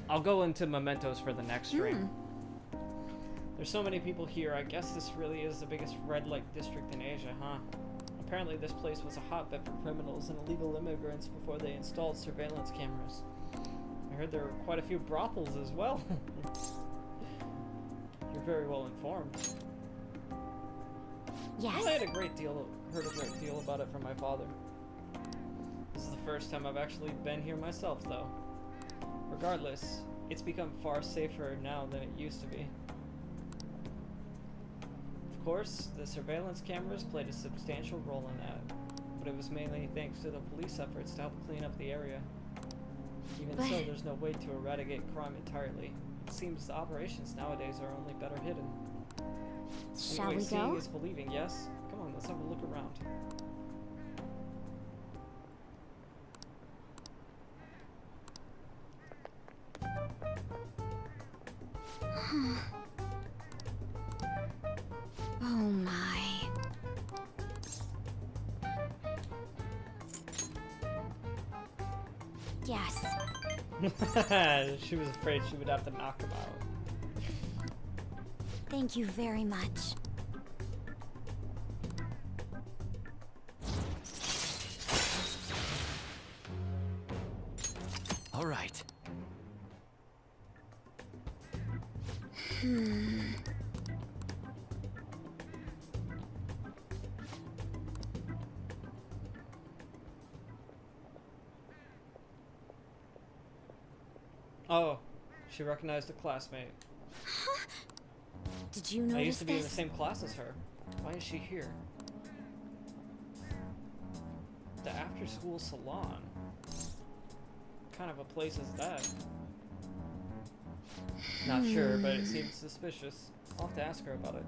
I'll go into Mementos for the next stream. There's so many people here. I guess this really is the biggest red light district in Asia, huh? Apparently this place was a hotbed for criminals and illegal immigrants before they installed surveillance cameras. I heard there were quite a few brothels as well. You're very well informed. Yes. Well, I heard a great deal about it from my father. This is the first time I've actually been here myself, though. Regardless, it's become far safer now than it used to be. Of course, the surveillance cameras played a substantial role in that, but it was mainly thanks to the police efforts to help clean up the area. Even so, there's no way to eradicate crime entirely. It seems the operations nowadays are only better hidden. Shall Anyway, we seeing go? is believing, yes? Come on, let's have a look around. Oh my. Yes. She was afraid she would have to knock him out. Thank you very much. All right. Oh, she recognized a classmate. Did you notice I used to be in the this? same class as her. Why is she here? The after-school salon. What kind of a place is that? Not sure, but it seems suspicious. I'll have to ask her about it.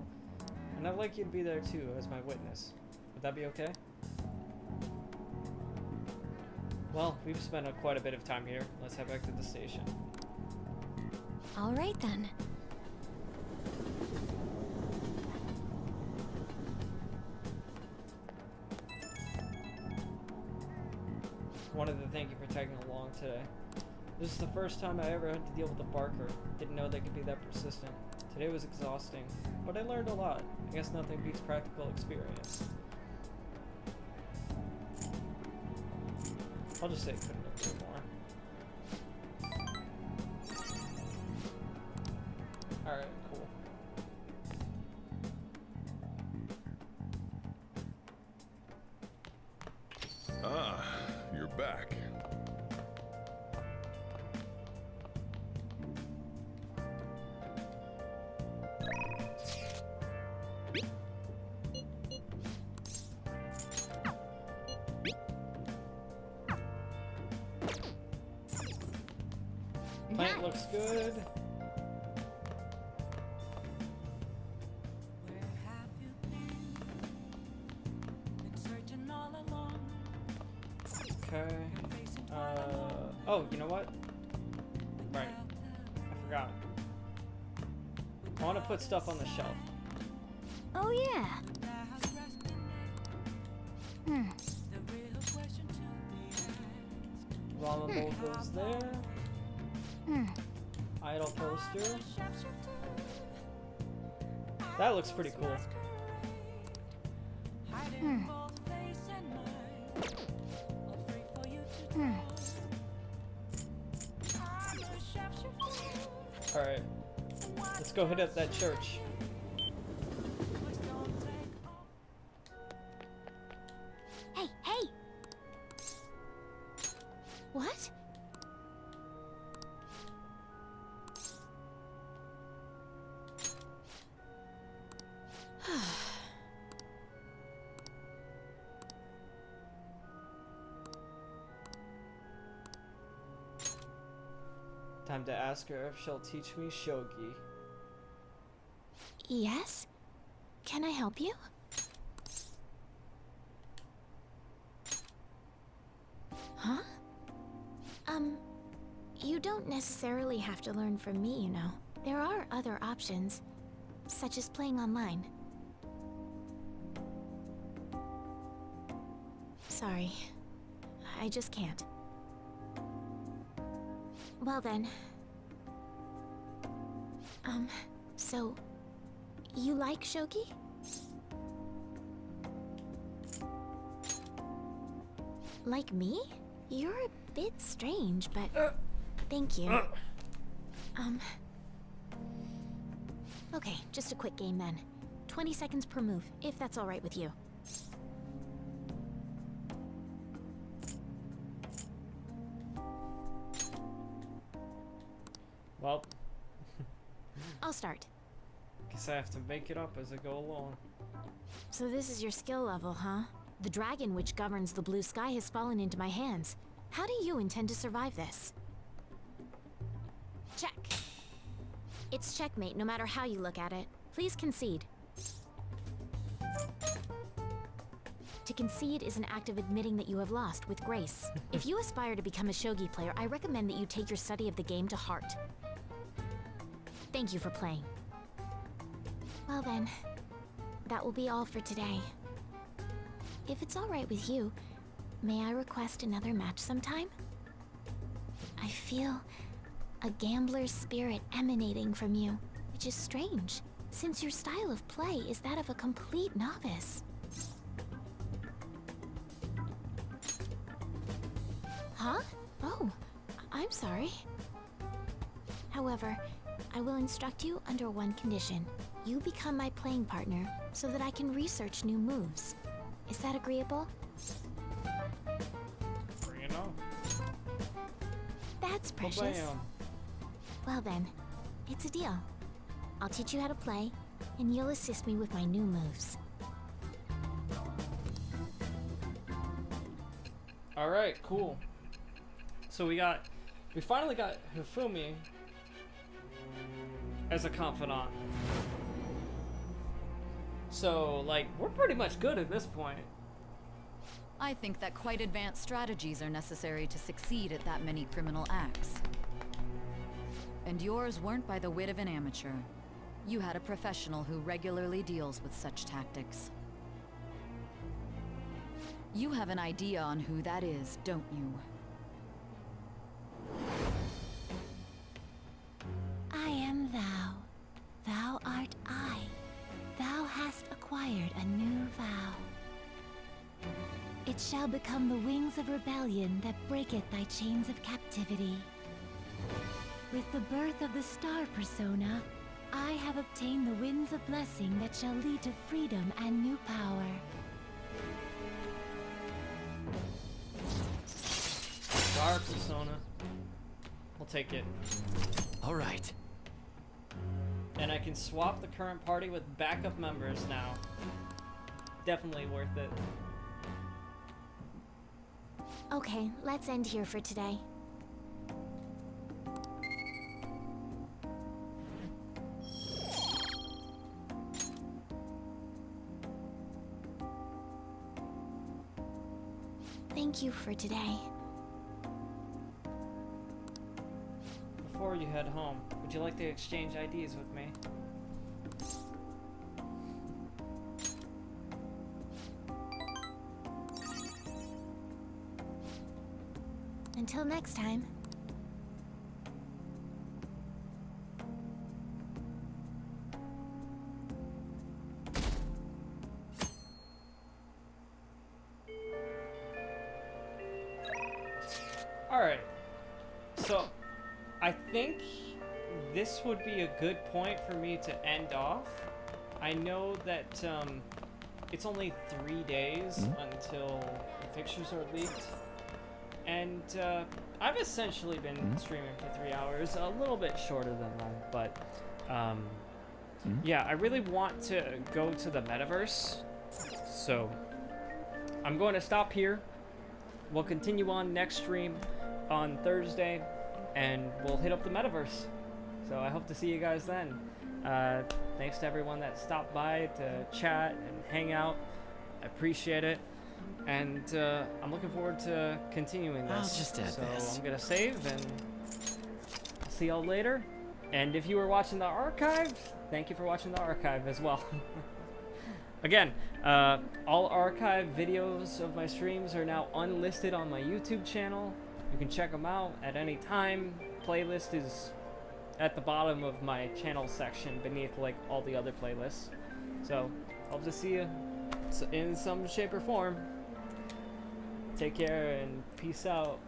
And I'd like you to be there too, as my witness. Would that be okay? Well, we've spent quite a bit of time here. Let's head back to the station. All right then. Wanted to thank you for tagging along today. This is the first time I ever had to deal with a barker. Didn't know they could be that persistent. Today was exhausting, but I learned a lot. I guess nothing beats practical experience. I'll just say couldn't agree more. Alright, cool. Ah, you're back. Plant looks good. Okay. Oh, you know what? Right. I forgot. I want to put stuff on the shelf. Oh yeah. Ramen bowl goes there. Idle poster. That looks pretty cool. Alright. Let's go hit up that church. Hey, hey! What? Time to ask her if she'll teach me shogi. Yes? Can I help you? Huh? You don't necessarily have to learn from me, you know. There are other options, such as playing online. Sorry. I just can't. Well then. So... you like shogi? Like me? You're a bit strange, but... thank you. Okay, just a quick game then. 20 seconds per move, if that's alright with you. Well, I'll start. guess I have to make it up as I go along. So this is your skill level, huh? The dragon which governs the blue sky has fallen into my hands. How do you intend to survive this? Check. It's checkmate no matter how you look at it. Please concede. To concede is an act of admitting that you have lost with grace. If you aspire to become a shogi player, I recommend that you take your study of the game to heart. Thank you for playing. Well then, that will be all for today. If it's alright with you, may I request another match sometime? I feel a gambler's spirit emanating from you, which is strange, since your style of play is that of a complete novice. Huh? Oh, I'm sorry. However, I will instruct you under one condition. You become my playing partner so that I can research new moves. Is that agreeable? Bring it on. That's precious. Ba-bam. Well then, it's a deal. I'll teach you how to play, and you'll assist me with my new moves. Alright, cool. So we finally got Hifumi as a confidant. So, like, we're pretty much good at this point. I think that quite advanced strategies are necessary to succeed at that many criminal acts. And yours weren't by the wit of an amateur. You had a professional who regularly deals with such tactics. You have an idea on who that is, don't you? I am thou. Thou art I. Thou hast acquired a new vow. It shall become the wings of rebellion that breaketh thy chains of captivity. With the birth of the star persona, I have obtained the winds of blessing that shall lead to freedom and new power. Star persona. We'll take it. All right. And I can swap the current party with backup members now. Definitely worth it. Okay, let's end here for today. Thank you for today. Before you head home, would you like to exchange IDs with me? Until next time. Alright. So, I think this would be a good point for me to end off. I know that it's only 3 days until the pictures are leaked. And I've essentially been streaming for 3 hours, a little bit shorter than that, but yeah, I really want to go to the metaverse. So I'm going to stop here. We'll continue on next stream on Thursday, and we'll hit up the metaverse. So I hope to see you guys then. Thanks to everyone that stopped by to chat and hang out. I appreciate it. And I'm looking forward to continuing this. I'll just add this. So I'm gonna save, and I'll see y'all later. And if you were watching the archive, thank you for watching the archive as well. Again, all archive videos of my streams are now unlisted on my YouTube channel. You can check them out at any time. Playlist is at the bottom of my channel section beneath like all the other playlists. So hope to see you in some shape or form. Take care and peace out.